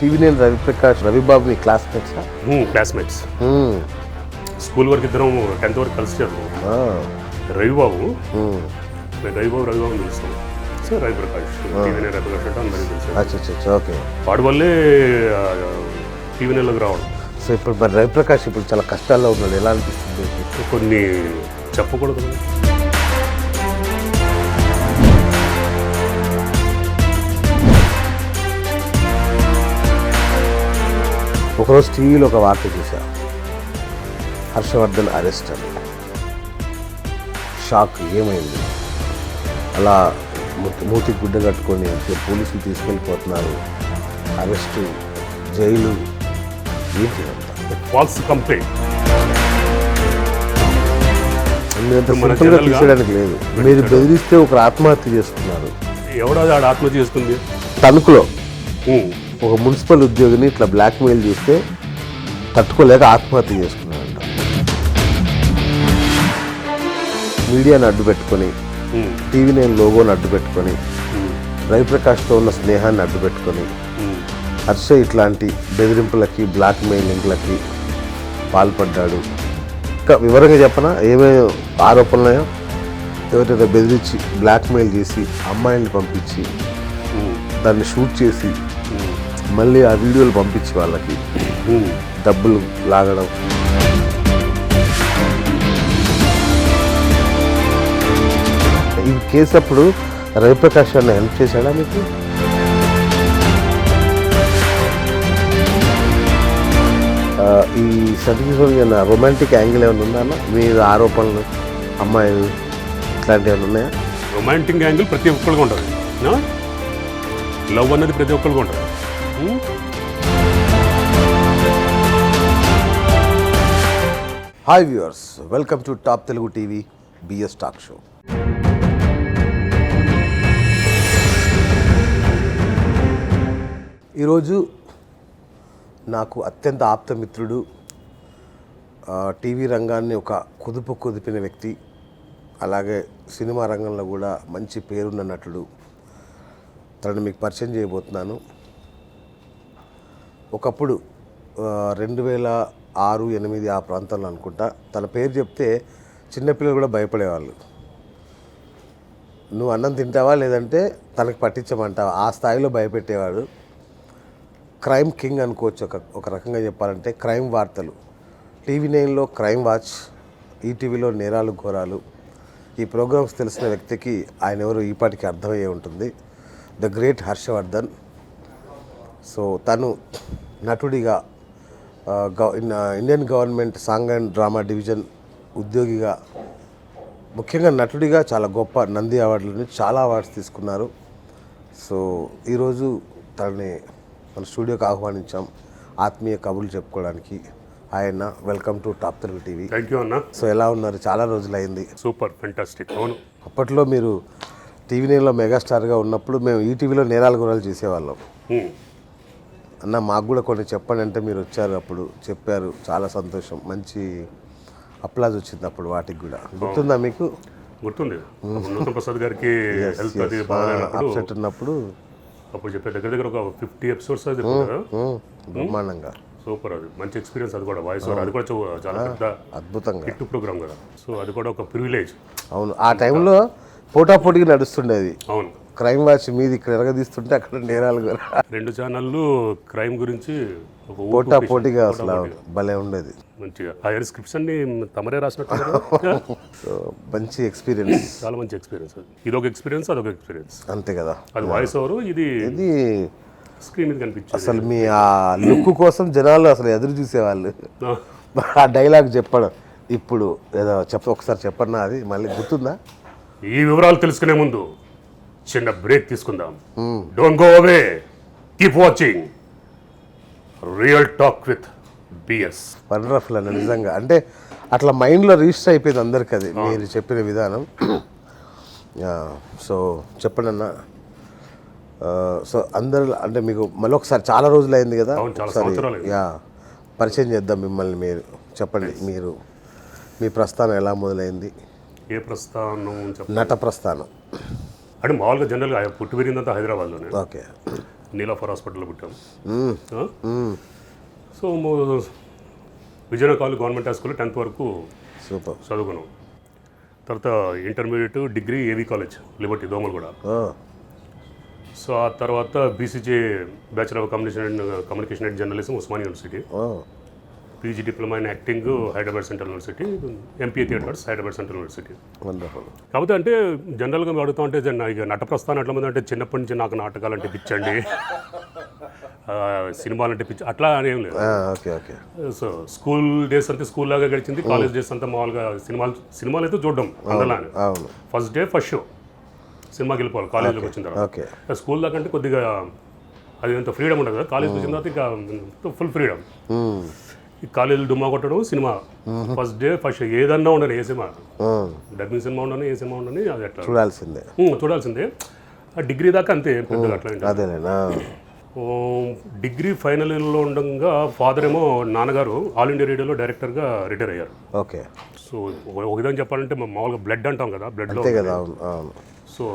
టీవీనేని రవిప్రకాష్ రవిబాబు మీ క్లాస్మేట్సా? Classmates. School వరకు ఇద్దరం 10th వరకు కలిసి రవిబాబు రవిబాబు తెలుస్తాం. సో రవిప్రకాష్ టీవీనే రవిప్రకాష్ అంటే అందరికీ తెలుసు. ఓకే. వాడి వల్లే టీవీనేలోకి రావడం. సో ఇప్పుడు మరి రవిప్రకాష్ ఇప్పుడు చాలా కష్టాల్లో ఉన్నాడు, ఎలా అనిపిస్తుంది? కొన్ని చెప్పకూడదు. ఒకరోజు టీవీలో ఒక వార్త చూసా, హర్షవర్ధన్ అరెస్ట్ అని. షాక్, ఏమైంది? అలా మూతికి గుడ్డ కట్టుకొని పోలీసులు తీసుకెళ్ళిపోతున్నారు, అరెస్టు, జైలు, ఏంటి అంతా? Falls complaint. సింపుల్గా తీసేయడానికి లేదు. మీరు బెదిరిస్తే ఒకరు ఆత్మహత్య చేసుకున్నారు. ఎవడో ఆత్మహత్య చేసుకుంది? తణుకులో ఒక మున్సిపల్ ఉద్యోగిని ఇట్లా బ్లాక్మెయిల్ చేస్తే తట్టుకోలేక ఆత్మహత్య చేసుకున్నారంట. మీడియాని అడ్డు పెట్టుకొని, టీవీ9 లోగోని అడ్డు పెట్టుకొని, రవిప్రకాష్తో ఉన్న స్నేహాన్ని అడ్డు పెట్టుకొని హర్ష ఇట్లాంటి బెదిరింపులకి బ్లాక్మెయిలింగ్లకి పాల్పడ్డాడు. ఇంకా వివరంగా చెప్పనా ఏమేమి ఆరోపణలున్నాయో? ఎవరైతే బెదిరించి బ్లాక్మెయిల్ చేసి అమ్మాయిల్ని పంపించి దాన్ని షూట్ చేసి మళ్ళీ ఆ వీడియోలు పంపించి వాళ్ళకి డబ్బులు లాగడం. ఈ కేసు అప్పుడు రవిప్రకాష్ అన్న హెల్ప్ చేశాడా మీకు? ఈ సర్టిఫికేట్ రొమాంటిక్ యాంగిల్ ఏమైనా ఉందా అన్న? మీ ఆరోపణలు, అమ్మాయిలు ఇట్లాంటివి ఏమైనా ఉన్నాయా? రొమాంటిక్ యాంగిల్ ప్రతి ఒక్కరికి ఉంటుంది. లవ్ అన్నది ప్రతి ఒక్కరికి ఉంటుంది. Hi viewers, welcome to top Telugu TV BS talk show. ఈరోజు నాకు అత్యంత ఆప్తమిత్రుడు, టీవీ రంగాన్ని ఒక కుదిపిన వ్యక్తి, అలాగే సినిమా రంగంలో కూడా మంచి పేరున్న నటుడు. తనని మీకు పరిచయం చేయబోతున్నాను. ఒకప్పుడు 2006-2008 ఆ ప్రాంతంలో అనుకుంటా, తన పేరు చెప్తే చిన్నపిల్లలు కూడా భయపడేవాళ్ళు. నువ్వు అన్నం తింటావా లేదంటే తనకు పట్టించమంటావా, ఆ స్థాయిలో భయపెట్టేవాడు. క్రైమ్ కింగ్ అనుకోవచ్చు ఒక రకంగా చెప్పాలంటే. క్రైమ్ వార్తలు, టీవీ9లో క్రైమ్ వాచ్, ఈటీవీలో నేరాలు ఘోరాలు, ఈ ప్రోగ్రామ్స్ తెలిసిన వ్యక్తికి ఆయన ఎవరు ఈపాటికి అర్థమయ్యే ఉంటుంది. The great Harshavardhan. సో తను నటుడిగా, Indian government song and drama division ఉద్యోగిగా, ముఖ్యంగా నటుడిగా చాలా గొప్ప నంది అవార్డులని చాలా అవార్డ్స్ తీసుకున్నారు. సో ఈరోజు తనని మన స్టూడియోకి ఆహ్వానించాం ఆత్మీయ కబుర్లు చెప్పుకోవడానికి. ఆయన welcome to top Telugu TV. Thank you అన్న. సో ఎలా ఉన్నారు? చాలా రోజులైంది. Super, fantastic. అవును, అప్పట్లో మీరు టీవీ9లో మెగాస్టార్గా ఉన్నప్పుడు మేము ఈటీవీలో నేరాలు గురాలు చేసేవాళ్ళం. అన్న మాకు కూడా కొన్ని చెప్పండి అంటే మీరు వచ్చారు, అప్పుడు చెప్పారు, చాలా సంతోషం. మంచి అప్లాజ్ వచ్చింది అప్పుడు వాటికి కూడా. గుర్తుందా మీకు? గుర్తుంది. నూతన్ ప్రసాద్ గారికి అప్సెట్ ఉన్నప్పుడు అప్పుడు చెప్పే దగ్గర ఒక 50 ఎపిసోడ్స్ బ్రహ్మాండంగా. సూపర్, అది మంచి ఎక్స్పీరియన్స్. అది కూడా వాయిస్ ఓవర్, అది కూడా చాలా పెద్ద అద్భుతంగా హిట్ ప్రోగ్రామ్ కదా. సో అది కూడా ఒక ప్రివిలేజ్. అవును, ఆ టైంలో పోటాపోటీగా నడుస్తుండేది. అవును, క్రైమ్ వాచ్ మీది ఇక్కడ ఎరగదీస్తుంటే అక్కడ నేరాలు కూడా. 2 ఛానళ్ళు క్రైమ్ గురించి పోటాపోటీగా అసలు భలే ఉండేది. మంచిగా ఆ స్క్రిప్ట్స్ అన్ని తమరే రాసినట్టు. సో మంచి ఎక్స్పీరియన్స్, చాలా మంచి ఎక్స్పీరియన్స్. ఇదొక ఎక్స్పీరియన్స్, అదొక ఎక్స్పీరియన్స్. అంతే కదా. అది వాయిస్ ఓవర్, ఇది స్క్రీన్ మీద కనిపించింది. అసలు మీ ఆ లుక్ కోసం జనాలు అసలు ఎదురు చూసేవాళ్ళు. ఆ డైలాగ్ చెప్పడం ఇప్పుడు ఏదో ఒకసారి చెప్పన్నా, అది మళ్ళీ గుర్తుందా? ఈ వివరాలు తెలుసుకునే ముందు చిన్న బ్రేక్ తీసుకుందాం. Don't go away, keep watching real talk with BS. Wonderful అన్న, నిజంగా. అంటే అట్లా మైండ్లో రిజిస్టర్ అయిపోయింది అందరికి అది మీరు చెప్పిన విధానం. సో చెప్పండి అన్న. సో అందరు అంటే మీకు మళ్ళీ ఒకసారి చాలా రోజులు అయింది కదా, పరిచయం చేద్దాం మిమ్మల్ని. మీరు చెప్పండి, మీరు మీ ప్రస్థానం ఎలా మొదలైంది? ఏ ప్రస్థానం? నట ప్రస్థానం అంటే మామూలుగా జనరల్గా పుట్టి పెరిగిందంతా హైదరాబాద్లోనే. ఓకే. నీలాఫర్ హాస్పిటల్లో పుట్టాం. So Vizianagaram college government high school 10th వరకు సూపర్. చదువుకున్నాం. తర్వాత intermediate degree AV college Liberty Domalguda. So ఆ తర్వాత BCJ bachelor of communication and journalism Osmania university. PG diploma in acting Hyderabad central university. MPA theatres Hyderabad central university. Wonderful. కాకపోతే అంటే జనరల్గా అడుగుతా ఉంటే ఇక నటప్రస్థానం ఎట్లా ఉంది అంటే చిన్నప్పటి నుంచి నాకు నాటకాలు అంటే పిచ్చండి, సినిమాలు అంటే పిచ్చి అట్లా అని ఏం లేదు. Okay okay. So school days అంతా స్కూల్ లాగా గడిచింది. కాలేజ్ డేస్ అంతా మామూలుగా సినిమాలు అయితే చూడడం అందులోనే. అవును. ఫస్ట్ డే ఫస్ట్ షో సినిమాకి వెళ్ళిపోవాలి కాలేజీలోకి వచ్చిన తర్వాత. ఓకే. స్కూల్ దాకా అంటే కొద్దిగా అది అంత ఫ్రీడమ్ ఉండదు కదా. కాలేజ్కి వచ్చిన తర్వాత ఇంకా ఫుల్ ఫ్రీడమ్. ఈ కాలేజీలు డుమ్మా కొట్టడం cinema first day first show ఏదన్నా ఉండని, ఏ సినిమా డబ్బింగ్ సినిమా ఉండని, ఏ సినిమా ఉండని, అది అట్లా చూడాల్సిందే. ఆ డిగ్రీ దాకా అంతే పెద్దగా అట్లా. డిగ్రీ ఫైనల్ ఇయర్లో ఉండగా ఫాదర్ ఏమో నాన్నగారు ఆల్ ఇండియా రేడియోలో డైరెక్టర్గా రిటైర్ అయ్యారు. ఓకే. సో ఒక విధంగా చెప్పాలంటే మామూలుగా బ్లడ్ అంటాం కదా, బ్లడ్లో. సో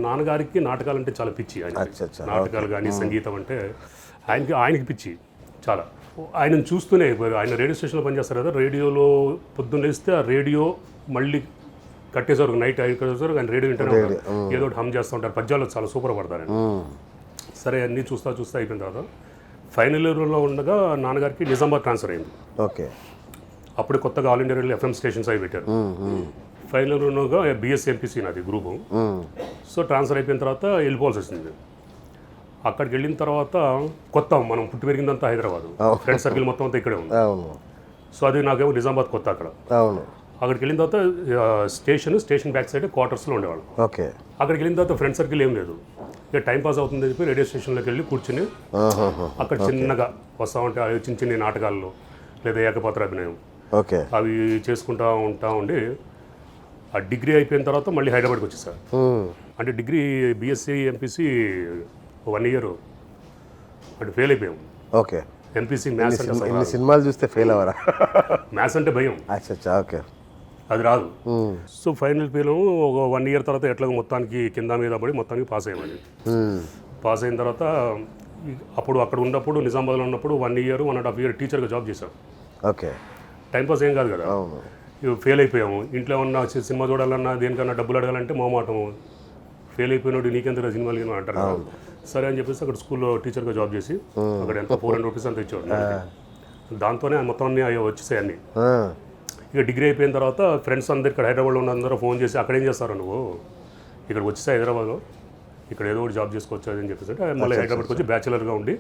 నాన్నగారికి నాటకాలు అంటే చాలా పిచ్చి. ఆయన నాటకాలు కానీ సంగీతం అంటే ఆయనకి పిచ్చి చాలా. ఆయనను చూస్తూనే ఆయన రేడియో స్టేషన్లో పనిచేస్తారు కదా, రేడియోలో పొద్దున్న లేస్తే ఆ రేడియో మళ్ళీ కట్టేసరికి నైట్ కట్టేసరికి ఆయన రేడియో వింటూనే ఉంటారు, ఏదో ఒకటి హమ్ చేస్తూ ఉంటారు, పద్యాలు చాలా సూపర్ పడతారు. సరే అన్నీ చూస్తా అయిపోయిన తర్వాత ఫైనల్ ఇయర్లో ఉండగా నాన్నగారికి నిజామాబాద్ ట్రాన్స్ఫర్ అయింది. ఓకే. అప్పుడు కొత్తగా all India radio FM stations అవి పెట్టారు. ఫైనల్ ఇయర్లోగా బీఎస్సీ ఎంపీసీ నాది గ్రూపు. సో ట్రాన్స్ఫర్ అయిపోయిన తర్వాత వెళ్ళిపోవాల్సి వచ్చింది. అక్కడికి వెళ్ళిన తర్వాత కొత్త మనం పుట్టి పెరిగిందంతా హైదరాబాద్, ఫ్రెండ్ సర్కిల్ మొత్తం అంతా ఇక్కడే ఉంది. సో అది నాకేమో నిజామాబాద్ కొత్త. అక్కడికి వెళ్ళిన తర్వాత స్టేషన్ బ్యాక్ సైడ్ క్వార్టర్స్లో ఉండేవాళ్ళం. ఓకే. అక్కడికి వెళ్ళిన తర్వాత ఫ్రెండ్ సర్కిల్ ఏం లేదు, ఇక టైం పాస్ అవుతుందని చెప్పి రేడియో స్టేషన్లోకి వెళ్ళి కూర్చుని అక్కడ చిన్నగా వస్తూ ఉంటే చిన్న చిన్న నాటకాల్లో లేదా ఏకపాత్ర అభినయం అవి చేసుకుంటూ ఉండి ఆ డిగ్రీ అయిపోయిన తర్వాత మళ్ళీ హైదరాబాద్కి వచ్చేసారు. అంటే డిగ్రీ బీఎస్సీ ఎంపీసీ 1 year అంటే ఫెయిల్ అయిపోయాం. ఓకే. ఎంపీసీ మ్యాథ్స్ అంటే సినిమాలు చూస్తే ఫెయిల్ అవ్వరా? మ్యాథ్స్ అంటే భయం. ఓకే. అది రాదు. సో ఫైనల్ ఫెయిల్ ఒక 1 year తర్వాత ఎట్లా మొత్తానికి కింద మీద పడి మొత్తానికి పాస్ అయ్యామండి. పాస్ అయిన తర్వాత అప్పుడు అక్కడ ఉన్నప్పుడు నిజామాబాద్లో ఉన్నప్పుడు 1 year 1.5 year టీచర్గా జాబ్ చేశాం. ఓకే. టైంపాస్ ఏం కాదు కదా. ఫెయిల్ అయిపోయాము. ఇంట్లో ఉన్న సినిమా చూడాలన్నా దేనికన్నా డబ్బులు అడగాలంటే మొహమాటము. ఫెయిల్ అయిపోయినాడు నీకెంత సినిమాలు అంటారు. సరే అని చెప్పేసి అక్కడ స్కూల్లో టీచర్గా జాబ్ చేసి అక్కడ ఎంత 400 rupees అంత ఇచ్చేవాడు. దాంతోనే మొత్తం అన్నీ వచ్చేసాయి అన్నీ. ఇక డిగ్రీ అయిపోయిన తర్వాత ఫ్రెండ్స్ అందరు ఇక్కడ హైదరాబాద్లో ఉన్న అందరూ ఫోన్ చేసి అక్కడ ఏం చేస్తారు నువ్వు, ఇక్కడికి వచ్చేసా హైదరాబాద్లో, ఇక్కడ ఏదో ఒకటి జాబ్ చేసుకోవచ్చు అని చెప్పేసి అంటే మళ్ళీ హైదరాబాద్కి వచ్చి బ్యాచిలర్గా ఉండి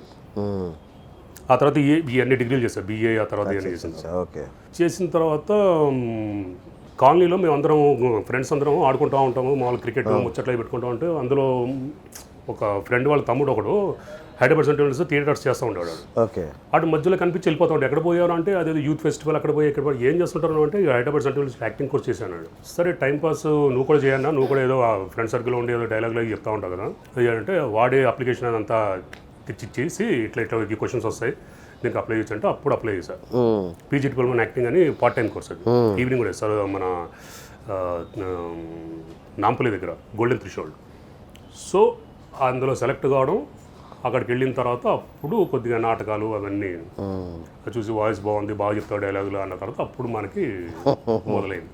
ఆ తర్వాత ఇవన్నీ డిగ్రీలు చేశాను. బీఏ ఆ తర్వాత ఇవన్నీ చేశాను. చేసిన తర్వాత కాలనీలో మేము అందరం ఫ్రెండ్స్ అందరం ఆడుకుంటూ ఉంటాము. మామూలు క్రికెట్ ముచ్చట్లు పెట్టుకుంటూ ఉంటే అందులో ఒక ఫ్రెండ్ వాళ్ళ తమ్ముడు ఒకడు హైదరాబాద్ సెంట్రల్ యూనివర్సిటీ థియేటర్స్ చేస్తూ ఉండేవాడు. అటు మధ్యలో కనిపించి వెళ్ళిపోతూ ఉంటాడు. ఎక్కడ పోయారు అంటే అదే యూత్ ఫెస్టివల్ అక్కడ పోయి ఇక్కడ ఏం చేస్తుంటారు అంటే Hyderabad central university acting course చేశాను. సరే టైంపాస్ నువ్వు కూడా చేయన్నా, నువ్వు కూడా ఏదో ఫ్రెండ్ సర్కిల్లో ఉండి ఏదో డైలాగ్లో చెప్తా ఉంటావు కదా అంటే వాడే అప్లికేషన్ అదంతా తెచ్చిచ్చేసి ఇట్లా ఈ క్వశ్చన్స్ వస్తాయి దీనికి అప్లై చేయొచ్చు అంటే అప్పుడు అప్లై చేశాను. పీజీ డిప్లొమా యాక్టింగ్ అని పార్ట్ టైం కోర్స్. అది ఈవినింగ్ కూడా సార్ మన నాంపల్లి దగ్గర గోల్డెన్ థ్రెషోల్డ్. సో అందులో సెలెక్ట్ కావడం, అక్కడికి వెళ్ళిన తర్వాత అప్పుడు కొద్దిగా నాటకాలు అవన్నీ చూసి వాయిస్ బాగుంది, బాగా చెప్తావు డైలాగులు అన్న తర్వాత అప్పుడు మనకి మొదలైంది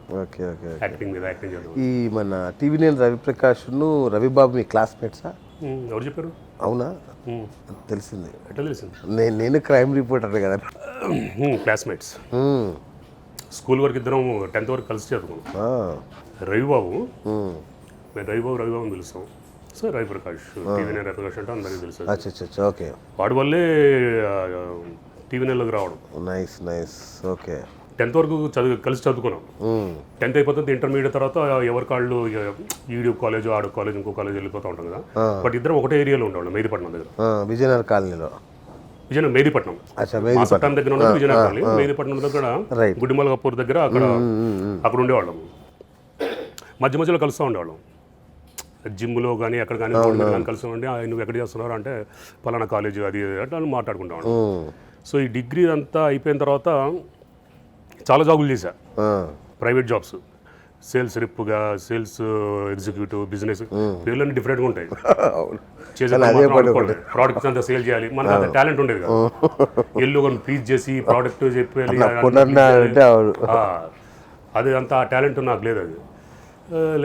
యాక్టింగ్ మీద యాక్టింగ్ చేయడం. ఈ మన టీవీ నేను రవిప్రకాష్ను రవిబాబు మీ క్లాస్మేట్సా? ఎవరు చెప్పారు? అవునా? తెలిసింది. ఎట్లా తెలిసింది? నేను క్రైమ్ రిపోర్టర్ కదా. క్లాస్మేట్స్. స్కూల్ వరకు ఇద్దరం 10th వరకు కలిసి చదువుకున్నాం. రవిబాబు, మేము రవిబాబు పిలుస్తాం. So Ravi Prakash, TV nine Ravi Prakash అంటే అందరికీ తెలుసు. ఓకే. వాడి వల్లే టీవీ నైన్లోకి రావడం. Nice nice. ఓకే. 10th వరకు కలిసి చదువుకున్నాం. 10th అయిపోతుంది. ఇంటర్మీడియట్ తర్వాత ఎవరి కాళ్ళు ఈడు కాలేజ్ ఆడు కాలేజ్ ఇంకో కాలేజ్ వెళ్ళిపోతూ ఉంటాం కదా. బట్ ఇద్దరం ఒకటే ఏరియాలో ఉండేవాళ్ళం, మెహదీపట్నం దగ్గర. విజయనగర్ కాలనీలో. మెహదీపట్నం చట్టం దగ్గర ఉన్నది విజయనగర్ కాలనీ. మెహదీపట్నం దగ్గర గుడిమల కపూర్ దగ్గర అక్కడ ఉండేవాళ్ళం. మధ్య మధ్యలో కలుస్తూ ఉండేవాళ్ళం జిమ్లో కానీ ఎక్కడ కానీ కలిసి ఉండి నువ్వు ఎక్కడ చేస్తున్నారు అంటే పలానా కాలేజ్ అది అంటే మాట్లాడుకుంటాం. సో ఈ డిగ్రీ అంతా అయిపోయిన తర్వాత చాలా జాబులు చేశా, ప్రైవేట్ జాబ్స్. సేల్స్ రిప్గా, సేల్స్ ఎగ్జిక్యూటివ్, బిజినెస్ పేర్లన్నీ డిఫరెంట్గా ఉంటాయి. అవును. చేసే ప్రోడక్ట్స్ అంతా సేల్ చేయాలి, మనకు అంత టాలెంట్ ఉండేది కదా. ఎల్లు కొన్ని ప్లీజ్ చేసి ప్రోడక్ట్ చెప్పాలి, అంటే అవును. అది అంత ఆ టాలెంట్ నాకు లేదు. అది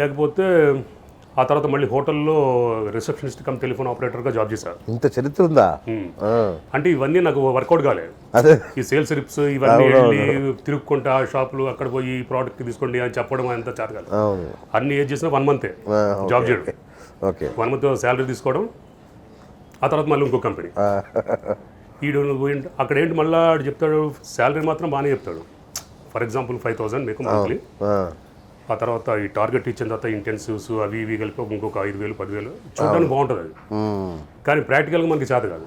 లేకపోతే ఆ తర్వాత మళ్ళీ హోటల్లో రిసెప్షనిస్ట్ కమ్ టెలిఫోన్ ఆపరేటర్గా జాబ్ చేశాను. ఇంత చరిత్ర ఉందా? అంటే ఇవన్నీ నాకు వర్కౌట్ కాలేదు. అదే ఈ సేల్స్ రిప్స్ ఇవన్నీ వెళ్ళి తిరుక్కుంటా షాపులు అక్కడ పోయి ప్రోడక్ట్ తీసుకోండి అని చెప్పడం అంత చేత కాదు. అన్ని ఏది చేసినా 1 మంతే జాబ్ చేయడం, ఓకే 1 మంత్ శాలరీ తీసుకోవడం, ఆ తర్వాత మళ్ళీ ఇంకో కంపెనీ. ఈడు అక్కడ ఏంటి మళ్ళీ చెప్తాడు శాలరీ మాత్రం బాగానే చెప్తాడు. ఫర్ ఎగ్జాంపుల్ 5,000 మీకు మంత్లీ. ఆ తర్వాత ఈ టార్గెట్ ఇచ్చిన తర్వాత ఇంటెన్సివ్స్ అవి ఇవి కలిపి ఇంకొక 5,000 10,000 చూడడానికి బాగుంటుంది అది. కానీ ప్రాక్టికల్గా మనకి చేత కాదు.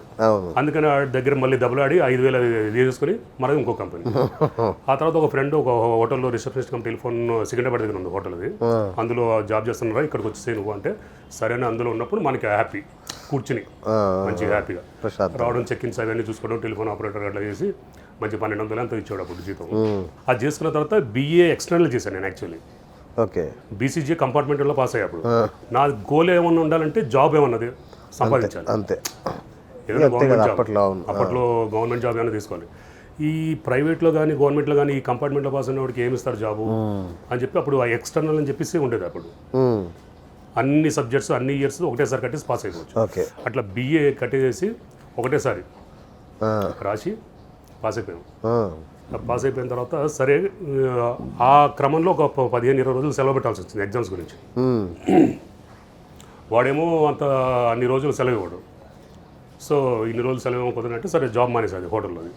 అందుకని ఆ దగ్గర మళ్ళీ దెబ్బలాడి 5,000 తీసుకొని మరి ఇంకో కంపెనీ. ఆ తర్వాత ఒక ఫ్రెండ్ ఒక హోటల్లో రిసెప్షనిస్ట్ కమ్ టెలిఫోన్ సికింద్రాబాద్ దగ్గర ఉంది హోటల్ అది, అందులో జాబ్ చేస్తున్నారా ఇక్కడికి వచ్చేసి నువ్వు అంటే సరైన అందులో ఉన్నప్పుడు మనకి హ్యాపీ కూర్చుని మంచి హ్యాపీగా రావడం, చెక్ ఇన్స్ అవన్నీ చూసుకోవడం, టెలిఫోన్ ఆపరేటర్ అట్లా చేసి మంచి 1,200 ఎంతో ఇచ్చాడు అప్పుడు జీతం. అది చేసుకున్న తర్వాత BA ఎక్స్టర్నల్ చేశాను నేను యాక్చువల్లీ. ఓకే BCG కంపార్ట్మెంట్లో పాస్ అయ్యాప్పుడు నా గోల్ ఏమన్నా ఉండాలంటే జాబ్ ఏమన్నది సంపాదించాలి అంతే. ఏదైనా గవర్నమెంట్ జాబ్, అప్పట్లో గవర్నమెంట్ జాబ్ ఏమైనా తీసుకోవాలి. ఈ ప్రైవేట్లో కానీ గవర్నమెంట్లో కానీ ఈ కంపార్ట్మెంట్లో పాస్ అయిన వాడికి ఏమి ఇస్తారు జాబు అని చెప్పి అప్పుడు ఆ ఎక్స్టర్నల్ అని చెప్పేసి ఉండేది. అప్పుడు అన్ని సబ్జెక్ట్స్ అన్ని ఇయర్స్ ఒకటేసారి కట్టేసి పాస్ అయిపోవచ్చు. అట్లా BA కట్టేసి ఒకటేసారి రాసి పాస్ అయిపోయాం. పాస్ అయిపోయిన తర్వాత సరే ఆ క్రమంలో ఒక 15-20 రోజులు సెలవు పెట్టాల్సి వచ్చింది ఎగ్జామ్స్ గురించి. వాడేమో అంత అన్ని రోజులు సెలవు ఇవ్వడు. సో ఇన్ని రోజులు సెలవు ఇవ్వకపోతుందంటే సరే జాబ్ మానేసేది హోటల్లోది.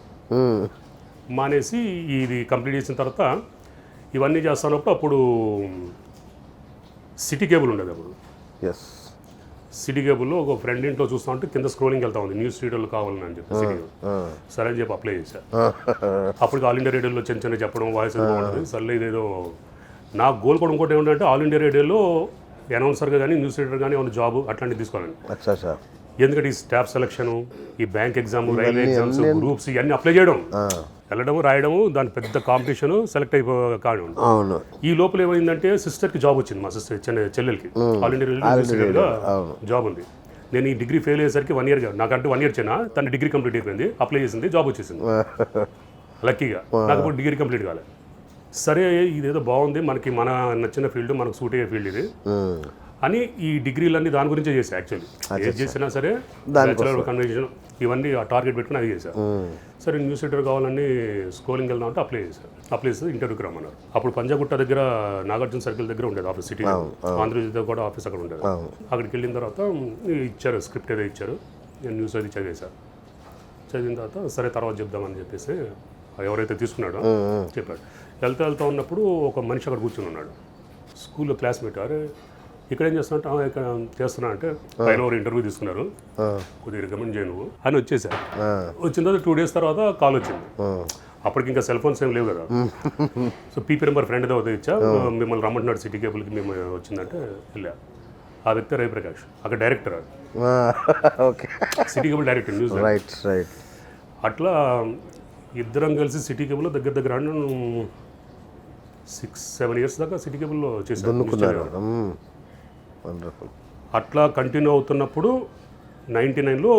మానేసి ఇది కంప్లీట్ చేసిన తర్వాత ఇవన్నీ చేస్తున్నప్పుడు అప్పుడు సిటీ కేబుల్ ఉండేది. అప్పుడు సిటీ కేబుల్లో ఒక ఫ్రెండ్ ఇంట్లో చూస్తా ఉంటే కింద స్క్రోలింగ్ వెళ్తా ఉంది న్యూస్ రీడర్లు కావాలని అని చెప్పి సిటీ సరే అని చెప్పి అప్లై చేశాను. అప్పటికి ఆల్ ఇండియా రేడియోలో చిన్న చిన్న చెప్పడం వాయిస్ బాగుంటుంది. సర్లే ఇదేదో నా గోల్ కూడా ఇంకోటి ఏమిటంటే ఆల్ ఇండియా రేడియోలో అనౌన్సర్గా కానీ న్యూస్ రీడర్ కానీ ఏమైనా జాబ్ అట్లాంటివి తీసుకోవాలని. ఎందుకంటే ఈ స్టాఫ్ సెలక్షన్, ఈ bank exam, railway exams, groups ఇవన్నీ అప్లై చేయడం, వెళ్ళడము రాయడము, దాని పెద్ద కాంపిటీషన్, సెలెక్ట్ కావడం. ఈ లోపల ఏమైందంటే సిస్టర్కి జాబ్ వచ్చింది, మా సిస్టర్ చెల్లెలకి ఆల్ ఇండియా రేడియోగా జాబ్ ఉంది. నేను ఈ డిగ్రీ ఫెయిల్ అయ్యేసరికి 1 ఇయర్ నాకంటే 1 ఇయర్ చిన్న తన డిగ్రీ కంప్లీట్ అయిపోయింది, అప్లై చేసింది, జాబ్ వచ్చేసింది లక్కీగా. నాకు ఇప్పుడు డిగ్రీ కంప్లీట్ కాలే. సరే ఇదేదో బాగుంది, మనకి మన నచ్చిన ఫీల్డ్, మనకు సూట్ అయ్యే ఫీల్డ్ ఇది అని ఈ డిగ్రీలన్నీ దాని గురించే చేశాను. యాక్చువల్లీ ఏది చేసినా సరే బ్యాచులర్ కన్వర్జేషన్ ఇవన్నీ ఆ టార్గెట్ పెట్టుకుని అది చేశాను. సరే న్యూస్ రీడర్ కావాలని స్కూలింగ్ వెళ్దాం అంటే అప్లై చేశాను. అప్లై చేస్తే ఇంటర్వ్యూకి రమ్మన్నారు. అప్పుడు పంజాగుట్ట దగ్గర నాగార్జున సర్కిల్ దగ్గర ఉండేది ఆఫీస్, సిటీ ఆంధ్రజ్యోతి కూడా ఆఫీస్ అక్కడ ఉండేది. అక్కడికి వెళ్ళిన తర్వాత ఇచ్చారు స్క్రిప్ట్ ఏదో ఇచ్చారు, నేను న్యూస్ అది చదివేశాను. చదివిన తర్వాత సరే తర్వాత చెప్దామని చెప్పేసి ఎవరైతే తీసుకున్నాడో చెప్పాడు. వెళ్తా ఉన్నప్పుడు ఒక మనిషి అక్కడ కూర్చుని ఉన్నాడు, స్కూల్లో క్లాస్మేట్. అరే ఇక్కడ ఏం చేస్తున్నా ఇక్కడ చేస్తున్నా అంటే పైన ఎవరు ఇంటర్వ్యూ తీసుకున్నారు, కొద్దిగా రికమెండ్ చేయ నువ్వు అని వచ్చేసారు. వచ్చిన తర్వాత 2 days తర్వాత కాల్ వచ్చింది. అప్పటికి ఇంకా సెల్ ఫోన్స్ ఏం లేవు కదా. సో పీపీ నెంబర్ ఫ్రెండ్ ఏదో ఇచ్చా, మిమ్మల్ని రమ్మంటున్నాడు సిటీ కేబుల్కి, మేము వచ్చిందంటే వెళ్ళా. ఆ వ్యక్తి రవిప్రకాష్, అక్కడ director, city cable director news. అట్లా ఇద్దరం కలిసి సిటీ కేబుల్లో దగ్గర 6-7 years దాకా సిటీ కేబుల్లో చేశాను. అట్లా కంటిన్యూ అవుతున్నప్పుడు 99లో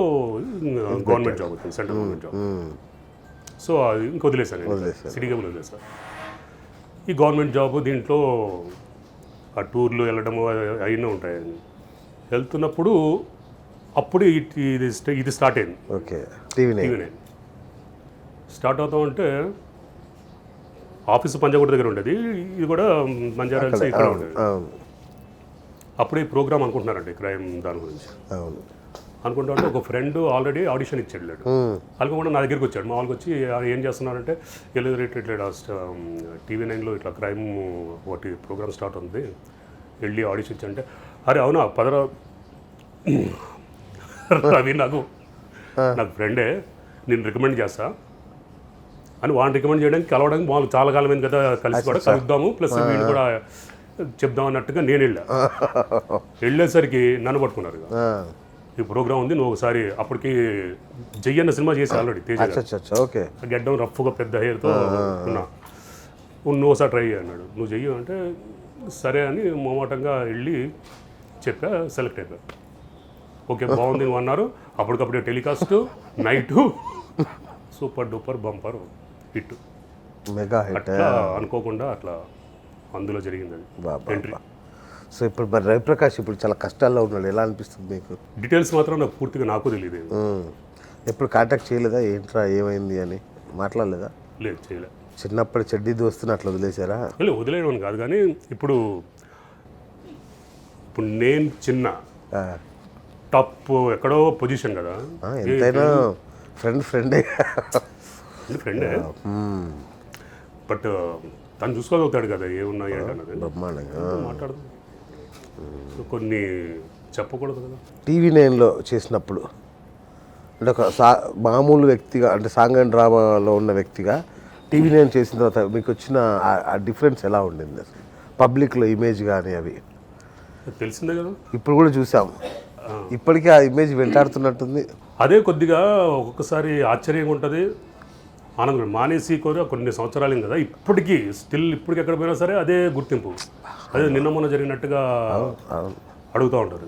గవర్నమెంట్ జాబ్ వచ్చింది, సెంట్రల్ గవర్నమెంట్ జాబ్. సో అది ఇంక వదిలేసాను, సిటీ కేబుల్ వదిలేసాను. ఈ గవర్నమెంట్ జాబ్ దీంట్లో ఆ టూర్లు వెళ్ళడము అయినా ఉంటాయి. వెళ్తున్నప్పుడు అప్పుడు ఇది స్టార్ట్ అయింది. టీవీ9 స్టార్ట్ అవుతామంటే ఆఫీసు పంజాగుట్ట దగ్గర ఉండేది, ఇది కూడా బంజారా హిల్స్ ఇక్కడ ఉండేది. అప్పుడే ఈ ప్రోగ్రామ్ అనుకుంటున్నారండి క్రైమ్ దాని గురించి అనుకుంటా ఉంటే ఒక ఫ్రెండ్ ఆల్రెడీ ఆడిషన్ ఇచ్చాడు. అనుకోకుండా నా దగ్గరికి వచ్చాడు. మా వాళ్ళకి వచ్చి ఏం చేస్తున్నారంటే ఇట్లా టీవీ9లో ఇట్లా క్రైమ్ ఒకటి ప్రోగ్రామ్ స్టార్ట్ ఉంది, వెళ్ళి ఆడిషన్ ఇచ్చారంటే అరే అవునా పదరా రవి నాకు ఫ్రెండే, నేను రికమెండ్ చేస్తా అని వాడిని రికమెండ్ చేయడానికి కలవడానికి మాకు చాలా కాలమైంది కదా, కలిసి కూడా కలుద్దాము, ప్లస్ వీళ్ళు కూడా చెప్దాం అన్నట్టుగా నేను వెళ్ళేసరికి నన్ను పట్టుకున్నారు. ఈ ప్రోగ్రామ్ ఉంది, నువ్వు ఒకసారి అప్పటికి జై అన్న సినిమా చేసి ఆల్రెడీ గెడ్డం రఫ్గా పెద్ద హెయిర్తో ఉన్నా, నువ్వు ఒకసారి ట్రై అన్నాడు. నువ్వు చెయ్యి అంటే సరే అని మొమాటంగా వెళ్ళి చెప్పా, సెలెక్ట్ అయిపోయా. ఓకే బాగుంది అన్నారు. అప్పటికప్పుడే telecast night super duper bumper hit. Mega hit. అట్లా అనుకోకుండా అట్లా అందులో జరిగింది అది ఎంట్రీ. సో ఇప్పుడు మరి రవిప్రకాష్ ఇప్పుడు చాలా కష్టాల్లో ఉన్నాడు, ఎలా అనిపిస్తుంది మీకు? డీటెయిల్స్ మాత్రం నాకు పూర్తిగా నాకు తెలియదు. ఎప్పుడు కాంటాక్ట్ చేయలేదా, ఏంట్రా ఏమైంది అని మాట్లాడలేదా? లేదు, చేయలేదు. చిన్నప్పుడు చెడ్డీ దోస్తుని అట్లా వదిలేశారా? లేదు, వదిలేయడం కాదు, కానీ ఇప్పుడు నేను చిన్న టాప్ ఎక్కడో పొజిషన్ కదా. ఎంతైనా ఫ్రెండే ఫ్రెండే, బట్ తను చూసుకోగలుగుతాడు కదా ఏమున్నా ఏంటన్నది. బ్రహ్మాండంగా మాట్లాడదు, కొన్ని చెప్పకూడదు కదా. టీవీ నైన్లో చేసినప్పుడు అంటే ఒక మామూలు వ్యక్తిగా, అంటే సాంగ్ అండ్ డ్రామాలో ఉన్న వ్యక్తిగా టీవీ నైన్ చేసిన తర్వాత మీకు వచ్చిన ఆ డిఫరెన్స్ ఎలా ఉండింది అసలు? పబ్లిక్లో ఇమేజ్ కానీ అవి తెలిసిందే కదా. ఇప్పుడు కూడా చూసాం, ఇప్పటికీ ఆ ఇమేజ్ వెంటాడుతున్నట్టుంది. అదే కొద్దిగా ఒక్కొక్కసారి ఆశ్చర్యంగా ఉంటుంది, ఆనందం. మానేసి కూడా కొన్ని సంవత్సరాలు కదా, ఇప్పటికీ స్టిల్ ఇప్పటికి ఎక్కడ పోయినా సరే అదే గుర్తింపు, అదే నిన్న మొన్న జరిగినట్టుగా అడుగుతూ ఉంటారు.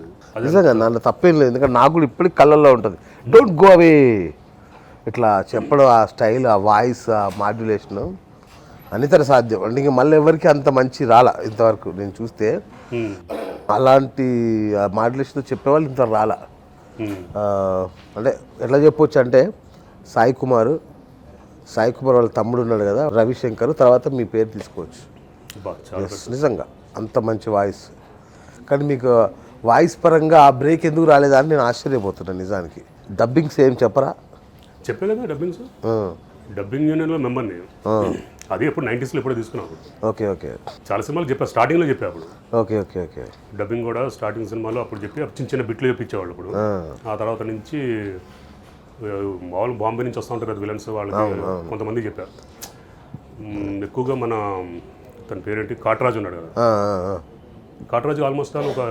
నిజంగా దాంట్లో తప్పేం లేదు, ఎందుకంటే నాకు కూడా ఇప్పటికి కళ్ళల్లో ఉంటుంది. డోంట్ గో అవే ఇట్లా చెప్పడం, ఆ స్టైల్, ఆ వాయిస్, ఆ మాడ్యులేషను అనితర సాధ్యం. అంటే ఇంక మళ్ళీ ఎవరికి అంత మంచి రాలా ఇంతవరకు నేను చూస్తే. అలాంటి మాడ్యులేషన్తో చెప్పేవాళ్ళు ఇంత రాలా. అంటే ఎట్లా చెప్పొచ్చు అంటే సాయి కుమార్ వాళ్ళ తమ్ముడు ఉన్నాడు కదా రవిశంకర్, తర్వాత మీ పేరు తీసుకోవచ్చు. నిజంగా అంత మంచి వాయిస్. కానీ మీకు వాయిస్ పరంగా ఆ బ్రేక్ ఎందుకు రాలేదా అని నేను ఆశ్చర్యపోతున్నాను నిజానికి. డబ్బింగ్ సేమ్ చెప్పరా? చెప్పే కదా డబ్బింగ్స్. డబ్బింగ్ యూనియన్లో మెంబర్ని, అది ఎప్పుడు 90sలో ఎప్పుడో తీసుకున్నాను. Okay okay. చాలా సినిమాలు చెప్పా, స్టార్టింగ్లో చెప్పా అప్పుడు. Okay okay okay. డబ్బింగ్ కూడా స్టార్టింగ్ సినిమాలో అప్పుడు చెప్పి చిన్న చిన్న బిట్లు చెప్పించేవాళ్ళు. ఇప్పుడు ఆ తర్వాత నుంచి మామూలు బాంబే నుంచి వస్తూ ఉంటారు కదా విలన్స్, వాళ్ళకి కొంతమంది చెప్పారు. ఎక్కువగా మన తన పేరేంటి కాటరాజు ఉన్నాడు కదా, కాటరాజు ఆల్మోస్ట్ ఆల్ ఒక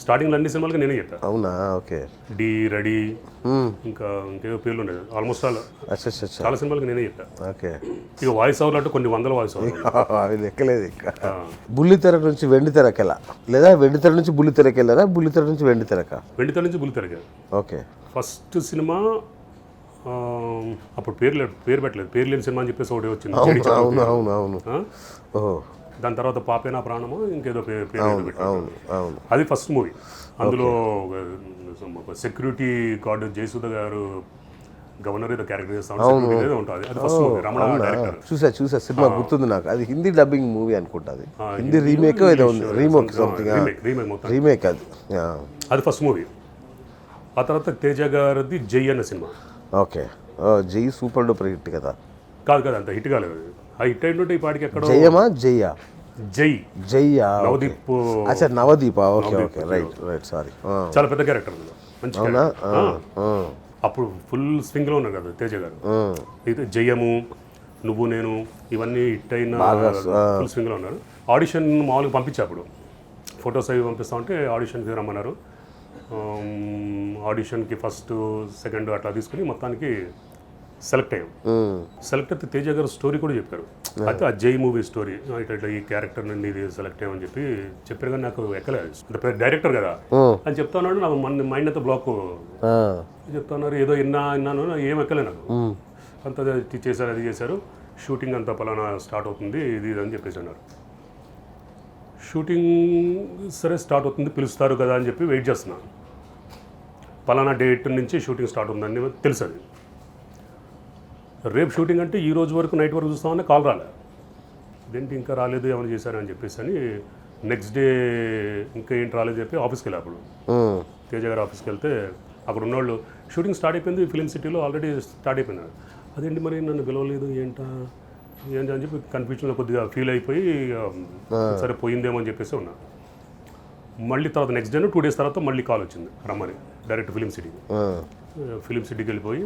స్టార్టింగ్లో అన్ని సినిమాలకి నేనే చెప్పాను. అవునా? ఓకే. డి రెడీ ఇంకేదో పేర్లు ఉండేది, ఆల్మోస్ట్ ఆల్ చాలా సినిమాలకి నేనే చెప్పాను. ఓకే. ఇక వాయిస్ ఓవర్లు అంటే కొన్ని వందల వాయిస్ ఓవర్లు అవి లెక్కలేదు. ఇంకా బుల్లితెర నుంచి వెండితెరకి వెళ్ళా, లేదా వెండితెర నుంచి బుల్లితెరకి వెళ్ళారా? బుల్లితెర నుంచి వెండితెరక? వెండితెర నుంచి బుల్లితెరకి. ఓకే. ఫస్ట్ సినిమా అప్పుడు పేరు పెట్టలేదు, పేరు లేని సినిమా అని చెప్పేసి ఒకటి వచ్చింది. అవును అవును అవును. ఓహో. దాని తర్వాత పాపేనా ప్రాణము ఇంకేదో పేరు అవును అవును. అది ఫస్ట్ మూవీ. అందులో సెక్యూరిటీ గార్డ్ జయసుధ గారు గవర్నర్ ఏదో క్యారెక్టర్ చేస్తాను ఉంటుంది. అది ఫస్ట్ మూవీ, రమణ డైరెక్టర్. చూసా సినిమా గుర్తుంది నాకు. అది హిందీ డబ్బింగ్ మూవీ అనుకుంటుంది, హిందీ రీమేక్ ఏదో ఉంది, రీమేక్ సంథింగ్, రీమేక్ అది. అది ఫస్ట్ మూవీ. ఆ తర్వాత తేజ గారిది జై అన్న సినిమా. ఓకే. జై సూపర్ డూపర్ హిట్ కదా? కాదు, అంత హిట్ కాలేదు. ఆ హిట్ అయినట్టు ఈ పాటికి ఎక్కడ జయమా జయ్యా? జయ్యా. నవదీప్. అచ్చా, Navdeep. Okay okay, right sorry. చాలా పెద్ద క్యారెక్టర్ మంచి. అప్పుడు ఫుల్ స్వింగ్లో ఉన్నారు కదా తేజ గారు. అయితే జయము, నువ్వు నేను ఇవన్నీ హిట్ అయిన ఫుల్ స్వింగ్లో ఉన్నారు. ఆడిషన్ మామూలుగా పంపించా, అప్పుడు ఫొటోస్ అవి పంపిస్తా ఉంటే ఆడిషన్కి రమ్మన్నారు. ఆడిషన్కి ఫస్ట్ సెకండ్ అట్లా తీసుకుని మొత్తానికి సెలెక్ట్ అయ్యాం. సెలెక్ట్ అయితే తేజ గారు స్టోరీ కూడా చెప్పారు. అయితే ఆ జై మూవీ స్టోరీ, ఇట్లా ఈ క్యారెక్టర్ నుండి ఇది సెలెక్ట్ అయ్యామని చెప్పారు. కానీ నాకు ఎక్కలేదు, అంటే డైరెక్టర్ కదా అని చెప్తా ఉన్నాడు. నాకు మైండ్ అంతా బ్లాక్. చెప్తా ఉన్నారు ఏదో విన్నాను, ఏం ఎక్కలే నాకు. అంతా చేశారు, అది చేశారు. షూటింగ్ అంతా పలానా స్టార్ట్ అవుతుంది, ఇది అని చెప్పేసి అన్నారు. షూటింగ్ సరే స్టార్ట్ అవుతుంది, పిలుస్తారు కదా అని చెప్పి వెయిట్ చేస్తున్నాను. పలానా డేట్ నుంచి షూటింగ్ స్టార్ట్ అవుతుందని తెలుసు. అది రేపు షూటింగ్ అంటే ఈ రోజు వరకు నైట్ వరకు చూస్తామని కాల్ రాలేదు. ఇదేంటి ఇంకా రాలేదు, ఏమైనా చేశారని చెప్పేసి అని నెక్స్ట్ డే ఇంకా ఏంటి రాలేదు చెప్పి ఆఫీస్కి వెళ్ళి, అప్పుడు తేజ గారు ఆఫీస్కి వెళ్తే అక్కడ ఉన్నవాళ్ళు షూటింగ్ స్టార్ట్ అయిపోయింది, ఫిలిం సిటీలో ఆల్రెడీ స్టార్ట్ అయిపోయినారు. అదేంటి మరి నన్ను పిలవలేదు ఏంటి అని చెప్పి కన్ఫ్యూజన్లో కొద్దిగా ఫీల్ అయిపోయి సరే పోయిందేమో అని చెప్పేసి ఉన్నా. మళ్ళీ తర్వాత నెక్స్ట్ డే 2 days తర్వాత మళ్ళీ కాల్ వచ్చింది రమ్మని, డైరెక్ట్ ఫిలిం సిటీకి వెళ్ళిపోయి.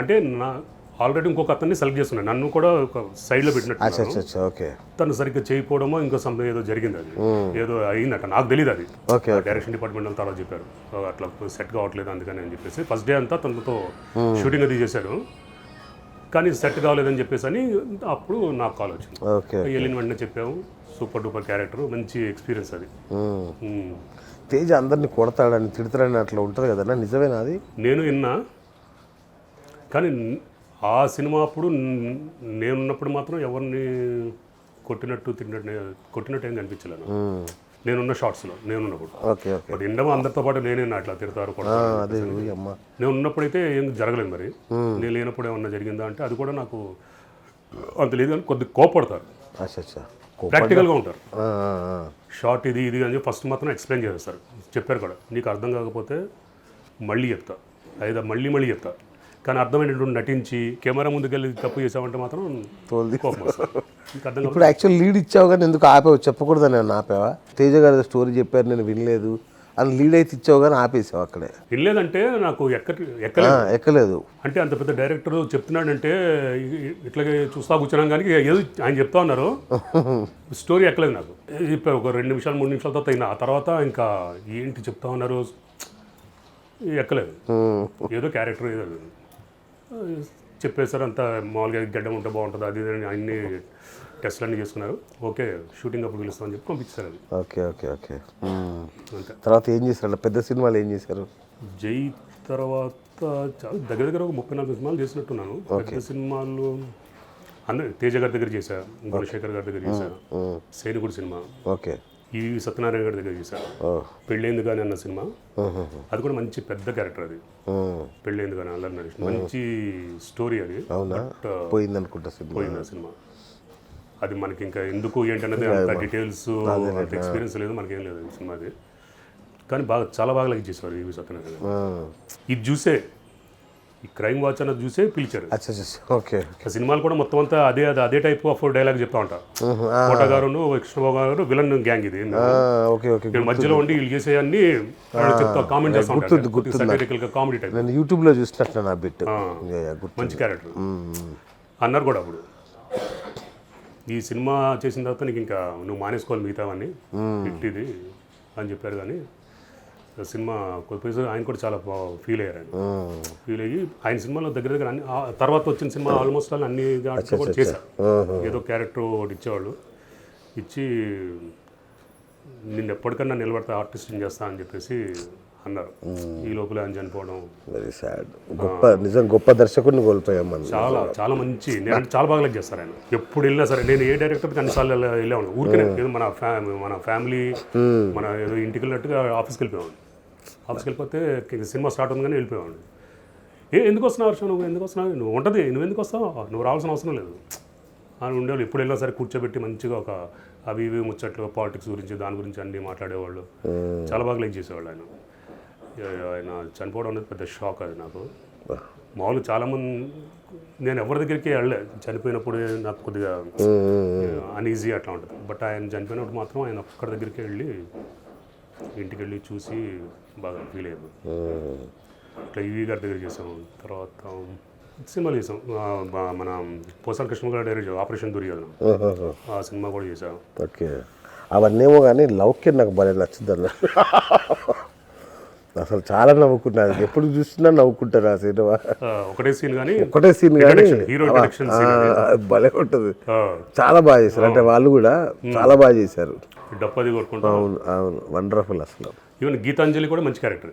అంటే నా ఆల్రెడీ ఇంకొక అతన్ని సెలెక్ట్ చేస్తున్నాను, నన్ను కూడా ఒక సైడ్లో పెట్టినట్టు. తను సరిగ్గా చేయకపోవడమో ఇంకో సంథింగ్ ఏదో జరిగింది, అది ఏదో అయిందట, నాకు తెలియదు. అది డైరెక్షన్ డిపార్ట్మెంట్ వాళ్ళ తర్వాత చెప్పారు, అట్లా సెట్ కావట్లేదు అందుకని అని చెప్పేసి. ఫస్ట్ డే అంతా తనతో షూటింగ్ అది చేశారు. కానీ సెట్ కాలేదని చెప్పేసి అని అప్పుడు నాకు కాల్ వచ్చింది. ఓకే. వెళ్ళిన వెంటనే చెప్పాము, సూపర్ డూపర్ క్యారెక్టర్, మంచి ఎక్స్పీరియన్స్ అది. తేజ అందరిని కొడతాడని తిడతాడని అట్లా ఉంటుంది కదన్నా, నిజమేనా అది? నేను విన్నా, కానీ ఆ సినిమా అప్పుడు నేనున్నప్పుడు మాత్రం ఎవరిని కొట్టినట్టు ఏం కనిపించలేను నేనున్న షార్ట్స్లో నేనున్నప్పుడు. Okay okay. బట్ ఇండమ అందరితో పాటు నేనే అట్లా తిడతారు అదే అమ్మ. నేను ఉన్నప్పుడైతే ఏం జరగలేదు. మరి నేను లేనప్పుడు ఏమన్నా జరిగిందా అంటే అది కూడా నాకు అంత లేదు, కానీ కొద్దిగా కోపడతారు, ప్రాక్టికల్గా ఉంటారు. షార్ట్ ఇది ఇది అని ఫస్ట్ మాత్రం ఎక్స్ప్లెయిన్ చేస్తారు, చెప్పారు కూడా. నీకు అర్థం కాకపోతే మళ్ళీ చెప్తా, లేదా మళ్ళీ చెప్తా, కానీ అర్థమైనటువంటి నటించి కెమెరా ముందుకెళ్ళి తప్పు చేసామంటే మాత్రం కోపం వస్తుంది. ఇప్పుడు యాక్చువల్ లీడ్ ఇచ్చావు కానీ ఎందుకు ఆపేవు? చెప్పకూడదని నేను ఆపేవా? తేజ గారు స్టోరీ చెప్పారు నేను వినలేదు అని లీడ్ అయితే ఇచ్చావు కానీ ఆపేసావు అక్కడే. వినలేదంటే నాకు ఎక్కలేదు అంటే అంత పెద్ద డైరెక్టర్ చెప్తున్నాడంటే ఇట్లాగే చూస్తా కూర్చున్నాం, కానీ ఏదో ఆయన చెప్తా ఉన్నారు, స్టోరీ ఎక్కలేదు నాకు. చెప్పారు ఒక 2 నిమిషాలు 3 నిమిషాల తర్వాత అయినా, ఆ తర్వాత ఇంకా ఏంటి చెప్తా ఉన్నారు ఎక్కలేదు. ఏదో క్యారెక్టర్ ఏదో చెప్పేశారు, అంతా మామూలుగా గడ్డం ఉంటే బాగుంటుంది అది అని అన్ని టెస్ట్లు అన్నీ చేసుకున్నారు. ఓకే షూటింగ్ అప్పుడు పిలుస్తామని చెప్పి పంపించారు అది. Okay okay okay. తర్వాత ఏం చేశారు? పెద్ద సినిమాలు ఏం చేశారు? జై తర్వాత దగ్గర ఒక 34 సినిమాలు చేసినట్టున్నాను. పెద్ద సినిమాలు అందరూ తేజ గారి దగ్గర చేశారు, గుణశేఖర్ గారి దగ్గర చేశారు, సైనికుడు సినిమా, ఓకే, ఈ సత్యనారాయణ గారి దగ్గర చేశారు. పెళ్ళైంది కానీ అన్న సినిమా, అది కూడా మంచి పెద్ద క్యారెక్టర్ అది. పెళ్ళైంది కానీ అల్లరి నరేష్, మంచి స్టోరీ అది. పోయింది అనుకుంటా పోయింది ఆ సినిమా. అది మనకి ఇంకా ఎందుకు ఏంటనేది అంత డీటెయిల్స్ అంత ఎక్స్పీరియన్స్ లేదు, మనకేం లేదు ఈ సినిమా అది. కానీ చాలా బాగా లైక్ చేసేవారు ఈ సత్యనారాయణ గారు. ఇది చూసే ఈ క్రైమ్ వాచ్ అన్నది చూసే పిలిచారు. ఓకే. సినిమాలు కూడా మొత్తం అంతా అదే టైప్ ఆఫ్ డైలాగ్ చెప్తా ఉంటారు. కోట గారు కృష్ణబాబు గారు విలన్ గ్యాంగ్ ఇది. మధ్యలో ఉండి వీళ్ళు చేసేవన్నీ చెప్తా, కామెంట్ చేస్తా ఉంటారు, కామెడీ టైప్. నేను యూట్యూబ్ లో చూసినట్టు నా బిట్. మంచి క్యారెక్టర్ అన్నారు కూడా అప్పుడు. ఈ సినిమా చేసిన తర్వాత నీకు ఇంకా నువ్వు మానేసుకోవాలి మిగతావన్నీ ఇది అని చెప్పారు. కానీ సినిమా కొద్దిగా ఆయన కూడా చాలా ఫీల్ అయ్యారు. ఆయన ఫీల్ అయ్యి ఆయన సినిమాలో దగ్గర అన్ని తర్వాత వచ్చిన సినిమా ఆల్మోస్ట్ అన్ని దాంట్లో కూడా చేశారు. ఏదో క్యారెక్టర్ ఒకటి ఇచ్చేవాళ్ళు, ఇచ్చి నిన్ను ఎప్పటికన్నా నిలబడతా ఆర్టిస్ట్ని చేస్తా అని చెప్పేసి అన్నారు. ఈ లోపల ఆయన చనిపోవడం వెరీ సాడ్. నిజం గొప్ప దర్శకుడిని కోల్పోయాం మనం. చాలా మంచి, నేను చాలా బాగా లైక్ చేస్తాను ఆయన. ఎప్పుడు వెళ్ళినా సరే నేను ఏ డైరెక్టర్కి అన్నిసార్లు వెళ్ళాను. ఊరికే ఏదో మన ఫ్యామిలీ మన ఏదో ఇంటికి వెళ్ళినట్టుగా ఆఫీస్కి వెళ్ళిపోయాను. ఆఫీస్కి వెళ్ళిపోతే సినిమా స్టార్ట్ ఉంది కానీ వెళ్ళిపోయాడు. ఎందుకు వస్తున్నావు వర్షం, నువ్వు ఎందుకు వస్తున్నావు, నువ్వు ఉంటుంది, నువ్వు ఎందుకు వస్తావు, నువ్వు రావాల్సిన అవసరం లేదు అని ఉండేవాళ్ళు. ఎప్పుడు వెళ్ళినా సరే కూర్చోబెట్టి మంచిగా ఒక అవి ఇవి ముచ్చట్లు, పాలిటిక్స్ గురించి దాని గురించి అన్నీ మాట్లాడేవాళ్ళు. చాలా బాగా లైక్ చేసేవాళ్ళు ఆయన. ఆయన చనిపోవడం అనేది పెద్ద షాక్ అది నాకు. మామూలుగా చాలామంది నేను ఎవరి దగ్గరికి వెళ్ళలేదు చనిపోయినప్పుడు, నాకు కొద్దిగా అన్ఈజీ అట్లా ఉంటుంది. బట్ ఆయన చనిపోయినప్పుడు మాత్రం ఆయన ఒక్కడి దగ్గరికి వెళ్ళి ఇంటికి వెళ్ళి చూసి బాగా ఫీల్ అయ్యాము. అట్లా ఈవీ గారి దగ్గర చేసాము. తర్వాత సినిమాలు చేసాం, మన పోసాల కృష్ణ గారు డైరెక్ట్ ఆపరేషన్ దుర్యోధన, ఆ సినిమా కూడా చేసాం. ఓకే. అవన్నేమో కానీ లవ్కి నాకు భలే నచ్చుద్ది. అసలు చాలా నవ్వుకుంటారు, ఎప్పుడు చూసినా నవ్వుకుంటారు ఆ సినిమా. ఒకటే సీన్ కానీ హీరో భలే ఉంటుంది. చాలా బాగా చేశారు, అంటే వాళ్ళు కూడా చాలా బాగా చేశారు. డప్పది కొట్టుకుంటాం. అవును అవును, వండర్ఫుల్. అసలు ఈవెన్ గీతాంజలి కూడా మంచి క్యారెక్టర్.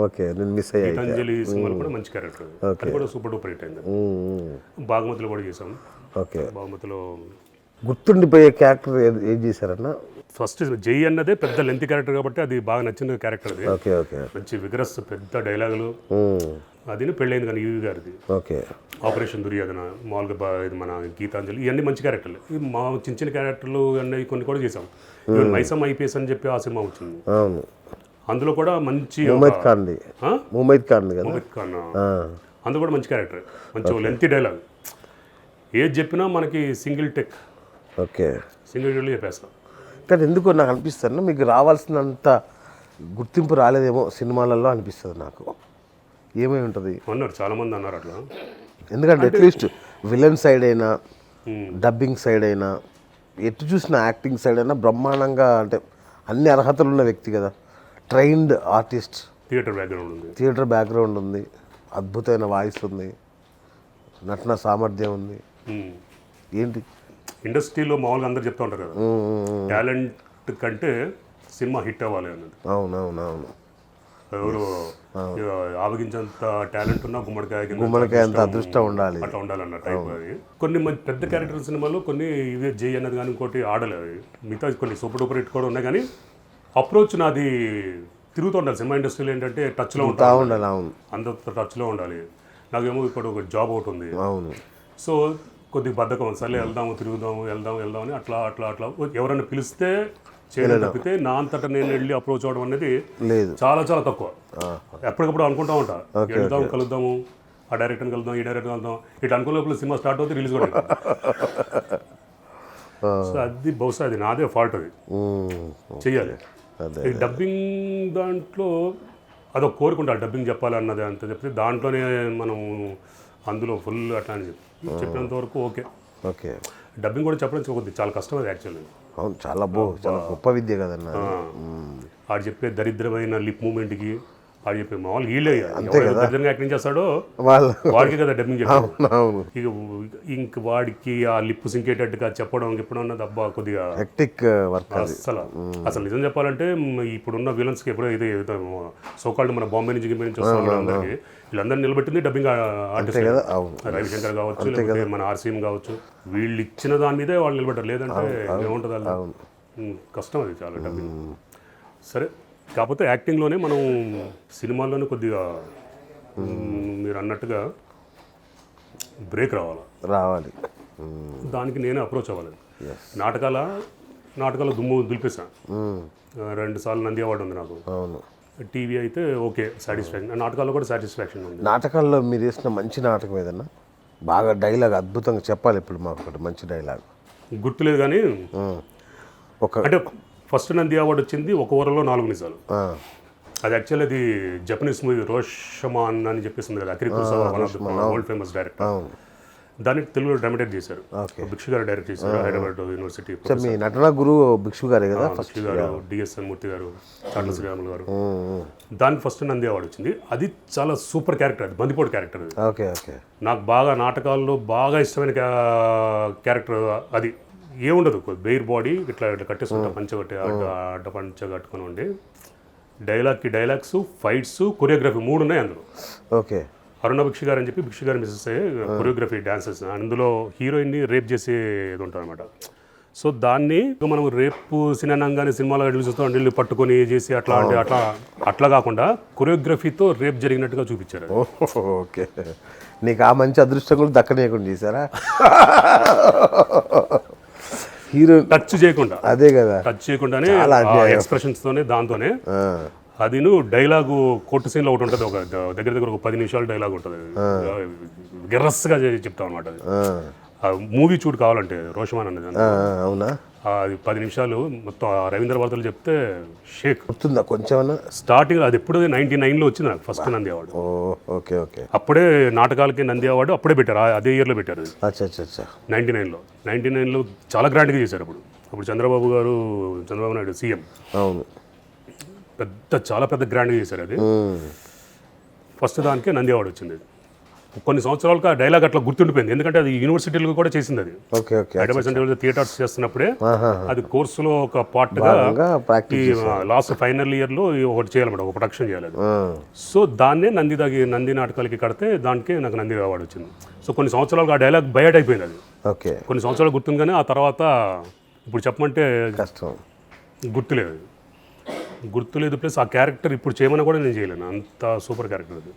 ఓకే, నేను మిస్ అయ్యా. గీతాంజలి సినిమాలు కూడా మంచి క్యారెక్టర్, అది కూడా సూపర్ డూపర్ హిట్ అయింది. బాగుమతిలో కూడా చేసాం. ఓకే, బాగుమతిలో గుర్తుండిపోయే క్యారెక్టర్ ఏం చేశారన్నా? ఫస్ట్ జై అన్నదే పెద్ద లెంత్ క్యారెక్టర్ కాబట్టి అది బాగా నచ్చిన క్యారెక్టర్. అది ఓకే ఓకే, మంచి విగ్రస్ పెద్ద డైలాగులు. అది పెళ్ళైంది కానీ ఈవీ గారిది. ఓకే, ఆపరేషన్ దుర్యోధన, మామూలుగా ఇది మన గీతాంజలి, ఇవన్నీ మంచి క్యారెక్టర్లు. మా చిన్న చిన్న క్యారెక్టర్లు అన్నీ కొన్ని కూడా చేసాం. ఈవెన్ మైసమ్ ఐపీఎస్ అని చెప్పి ఆ సినిమా వచ్చింది, అందులో కూడా మంచి ముమైత్ ఖాన్, అందులో కూడా మంచి క్యారెక్టర్, మంచి లెంత్ డైలాగ్. ఏది చెప్పినా మనకి సింగిల్ టెక్. ఓకే, సింగిల్ టెక్లో చెప్పేస్తాం. కానీ ఎందుకో నాకు అనిపిస్తుంది మీకు రావాల్సినంత గుర్తింపు రాలేదేమో సినిమాలలో అనిపిస్తుంది నాకు. ఏమై ఉంటుంది అన్నారు, చాలామంది అన్నారు అట్లా. ఎందుకంటే అట్లీస్ట్ విలన్ సైడ్ అయినా, డబ్బింగ్ సైడ్ అయినా, ఎటు చూసిన యాక్టింగ్ సైడ్ అయినా బ్రహ్మాండంగా, అంటే అన్ని అర్హతలు ఉన్న వ్యక్తి కదా, ట్రైన్డ్ ఆర్టిస్ట్, థియేటర్ బ్యాక్గ్రౌండ్ ఉంది, అద్భుతమైన వాయిస్ ఉంది. నటన సామర్థ్యం ఉంది. ఉమ్. ఏంటి ఇండస్ట్రీలో మామూలుగా అందరు చెప్తా ఉంటారు కదా, టాలెంట్ కంటే సినిమా హిట్ అవ్వాలి అన్నది. అవునవునవును. ఎవరు ఆవగించేంత టాలెంట్ ఉన్నా గుమ్మడికాయ అంత అదృష్టం ఉండాలి. అట్లా ఉండాలన్న టైప్ అది. కొన్ని మంచి పెద్ద క్యారెక్టర్ సినిమాలు కొన్ని ఇవే జై అన్నది కానీ ఇంకోటి ఆడలేదు. మిగతా కొన్ని సూపర్ డూపర్ హిట్ కూడా ఉన్నాయి, కానీ అప్రోచ్ నాది తిరుగుతూ ఉండాలి. సినిమా ఇండస్ట్రీలో ఏంటంటే టచ్లో ఉండాలి. అవును, అందరితో టచ్లో ఉండాలి. నాకేమో ఇప్పుడు ఒక జాబ్ ఒకటి ఉంది. అవును. సో కొద్దిగా బద్ధకం, సర్లే వెళ్దాము తిరుగుదాము వెళ్దాం అని అట్లా ఎవరైనా పిలిస్తే చేయడం తప్పితే నా అంతటా నేను వెళ్ళి అప్రోచ్ అవ్వడం అనేది లేదు, చాలా చాలా తక్కువ. ఎప్పటికప్పుడు అనుకుంటా ఉంటా, వెళ్దాం కలుద్దాము, ఆ డైరెక్టర్ని కలుద్దాం, ఈ డైరెక్టర్ కలుద్దాం, ఇట్లా అనుకున్నప్పుడు సినిమా స్టార్ట్ అవుతుంది, రిలీజ్ కూడా సో అది బహుశా అది నాదే ఫాల్ట్. అది చెయ్యాలి. ఈ డబ్బింగ్ దాంట్లో అదొక కోరుకుంటా, డబ్బింగ్ చెప్పాలన్నది అంత చెప్తే దాంట్లోనే మనం అందులో ఫుల్ అట్లా అని చెప్పినంత వరకు ఓకే. ఓకే, డబ్బింగ్ కూడా చెప్పడం కొద్ది చాలా కష్టం అది యాక్చువల్లీ. అవును, చాలా గొప్ప విద్య కదన్నా. ఆడు చెప్పే దరిద్రమైన లిప్ మూమెంట్కి, ఆడు చెప్పే మామూలు వీళ్ళే దరిద్రంగా యాక్టింగ్ చేస్తాడో వాడికి కదా డబ్బింగ్ చెప్పాడు. ఇంక వాడికి ఆ లిప్ సింకేటట్టుగా చెప్పడం అన్నది అబ్బా కొద్దిగా హెక్టిక్ వర్క్. అసలు నిజం చెప్పాలంటే ఇప్పుడున్న విలన్స్కి ఎప్పుడైతే సోకాల్డ్ మన బాంబే నుంచి వస్తున్న వాళ్ళందరికీ వీళ్ళందరినీ నిలబెట్టింది డబ్బింగ్ ఆర్టిస్ట్. రవిశంకర్ కావచ్చు, లేకపోతే మన ఆర్సీఎం కావచ్చు, వీళ్ళు ఇచ్చిన దాని మీదే వాళ్ళు నిలబెట్టారు. లేదంటే ఏముంటుంది అలా, కష్టం అది చాలా డబ్బింగ్. సరే, కాకపోతే యాక్టింగ్లోనే మనం సినిమాల్లోనే కొద్దిగా మీరు అన్నట్టుగా బ్రేక్ రావాలి. దానికి నేనే అప్రోచ్ అవ్వాలి. నాటకాల దుమ్ము దులిపేశాను. 2 సార్లు నంది అవార్డు ఉంది నాకు. టీవీ అయితే ఓకే, సాటిస్ఫాక్షన్. నాటకాల్లో కూడా సాటిస్ఫాక్షన్ ఉంది. నాటకాల్లో మీరు వేసిన మంచి నాటకం ఏదన్నా బాగా డైలాగ్ అద్భుతంగా చెప్పాలి ఇప్పుడు మాకు ఒకటి మంచి డైలాగ్. గుర్తులేదు కానీ అంటే ఫస్ట్ నంది అవార్డు వచ్చింది ఒక ఓవర్లో 4 నిజాలు. అది యాక్చువల్లీ అది జపనీస్ మూవీ రోషమాన్ అని చెప్పేసింది కదా, Akira Kurosawa, world famous director. దాన్ని తెలుగులో డ్రామాటైజ్ చేశారు. భిక్షు గారు డైరెక్ట్ చేశారు, హైదరాబాద్ యూనివర్సిటీ. మీ నటన గురువు భిక్షు గారే కదా? భిక్షు గారు, డిఎస్ఎన్ మూర్తి గారు, చాట్ల శ్రీరాములు గారు. దానికి ఫస్ట్ నంది అవార్డు వచ్చింది. అది చాలా సూపర్ క్యారెక్టర్, అది బందిపోటు క్యారెక్టర్. అది నాకు బాగా నాటకాల్లో బాగా ఇష్టమైన క్యారెక్టర్. అది ఏముండదు, బెయిర్ బాడీ ఇట్లా కట్టేసుకుంటా, పంచగట్టి అడ్డ పంచ కట్టుకుని ఉండి డైలాగ్స్, ఫైట్స్, కొరియోగ్రఫీ 3 ఉన్నాయి అందులో. ఓకే. అరుణ భిక్షు గారు అని చెప్పి భిక్షు గారు మిస్సెస్ కొరియోగ్రఫీ డాన్సెస్, అందులో హీరోయిన్ని రేప్ చేసేది ఉంటుంది అనమాట. సో దాన్ని మనం రేపు సినిమాగానే సినిమాలో చూస్తూ వెళ్ళి పట్టుకొని చేసి అట్లా కాకుండా కొరియోగ్రఫీతో రేప్ జరిగినట్టుగా చూపించారు. ఓకే, నీకు ఆ మంచి అదృష్టం కూడా దక్కనీయకుండా చేశారా? హీరో టచ్ చేయకుండా, అదే కదా, టచ్ చేయకుండానే ఎక్స్ప్రెషన్స్తోనే దాంతోనే. అది డైలాగు కోర్టు సీన్లో ఒకటి ఉంటుంది, ఒక దగ్గర ఒక 10 నిమిషాల డైలాగ్ ఉంటుంది, గిర్రస్గా చెప్తాం అనమాట. అది ఆ మూవీ చూడు కావాలంటే, రోషమాన్ అనేది. అవునా? అది 10 నిమిషాలు మొత్తం రవీంద్ర వార్తలు చెప్తే షేక్ గుర్తుందా కొంచెం? స్టార్టింగ్ అది ఎప్పుడు 99లో వచ్చింది నాకు first Nandi award. Okay okay. అప్పుడే నాటకాలకి నంది అవార్డు అప్పుడే పెట్టారు, అదే ఇయర్లో పెట్టారు. 99లో చాలా గ్రాండ్గా చేశారు. అప్పుడు చంద్రబాబు నాయుడు సీఎం. అవును, చాలా పెద్ద గ్రాండ్గా చేశారు. అది ఫస్ట్ దానికే నంది అవార్డు వచ్చింది. కొన్ని సంవత్సరాలకు ఆ డైలాగ్ అట్లా గుర్తుండిపోయింది, ఎందుకంటే అది యూనివర్సిటీలో కూడా చేసింది. అది హైదరాబాద్ సెంట్రల్ థియేటర్స్ చేస్తున్నప్పుడే అది కోర్సులో ఒక పార్ట్గా లాస్ట్ ఫైనల్ ఇయర్లో ఒకటి చేయాలన్నమాట, ఒక ప్రొడక్షన్ చేయాలి. సో దాన్నే నంది నాటకాలకి కడితే దానికి నాకు నంది అవార్డు వచ్చింది. సో కొన్ని సంవత్సరాలకు ఆ డైలాగ్ బయట అయిపోయింది. అది కొన్ని సంవత్సరాలు గుర్తుంది, కానీ ఆ తర్వాత ఇప్పుడు చెప్పమంటే కష్టం, గుర్తులేదు. ప్లస్ ఆ క్యారెక్టర్ ఇప్పుడు చేయమన్నా కూడా నేను చేయలేను, అంత సూపర్ క్యారెక్టర్ అది.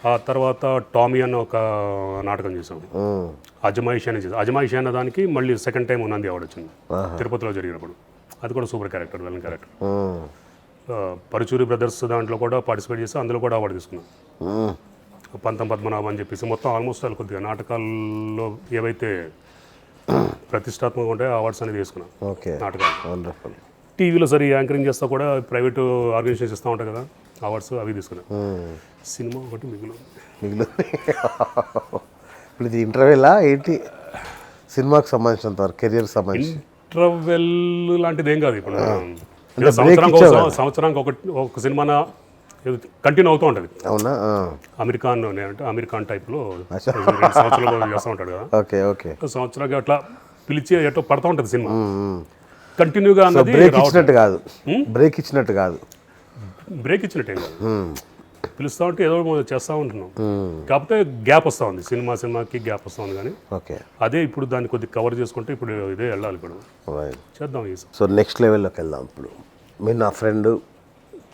ఆ తర్వాత టామీ అన్న ఒక నాటకం చేసాం, అజమాయిషి అని చేసాం. అజమాయిషి అన్న దానికి మళ్ళీ సెకండ్ టైం నంది అవార్డు వచ్చింది తిరుపతిలో జరిగినప్పుడు. అది కూడా super character, villain character. Paruchuri brothers దాంట్లో కూడా పార్టిసిపేట్ చేసి అందులో కూడా అవార్డు తీసుకున్నాం. పంతం పద్మనాభం అని చెప్పేసి మొత్తం ఆల్మోస్ట్ వాళ్ళు కొద్దిగా నాటకాల్లో ఏవైతే ప్రతిష్టాత్మకంగా ఉంటాయో అవార్డ్స్ అనేది తీసుకున్నాం నాటకాలు. టీవీలో సరే యాంకరింగ్ చేస్తా కూడా ప్రైవేటు ఆర్గనైజేషన్స్ ఇస్తూ ఉంటాయి కదా అవార్డ్స్, అవి తీసుకున్నాం. సినిమా ఒకటి మిగిలింది. ఇప్పుడు ఇది ఇంటర్వెల్లా ఏంటి? సినిమాకి సంబంధించినంత వరకు, కెరియర్కి సంబంధించి ఇంటర్వెల్ లాంటిది ఏం కాదు. ఇప్పుడు సంవత్సరానికి ఒక సినిమా కంటిన్యూ అవుతూ ఉంటుంది. అవునా? అమెరికాన్ అంటే అమెరికాన్ టైప్లో 2 సంవత్సరాలు చేస్తూ ఉంటాడు కదా, ఓకే ఓకే. సంవత్సరాలుగా అట్లా పిలిచి ఎట్లా పడుతూ ఉంటుంది సినిమా కంటిన్యూగా అన్నది. బ్రేక్ ఇచ్చినట్టు కాదు, బ్రేక్ ఇచ్చినట్టు కాదు, బ్రేక్ ఇచ్చినట్టే కాదు, పిలుస్తూ ఉంటే ఏదో చేస్తూ ఉంటున్నాం. కాకపోతే గ్యాప్ వస్తూ ఉంది, సినిమాకి గ్యాప్ వస్తూ ఉంది. కానీ ఓకే, అదే ఇప్పుడు దాన్ని కొద్దిగా కవర్ చేసుకుంటే ఇప్పుడు ఇదే వెళ్ళాలి, ఇప్పుడు చేద్దాం. సో నెక్స్ట్ లెవెల్లోకి వెళ్దాం. ఇప్పుడు మీరు నా ఫ్రెండ్,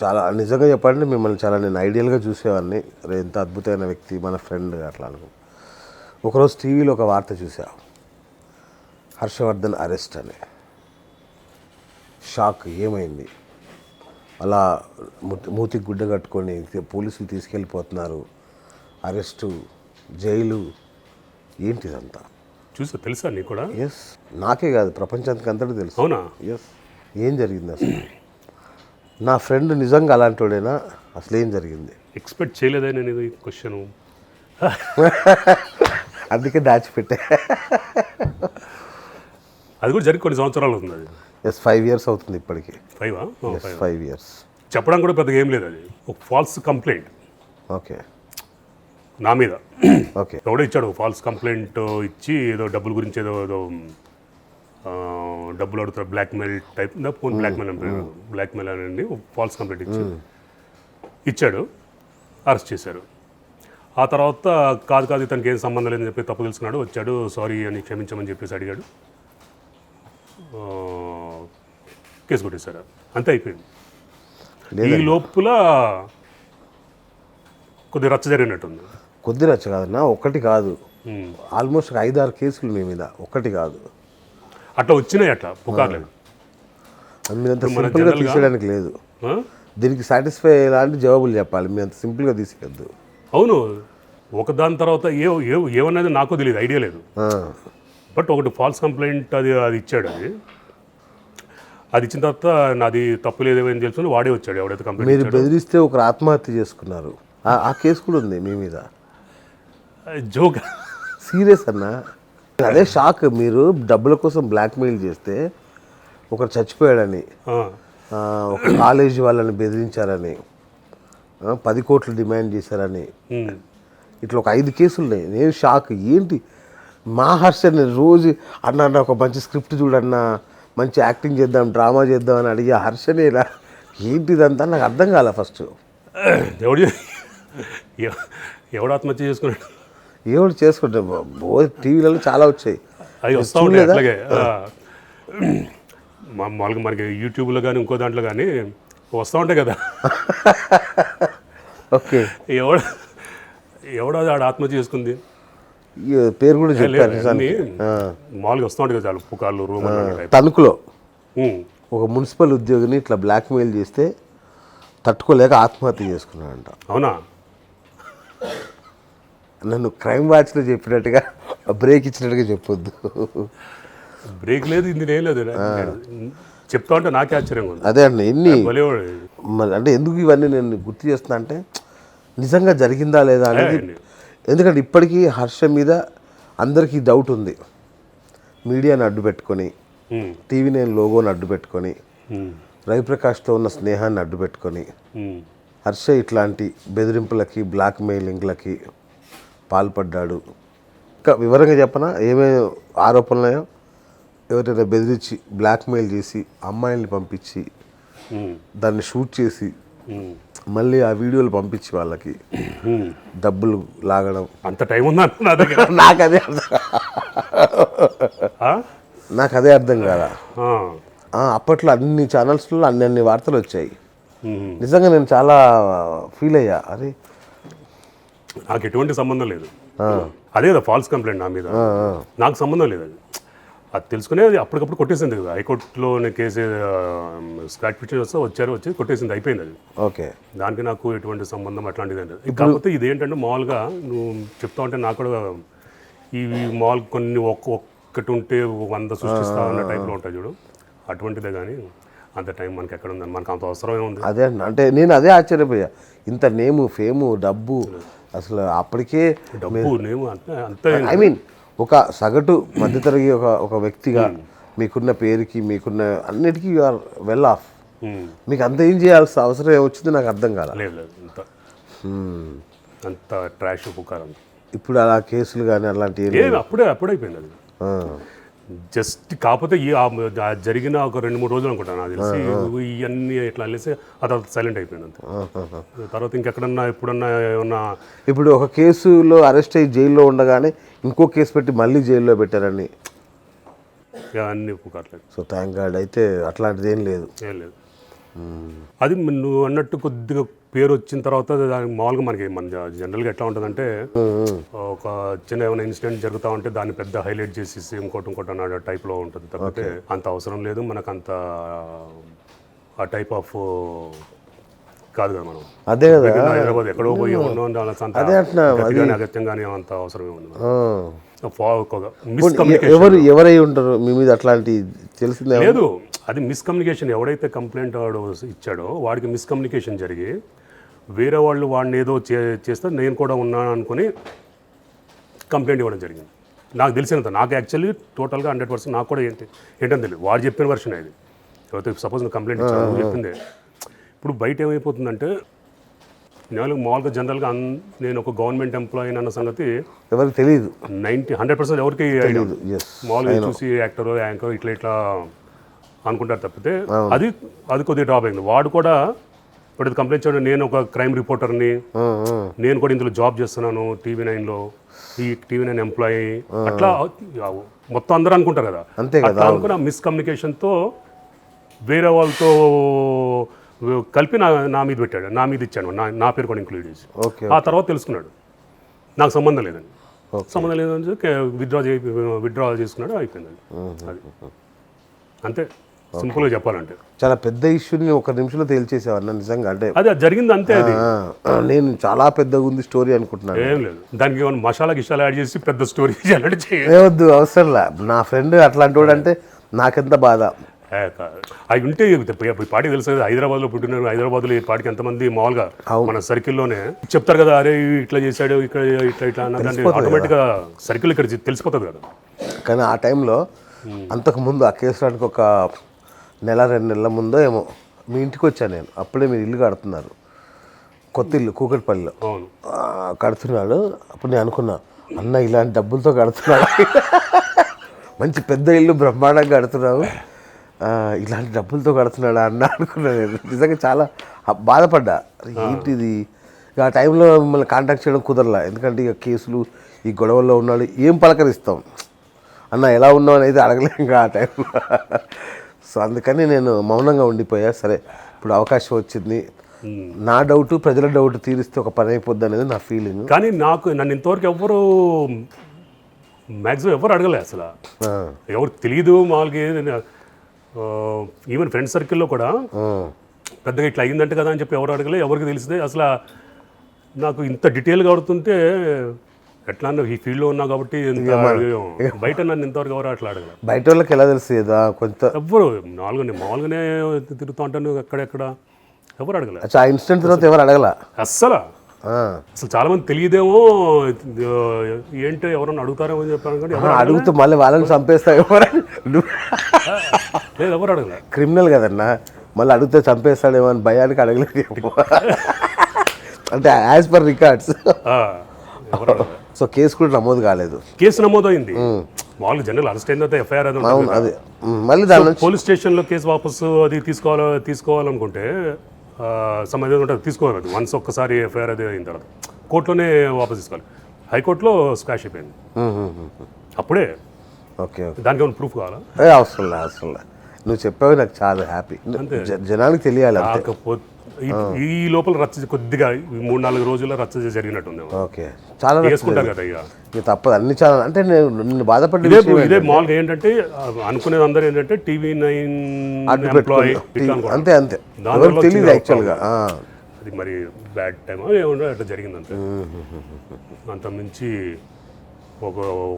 చాలా నిజంగా చెప్పండి మిమ్మల్ని చాలా నేను ఐడియల్గా చూసేవాడిని. ఎంత అద్భుతమైన వ్యక్తి, మన ఫ్రెండ్ అట్లా అనుకో. ఒకరోజు టీవీలో ఒక వార్త చూసా, హర్షవర్ధన్ అరెస్ట్ అని. షాక్, ఏమైంది? అలా మూతికి గుడ్డ కట్టుకొని పోలీసులు తీసుకెళ్ళిపోతున్నారు, అరెస్టు, జైలు, ఏంటిదంతా చూసా? తెలుసా నీకు కూడా? ఎస్, నాకే కాదు ప్రపంచానికి అంతటా తెలుసు. అవునా? ఎస్. ఏం జరిగింది అసలు? నా ఫ్రెండ్ నిజంగా అలాంటోడేనా? అసలు ఏం జరిగింది? ఎక్స్పెక్ట్ చేయలేదా నేను ఇది క్వశ్చన్, అందుకే దాచిపెట్టే. అది కూడా జరిగి కొన్ని సంవత్సరాలు అవుతుంది. అది ఎస్, 5 years అవుతుంది ఇప్పటికి. 5 years. చెప్పడం కూడా పెద్దగా ఏం లేదు. అది ఒక ఫాల్స్ కంప్లైంట్ ఓకే, నా మీద. ఓకే, ఎవడో ఇచ్చాడు ఫాల్స్ కంప్లైంట్ ఇచ్చి, ఏదో డబ్బుల గురించి ఏదో డబ్బులు అడుగుతారు, బ్లాక్మెయిల్ టైప్, ఫోన్ బ్లాక్మెయిల్ అంటారు, బ్లాక్మెయిల్ అని ఫాల్స్ కంప్లైంట్ ఇచ్చాడు, అరెస్ట్ చేశారు. ఆ తర్వాత కాదు ఇతనికి ఏం సంబంధం లేదని చెప్పి తప్పు తెలుసుకున్నాడు, వచ్చాడు, సారీ అని క్షమించమని చెప్పేసి అడిగాడు, కేసు కొట్టేశారు, అంతే అయిపోయింది. ఈ లోపల కొద్ది రచ్చ జరిగినట్టుంది. కొద్ది రచ్చ కాదన్నా, ఒకటి కాదు, ఆల్మోస్ట్ 5-6 కేసులు మీ మీద, ఒకటి కాదు. అట్లా వచ్చినాయి, అట్లా పుకార్లేదు. మీరంత సింపుల్గా తీసేయడానికి లేదు, దీనికి సాటిస్ఫై ఎలాంటి జవాబులు చెప్పాలి, మీరు అంత సింపుల్గా తీసేయద్దు. అవును, ఒకదాని తర్వాత ఏమన్నది నాకు తెలియదు, ఐడియా లేదు. బట్ ఒకటి ఫాల్స్ కంప్లైంట్ అది ఇచ్చాడు. అది ఇచ్చిన తర్వాత నాది తప్పు లేదేమని తెలుసుకుని వాడే వచ్చాడు, ఎవడైతే కంప్లైంట్. మీరు బెదిరిస్తే ఒకరు ఆత్మహత్య చేసుకున్నారు, ఆ కేసు కూడా ఉంది మీ మీద. జోక్, సీరియస్ అన్నా, అదే షాక్. మీరు డబ్బుల కోసం బ్లాక్మెయిల్ చేస్తే ఒకరు చచ్చిపోయాడని, ఒక కాలేజీ వాళ్ళని బెదిరించారని, 10 కోట్లు డిమాండ్ చేశారని, ఇట్లా ఒక 5 కేసులు ఉన్నాయి. నేను షాక్. ఏంటి మా హర్షని రోజు అన్న ఒక మంచి స్క్రిప్ట్ చూడన్నా, మంచి యాక్టింగ్ చేద్దాం, డ్రామా చేద్దాం అని అడిగి హర్షని ఇలా ఏంటిదంతా నాకు అర్థం కాలే ఫస్ట్. ఎవడు ఆత్మహత్య చేసుకున్నాడు? ఎవడు చేసుకుంటే టీవీలలో చాలా వచ్చాయి, అవి వస్తూ ఉంటాయి అట్లాగే. మామూలుగా మనకి యూట్యూబ్లో కానీ ఇంకో దాంట్లో కానీ వస్తూ ఉంటాయి కదా. ఓకే, ఎవడో ఆడ ఆత్మహత్య చేసుకుంది పేరు కూడా చెప్పారు. మామూలుగా వస్తూ ఉంటాయి కదా చాలా పుకార్లు, రూమ్. తణుకులో ఒక మున్సిపల్ ఉద్యోగిని ఇట్లా బ్లాక్మెయిల్ చేస్తే తట్టుకోలేక ఆత్మహత్య చేసుకున్నాడంట. అవునా? నన్ను క్రైమ్ వాచ్లో చెప్పినట్టుగా బ్రేక్ ఇచ్చినట్టుగా చెప్పొద్దు. బ్రేక్ లేదు, ఇది ఏం లేదు, చెప్తా ఉంటే నాకే ఆశ్చర్యంగా ఉంది. అదే అండి, అంటే ఎందుకు ఇవన్నీ నేను గుర్తు చేస్తున్నా అంటే నిజంగా జరిగిందా లేదా అనేది. ఎందుకంటే ఇప్పటికీ హర్ష మీద అందరికీ డౌట్ ఉంది. మీడియాని అడ్డు పెట్టుకొని, TV9 లోగోని అడ్డు పెట్టుకొని, రవిప్రకాష్తో ఉన్న స్నేహాన్ని అడ్డు పెట్టుకొని హర్ష ఇట్లాంటి బెదిరింపులకి, బ్లాక్మెయిలింగ్లకి పాల్పడ్డాడు. ఇంకా వివరంగా చెప్పనా ఏమేమి ఆరోపణలు ఉన్నాయో? ఎవరైనా బెదిరించి బ్లాక్మెయిల్ చేసి అమ్మాయిల్ని పంపించి దాన్ని షూట్ చేసి మళ్ళీ ఆ వీడియోలు పంపించి వాళ్ళకి డబ్బులు లాగడం. అంత టైం ఉందా నా దగ్గర? నాకు అదే అర్థం కాదా. అప్పట్లో అన్ని ఛానల్స్లో అన్ని వార్తలు వచ్చాయి. నిజంగా నేను చాలా ఫీల్ అయ్యా. అరే నాకు ఎటువంటి సంబంధం లేదు, అదే కదా ఫాల్స్ కంప్లైంట్ నా మీద, నాకు సంబంధం లేదు. అది తెలుసుకునే అది అప్పటికప్పుడు కొట్టేసింది కదా, హైకోర్టులో కేసు స్క్రాచ్ పిటిషన్ వస్తే వచ్చి కొట్టేసింది, అయిపోయింది అది. ఓకే, దానికి నాకు ఎటువంటి సంబంధం అట్లాంటిది అండి. కాకపోతే ఇదేంటంటే మామూలుగా నువ్వు చెప్తా ఉంటే నాకు కూడా ఈ మామూలు కొన్ని ఒక్కటి ఉంటే 100 సృష్టిస్తా అన్న టైప్లో ఉంటాయి చూడు, అటువంటిదే. కానీ అంత టైం మనకి ఎక్కడ ఉందని, మనకు అంత అవసరం ఏముంది? అదే అంటే నేను అదే ఆశ్చర్యపోయా. ఇంత నేము, ఫేము, డబ్బు, అసలు అప్పటికే డబ్బు, నేము అంతే. ఐ మీన్ ఒక సగటు మధ్యతరగతి ఒక వ్యక్తిగా మీకున్న పేరుకి, మీకున్న అన్నిటికీ యు ఆర్ వెల్ ఆఫ్. మీకు అంత ఏం చేయాల్సిన అవసరం ఏమొచ్చింది నాకు అర్థం కాల. లేదు లేదు అంత ట్రాష్ పుకారం. ఇప్పుడు అలా కేసులు కానీ అలాంటివి అప్పుడే అయిపోయింది అది. జస్ట్ కాకపోతే ఆ జరిగిన ఒక 2-3 రోజులు అనుకుంటాను నాకు తెలిసి ఇవన్నీ ఎట్లా అనేసి అది సైలెంట్ అయిపోయింది అంతే. తర్వాత ఇంకెక్కడన్నా ఎప్పుడన్నా ఏమన్నా ఇప్పుడు ఒక కేసులో అరెస్ట్ అయ్యి జైల్లో ఉండగానే ఇంకో కేసు పెట్టి మళ్ళీ జైల్లో పెట్టారని అన్ని పుకార్లేదు. సో థ్యాంక్ గాడ్ అయితే అట్లాంటిది ఏం లేదు. అది నువ్వు అన్నట్టు కొద్దిగా పేరు వచ్చిన తర్వాత మామూలుగా మన జనరల్గా ఎట్లా ఉంటుందంటే ఒక చిన్న ఏమైనా ఇన్సిడెంట్ జరుగుతూ ఉంటే దాన్ని పెద్ద హైలైట్ చేసేసి ఇంకోటి అన్న టైప్లో ఉంటుంది తప్పితే అంత అవసరం లేదు మనకు. అంత ఆ టైప్ ఆఫ్ కాదు కదా మనం. అదే కదా హైదరాబాద్ ఎక్కడో పోయి అగత్యంగానే అంత అవసరం ఏముంది. ఎవరై ఉంటారు మీ మీద అట్లాంటి తెలిసిందే లేదు. అది మిస్కమ్యూనికేషన్. ఎవడైతే కంప్లైంట్ వాడు ఇచ్చాడో వాడికి మిస్కమ్యూనికేషన్ జరిగి వేరే వాళ్ళు వాడిని ఏదో చేస్తే నేను కూడా ఉన్నాను అనుకుని కంప్లైంట్ ఇవ్వడం జరిగింది. నాకు తెలిసినంత నాకు యాక్చువల్లీ టోటల్గా 100% నాకు కూడా ఏంటని తెలియదు. వాడు చెప్పిన వర్షన్ ఇది. ఎవరైతే సపోజ్ నువ్వు కంప్లైంట్ ఇచ్చాను నువ్వు చెప్పిందే. ఇప్పుడు బయట ఏమైపోతుందంటే నేను మామూలుగా జనరల్గా నేను ఒక గవర్నమెంట్ ఎంప్లాయీ అన్న సంగతి ఎవరికి తెలియదు. 100% ఎవరికి తెలియదు. మామూలుగా చూసి యాక్టర్ యాంకర్ ఇట్లా అనుకుంటారు తప్పితే అది కొద్దిగా డ్రాప్ అయింది. వాడు కూడా ఇప్పుడు కంప్లైంట్ చేయడం నేను ఒక క్రైమ్ రిపోర్టర్ని, నేను కూడా ఇందులో జాబ్ చేస్తున్నాను టీవీ9లో, ఈ టీవీ9 ఎంప్లాయీ అట్లా మొత్తం అందరూ అనుకుంటారు కదా. అట్లా అనుకున్న మిస్కమ్యూనికేషన్తో వేరే వాళ్ళతో కలిపి నా మీద పెట్టాడు, నా మీద ఇచ్చాను, నా పేరు కూడా ఇంక్లూడ్ చేసి. ఆ తర్వాత తెలుసుకున్నాడు నాకు సంబంధం లేదని. సంబంధం లేదని విత్డ్రా చేసుకున్నాడు, అయిపోయిందండి. అది అంతే సింపుల్గా చెప్పాలంటే. చాలా పెద్ద ఇష్యూని ఒక నిమిషంలో తేల్చేసేవారు నిజంగా. అంటే అది జరిగింది అంతే. అది నేను చాలా పెద్దగా ఉంది స్టోరీ అనుకుంటున్నాను. ఏం లేదు, దానికి ఏమైనా మసాలా గిషాలు యాడ్ చేసి పెద్ద స్టోరీ ఏవద్దు, అవసరంలా. నా ఫ్రెండ్ అట్లాంటి వాడు అంటే నాకెంత బాధ. అవి ఉంటే పాటికి తెలుసు. హైదరాబాద్లో పుట్టినారు, హైదరాబాద్లో ఈ పాటికి ఎంతమంది మామూలుగా మన సర్కిల్లోనే చెప్తారు కదా, అరే ఇట్లా చేశాడు ఇక్కడ ఇట్లా అన్నదాన్ని ఆటోమేటిక్గా సర్కిల్ ఇక్కడ తెలిసిపోతుంది కదా. కానీ ఆ టైంలో అంతకుముందు ఆ కేసు రానికి ఒక 1-2 నెలల ముందో ఏమో మీ ఇంటికి వచ్చాను నేను. అప్పుడే మీరు ఇల్లు కడుతున్నారు, కొత్త ఇల్లు కూకట్పల్లిలో కడుతున్నాడు. అప్పుడు నేను అనుకున్నా, అన్న ఇలాంటి డబ్బులతో కడుతున్నాడు, మంచి పెద్ద ఇల్లు బ్రహ్మాండంగా కడుతున్నావు, ఇలాంటి డబ్బులతో కడుతున్నాడా అన్న అనుకున్నాను నేను. నిజంగా చాలా బాధపడ్డా. ఏంటిది ఆ టైంలో మిమ్మల్ని కాంటాక్ట్ చేయడం కుదరలా, ఎందుకంటే ఇక కేసులు ఈ గొడవల్లో ఉన్నాడు, ఏం పలకరిస్తాం అన్న, ఎలా ఉన్నావు అనేది అడగలేం ఆ టైంలో. సో అందుకని నేను మౌనంగా ఉండిపోయా. సరే ఇప్పుడు అవకాశం వచ్చింది, నా డౌట్ ప్రజల డౌట్ తీరిస్తే ఒక పని అయిపోద్ది అనేది నా ఫీలింగ్. కానీ నన్ను ఇంతవరకు ఎవరు మ్యాక్సిమం ఎవరు అడగలే అసలు, ఎవరు తెలియదు. మామూలుగా ఈవెన్ ఫ్రెండ్ సర్కిల్లో కూడా పెద్దగా ఇట్లా అయిందంటే కదా అని చెప్పి ఎవరు అడగలే, ఎవరికి తెలిసిందే. అసలు నాకు ఇంత డీటెయిల్గా అడుగుతుంటే ఎట్లా ఈ ఫీల్డ్లో ఉన్నా కాబట్టి బయట నన్ను ఇంతవరకు ఎవరు అట్లా అడగలేదు. బయట వాళ్ళకి ఎలా తెలిసేదా కొంత ఎవ్వరు మామూలుగానే తిరుగుతూ ఉంటాను ఎక్కడెక్కడ, ఎవరు అడగలేదు. ఆ ఇన్సిడెంట్ తర్వాత ఎవరు అడగల అస్సలు చాలా మంది తెలియదేమో, ఏంటో ఎవరన్నా అడుగుతారేమో అని చెప్పాను. కానీ అడుగుతూ మళ్ళీ వాళ్ళని చంపేస్తావు లేదు, ఎవరు అడగలేదు. క్రిమినల్ కదన్నా, మళ్ళీ అడిగితే చంపేస్తాడేమో అని భయానికి అడగలేదు. అంటే as per records. So case కూడా నమోదు కాలేదు. కేసు నమోదు అయింది, మామూలుగా జనరల్ అరెస్ట్ అయిన తర్వాత ఎఫ్ఐఆర్ అది మళ్ళీ దాని పోలీస్ స్టేషన్లో కేసు వాపసు అది తీసుకోవాలనుకుంటే సంబంధం ఉంటుంది, తీసుకోవాలి. వన్స్ ఒక్కసారి ఎఫ్ఐఆర్ అది అయిన తర్వాత కోర్టులోనే వాపసు తీసుకోవాలి. హైకోర్టులో స్క్వాష్ అయిపోయింది అప్పుడే. ఓకే, దానికి ఏమైనా ప్రూఫ్ కావాలా? అవసరం నువ్వు చెప్పావు, నాకు చాలా హ్యాపీ. జనానికి తెలియాలి. ఈ లోపల రచ్చ కొద్దిగా 3-4 రోజుల్లో రచ్చ జరిగినట్టుంది. ఓకే, చాలా వేసుకుంటారు కదా ఇక తప్పదు అన్ని చాలా. అంటే నేను బాధపడ్డ ఇదే మామూలుగా ఏంటంటే అనుకునేది అందరూ ఏంటంటే టీవీ9 ఎంప్లాయీ అంతే తెలియదు యాక్చువల్గా. అది మరి బ్యాడ్ టైం ఏమన్నా అట్లా జరిగింది అంతే. అంత మించి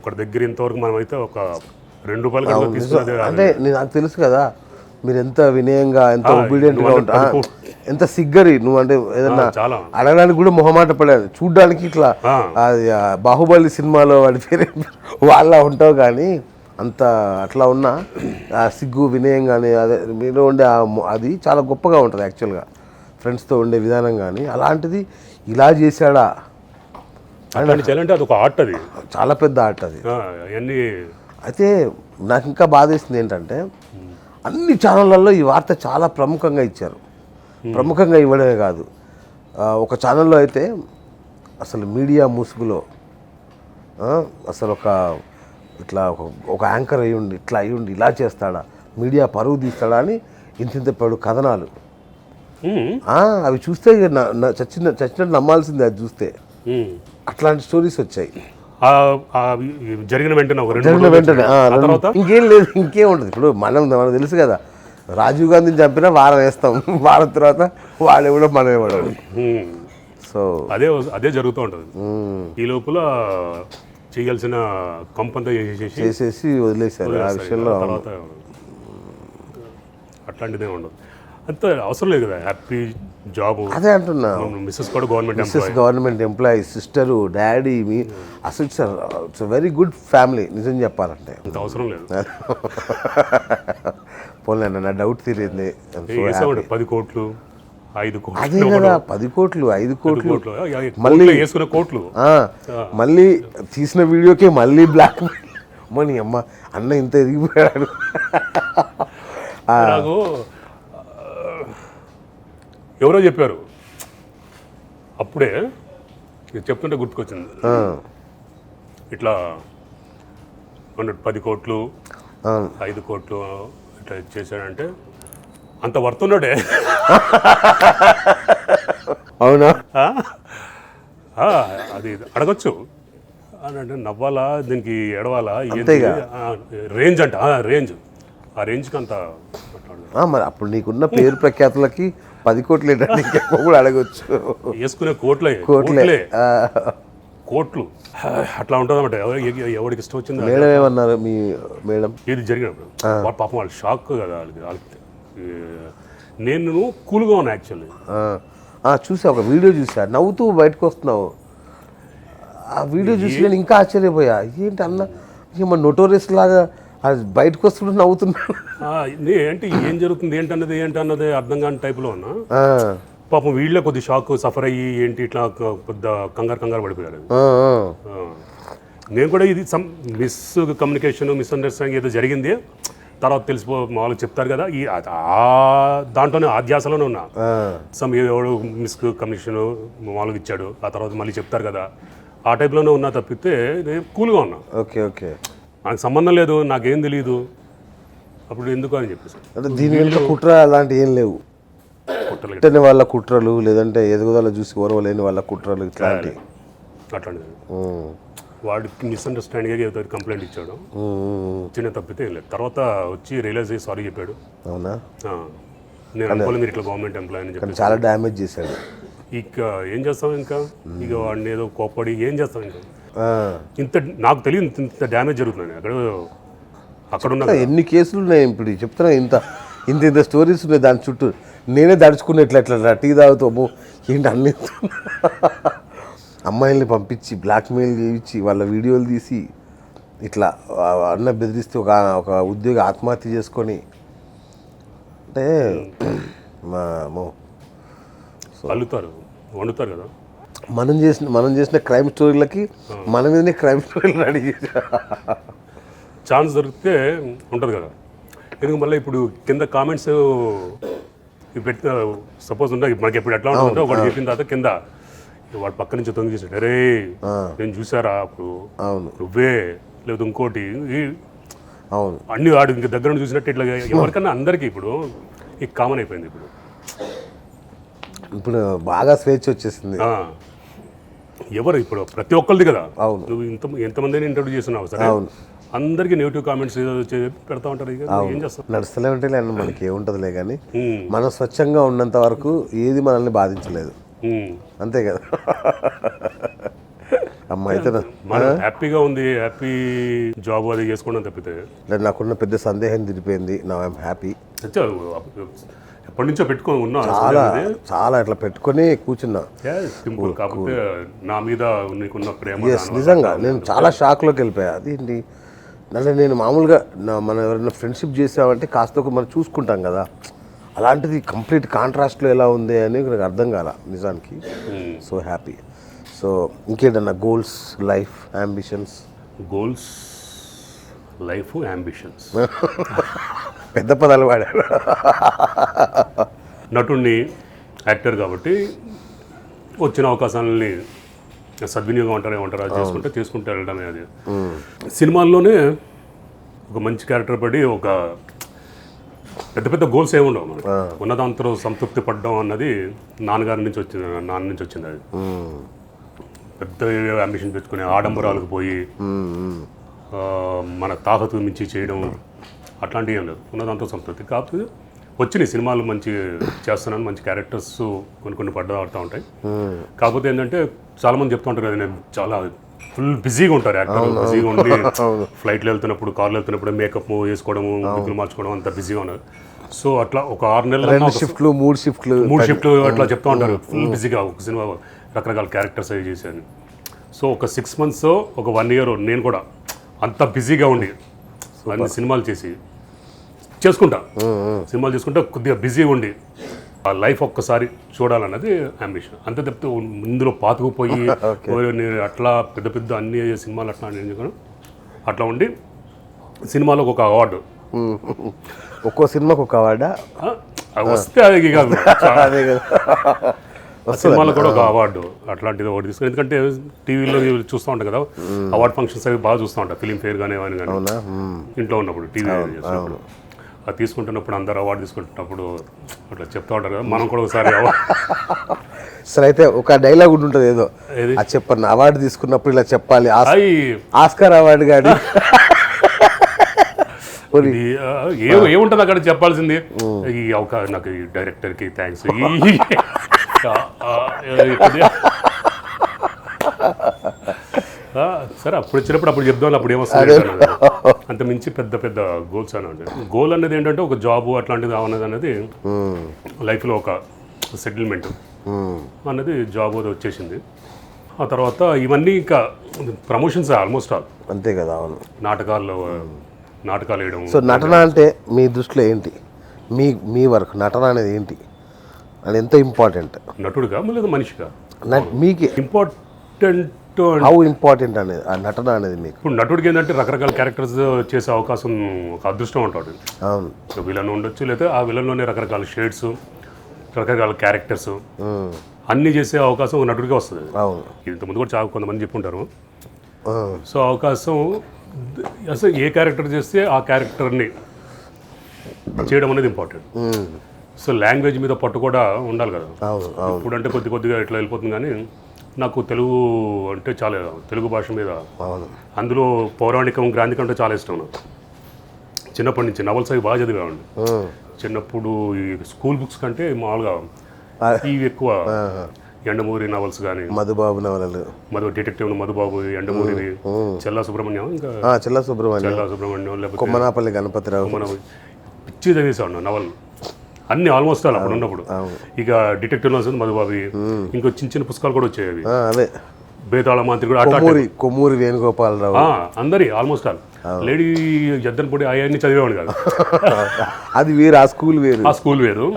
ఒకటి దగ్గర ఇంతవరకు మనం అయితే ఒక ₹2 అంటే నాకు తెలుసు కదా మీరు ఎంత వినయంగా, ఎంత ఒబీడియంట్గా ఉంటారు, ఎంత సిగ్గరి నువ్వు. అంటే ఏదన్నా అడగడానికి కూడా మొహమాట పడేది. చూడ్డానికి ఇట్లా అది బాహుబలి సినిమాలో వాడి పేరు వాళ్ళ ఉంటావు, కానీ అంత అట్లా ఉన్నా ఆ సిగ్గు వినయం కానీ అదే మీలో ఉండే అది చాలా గొప్పగా ఉంటుంది యాక్చువల్గా. ఫ్రెండ్స్తో ఉండే విధానం కానీ అలాంటిది ఇలా చేశాడా అట్లాంటి చేయాలంటే అది ఒక ఆర్ట్, అది చాలా పెద్ద ఆర్ట్ అది. అవన్నీ. అయితే నాకు ఇంకా బాధేసింది ఏంటంటే అన్ని ఛానళ్ళల్లో ఈ వార్త చాలా ప్రముఖంగా ఇచ్చారు. ప్రముఖంగా ఇవ్వడమే కాదు, ఒక ఛానల్లో అయితే అసలు మీడియా ముసుగులో అసలు ఇట్లా ఒక యాంకర్ అయ్యుండి ఇట్లా అయ్యుండి ఇలా చేస్తాడా, మీడియా పరువు తీస్తాడా అని ఇంత పడు కథనాలు. అవి చూస్తే చచ్చినట్టు నమ్మాల్సిందే అది చూస్తే. అట్లాంటి స్టోరీస్ వచ్చాయి జరిగిన వెంటనే ఇంకేం లేదు, ఇంకేం ఉంటుంది. ఇప్పుడు మనకు తెలుసు కదా, రాజీవ్ గాంధీని చంపినా వారం వేస్తాం, వారం తర్వాత వాడు కూడా మనం ఇవ్వడం. సో అదే జరుగుతూ ఉంటుంది. ఈ లోపల చేయాల్సిన కంపంతా చేసేసి వదిలేశారు ఆ విషయంలో. తర్వాత అట్లాంటిదే ఉండదు, అంత అవసరం లేదు కదా. హ్యాపీ జాబ్, అదే అంటున్నా. మిస్సెస్ కూడా గవర్నమెంట్ ఎంప్లాయీ, సిస్టరు, డాడీ, మీ అసలు ఇట్స్ వెరీ గుడ్ ఫ్యామిలీ నిజం చెప్పాలంటే. అంత అవసరం లేదు. పోలే నా డౌట్ తీరింది. 10 కోట్లు 5 కోట్లు, అదే కదా 10 కోట్లు 5 కోట్లు మళ్ళీ వేసుకున్న కోట్లు, మళ్ళీ తీసిన వీడియోకే మళ్ళీ బ్లాక్ మనీ. అమ్మ అన్న ఇంత ఎదిగిపోయాడు. నాకు ఎవరో చెప్పారు అప్పుడే, చెప్తుంటే గుర్తుకొచ్చింది. ఇట్లా 10 కోట్లు 5 కోట్లు ఇట్లా చేశాడంటే అంత వర్తున్నాడే. అవునా? అది అడగచ్చు అని అంటే నవ్వాలా, దీనికి ఎడవాలా, రేంజ్ అంట, రేంజ్, ఆ రేంజ్కి అంత మరి అప్పుడు నీకున్న పేరు ప్రఖ్యాతులకి 10 కోట్లు ఏంటంటే ఇంకెక్కువ కూడా అడగచ్చు. వేసుకునే కోట్లే కోట్లు అట్లా ఉంటుంది అన్నమాట. ఎవరికి ఇష్టం వచ్చింది. మేడం ఏమన్నారు మీ మేడం? ఇది జరిగినప్పుడు వాళ్ళ పాపం వాళ్ళు షాక్ కదా వాళ్ళకి. నేను కూల్గా ఉన్నా యాక్చువల్లీ. చూసా, ఒక వీడియో చూసా, నవ్వుతూ బయటకు వస్తున్నావు. ఆ వీడియో చూసి నేను ఇంకా ఆశ్చర్యపోయా, ఏంటి అన్న మన నోటోరియస్ లాగా బయటకు వస్తుంటే నవ్వుతున్నాను. ఏంటి ఏం జరుగుతుంది ఏంటన్నది అర్థం కాని టైప్లో ఉన్నా. పాపం వీళ్ళే కొద్ది షాక్ సఫర్ అయ్యి ఏంటి ఇట్లా కొద్ది కంగారు పడిపోయాడు. నేను కూడా ఇది మిస్కమ్యూనికేషన్, మిస్అండర్స్టాండింగ్ ఏదో జరిగింది, తర్వాత తెలిసిపో మామూలుగా చెప్తారు కదా, దాంట్లోనే ఆధ్యాసలోనే ఉన్నా. ఎవడు మిస్కమ్యూనికేషన్ మామూలుగా ఇచ్చాడు, ఆ తర్వాత మళ్ళీ చెప్తారు కదా, ఆ టైప్లోనే ఉన్నా తప్పితే నేను కూల్గా ఉన్నా. ఓకే ఓకే, నాకు సంబంధం లేదు, నాకేం తెలియదు అప్పుడు ఎందుకు అని చెప్పేసి. అంటే దీని వెనుక కుట్ర అలాంటివి ఏం లేవు, కుట్రలు వాళ్ళ కుట్రలు, లేదంటే ఎదుగుదల చూసి ఓరవలేని వాళ్ళ కుట్రలు ఇట్లాంటివి. అట్లాంటిది వాడికి మిస్అండర్స్టాండింగ్ కంప్లైంట్ ఇచ్చాడు, చిన్న తప్పితే ఏం లేదు. తర్వాత వచ్చి రియలైజ్ అయ్యి సారీ చెప్పాడు. అవునా? నేను అనుకోలేదు మీరు ఇట్లా గవర్నమెంట్ ఎంప్లాయీ అని చెప్పి. చాలా డ్యామేజ్ చేశాడు. ఇక ఏం చేస్తాం, ఇంకా ఇక వాడిని ఏదో కోప్పడి ఏం చేస్తాం, ఇంకా ఇంత నాకు తెలియదు ఇంత డ్యామేజ్ జరుగుతుంది అక్కడ ఉన్న. ఎన్ని కేసులు ఉన్నాయి ఇప్పుడు చెప్తున్నా, ఇంత స్టోరీస్ ఉన్నాయి దాని చుట్టూ. నేనే దడుచుకున్నట్లు ఎట్లా టీ తాగుతాము ఏంటి అన్ని అమ్మాయిల్ని పంపించి బ్లాక్మెయిల్ చేయించి వాళ్ళ వీడియోలు తీసి ఇట్లా అన్న బెదిరిస్తే ఒక ఉద్యోగి ఆత్మహత్య చేసుకొని, అంటే అల్లుతారు వండుతారు కదా. మనం చేసిన క్రైమ్ స్టోరీలకి మన మీదనే క్రైమ్ స్టోరీలు రెడీ చేసా. ఛాన్స్ దొరికితే ఉంటుంది కదా. ఎందుకు మళ్ళీ ఇప్పుడు కింద కామెంట్స్ పెట్టిన సపోజ్ ఉంటే మనకి ఎప్పుడు ఎట్లా ఉంటుందో ఒకటి చెప్పిన తర్వాత కింద వాడు పక్క నుంచి తొంగి చేసాడు, అరే నేను చూసారా అప్పుడు నువ్వే లేదు ఇంకోటి, అవును అన్ని వాడు ఇంక దగ్గర నుంచి చూసినట్టు ఇట్లా ఎవరికన్నా అందరికీ ఇప్పుడు ఈ కామన్ అయిపోయింది. ఇప్పుడు బాగా స్వేచ్ఛ వచ్చేసింది. ఎవరు ఇప్పుడు ప్రతి ఒక్కరిది కదా. అవును, నువ్వు ఎంతమందిని ఇంటర్వ్యూ చేస్తున్నావు సరే, అందరికి నెగిటివ్ కామెంట్స్ పెడతా ఉంటారు. ఏం చేస్తాం, నడుస్తూనే ఉంటే మనకి ఏముంటుందిలే, కానీ మనం స్వచ్ఛంగా ఉన్నంత వరకు ఏది మనల్ని బాధించలేదు, అంతే కదా. అమ్మ అయితే హ్యాపీగా ఉంది, హ్యాపీ జాబ్ అది చేసుకోవడం తప్పితే నాకున్న పెద్ద సందేహం తిరిగిపోయింది. నా ఐఎమ్ హ్యాపీ. ఎప్పటి నుంచో పెట్టుకొని ఉన్నా, చాలా ఇట్లా పెట్టుకొని కూర్చున్నా. సింపుల్, కాకపోతే నా మీద నీకున్న ప్రేమ నిజంగా నేను చాలా షాక్లోకి వెళ్ళిపోయా. అదేంటి అంటే నేను మామూలుగా మనం ఎవరైనా ఫ్రెండ్షిప్ చేసామంటే కాస్త ఒక మనం చూసుకుంటాం కదా, అలాంటిది కంప్లీట్ కాంట్రాస్ట్లో ఎలా ఉంది అని నాకు అర్థం కాల నిజానికి. So happy. సో ఇంకేంటన్నా goals, life ambitions? Goals, life, ambitions పెద్ద పదాలు వాడారు. నటుడిని, యాక్టర్ కాబట్టి వచ్చిన అవకాశాలని సద్వినియోగం ఏమంటారు అది చేసుకుంటూ వెళ్ళడమే. అది సినిమాల్లోనే ఒక మంచి క్యారెక్టర్ పడి ఒక పెద్ద పెద్ద గోల్స్ ఏమి ఉండవు మనకి. ఉన్నదాంతో సంతృప్తి పడడం అన్నది నాన్న నుంచి వచ్చింది. అది పెద్ద అంబిషన్ పెట్టుకుని ఆడంబరాలకు పోయి మన తాహతు మించి చేయడం అట్లాంటివి ఏం లేదు. ఉన్నదాంతో సంతృప్తి. కాకపోతే వచ్చినాయి సినిమాలు మంచి చేస్తున్నాను, మంచి క్యారెక్టర్స్ కొన్ని ఆడుతూ ఉంటాయి. కాకపోతే ఏంటంటే చాలామంది చెప్తూ ఉంటారు కదా, నేను చాలా ఫుల్ బిజీగా ఉంటారు యాక్టర్, బిజీగా ఉండి ఫ్లైట్లో వెళ్తున్నప్పుడు, కార్లో వెళ్తున్నప్పుడు మేకప్ వేసుకోవడము, బుక్కులు మార్చుకోవడం అంత బిజీగా ఉన్నారు. సో అట్లా ఒక 6 నెలలు 2 షిఫ్ట్లు 3 షిఫ్ట్లు అట్లా చెప్తూ ఉంటారు. ఫుల్ బిజీగా ఒక సినిమా రకరకాల క్యారెక్టర్స్ అవి చేశాను. సో ఒక 6 months, ఒక 1 year నేను కూడా అంత బిజీగా ఉండి అన్ని సినిమాలు చేసుకుంటా కొద్దిగా బిజీగా ఉండి ఆ లైఫ్ ఒక్కసారి చూడాలన్నది అంబిషన్. అంతే తప్పితే ఇందులో పాతుకుపోయి నేను అట్లా పెద్ద అన్ని సినిమాలు అట్లా ఉండి సినిమాలో ఒక అవార్డు, ఒక్కో సినిమాకి ఒక అవార్డా వస్తే అది కాదు, సినిమాలో కూడా ఒక అవార్డు అట్లాంటిది ఒకటి తీసుకుని. ఎందుకంటే టీవీలో చూస్తూ ఉంటాం కదా అవార్డ్ ఫంక్షన్స్ అవి బాగా చూస్తూ ఉంటాం, ఫిలిం ఫేర్ కానీ అవన్నీ కానీ ఇంట్లో ఉన్నప్పుడు టీవీ చేసినప్పుడు అది తీసుకుంటున్నప్పుడు అందరు అవార్డు తీసుకుంటున్నప్పుడు అట్లా చెప్తా ఉంటారు కదా, మనం కూడా ఒకసారి సరే అయితే ఒక డైలాగ్ ఉంటుంది ఏదో అది చెప్పండి. అవార్డు తీసుకున్నప్పుడు ఇలా చెప్పాలి, ఆస్కార్ అవార్డు కానీ ఏముంటుంది అక్కడ చెప్పాల్సింది. ఈ నాకు ఈ డైరెక్టర్కి థ్యాంక్స్, సరే అప్పుడు వచ్చినప్పుడు అప్పుడు చెప్దాం, అప్పుడు ఏమొస్తుంది. అంత మించి పెద్ద గోల్స్ అని గోల్ అనేది ఏంటంటే ఒక జాబ్ అట్లాంటిది అనేది లైఫ్లో ఒక సెటిల్మెంట్ అన్నది జాబ్ అది వచ్చేసింది. ఆ తర్వాత ఇవన్నీ ఇంకా ప్రమోషన్స్ ఆల్మోస్ట్ ఆల్ అంతే కదా. అవును, నాటకాలు వేయడం. సో నటన అంటే మీ దృష్టిలో ఏంటి? మీ వర్క్ నటన అనేది ఏంటి అని ఎంత ఇంపార్టెంట్? నటుడుగా లేదా మనిషిగా మీకు ఇంపార్టెంట్, హౌ ఇంపార్టెంట్ అనేది ఆ నటన అనేది మీకు? ఇప్పుడు నటుడికి ఏంటంటే రకరకాల క్యారెక్టర్స్ చేసే అవకాశం, ఒక అదృష్టం ఉంటాడు. అవును, విలన్ ఉండొచ్చు, లేదా ఆ విలన్లోనే రకరకాల షేడ్స్, రకరకాల క్యారెక్టర్స్ అన్నీ చేసే అవకాశం ఒక నటుడిగా వస్తుంది. అవును, ఇంతకుముందు కూడా చాలా కొంతమంది చెప్పుంటారు. సో అవకాశం అసలు ఏ క్యారెక్టర్ చేస్తే ఆ క్యారెక్టర్ని చేయడం అనేది ఇంపార్టెంట్. సో లాంగ్వేజ్ మీద పట్టు కూడా ఉండాలి కదా. ఇప్పుడంటే కొద్దిగా ఇట్లా వెళ్ళిపోతుంది, కానీ నాకు తెలుగు అంటే చాలా, తెలుగు భాష మీద, అందులో పౌరాణికం, గ్రాంధికం అంటే చాలా ఇష్టం నాకు. చిన్నప్పటి నుంచి నవల్స్ అవి బాగా చదివేవాడిని. చిన్నప్పుడు ఈ స్కూల్ బుక్స్ కంటే మామూలుగా ఇవి ఎక్కువ, ఎండమూరి నవల్స్ కానీ, మధుబాబు నవలలు, డిటెక్టివ్ మధుబాబు, ఎండమూరి, చెల్లా సుబ్రహ్మణ్యం, ఇంకా చెల్లా సుబ్రహ్మణ్యం, లేకపోతే కొమ్మనాపల్లి గణపతిరావు, పిచ్చి చదివేసాడు నవల్ అన్ని ఆల్మోస్ట్ అలా అప్పుడు ఉన్నప్పుడు. ఇక డిటెక్టివ్ నవల్స్ మధుబాబు, ఇంకో చిన్న పుస్తకాలు కూడా వచ్చాయి. అదే బేతాళ మంత్రి కూడా, కొమ్మూరి వేణుగోపాలరావు, అందరి ఆల్మోస్ట్ ఆల్. లేడీ జద్దన్పూడి అవన్నీ చదివేవాడు కాదు. అది వేరు, ఆ స్కూల్ వేరు.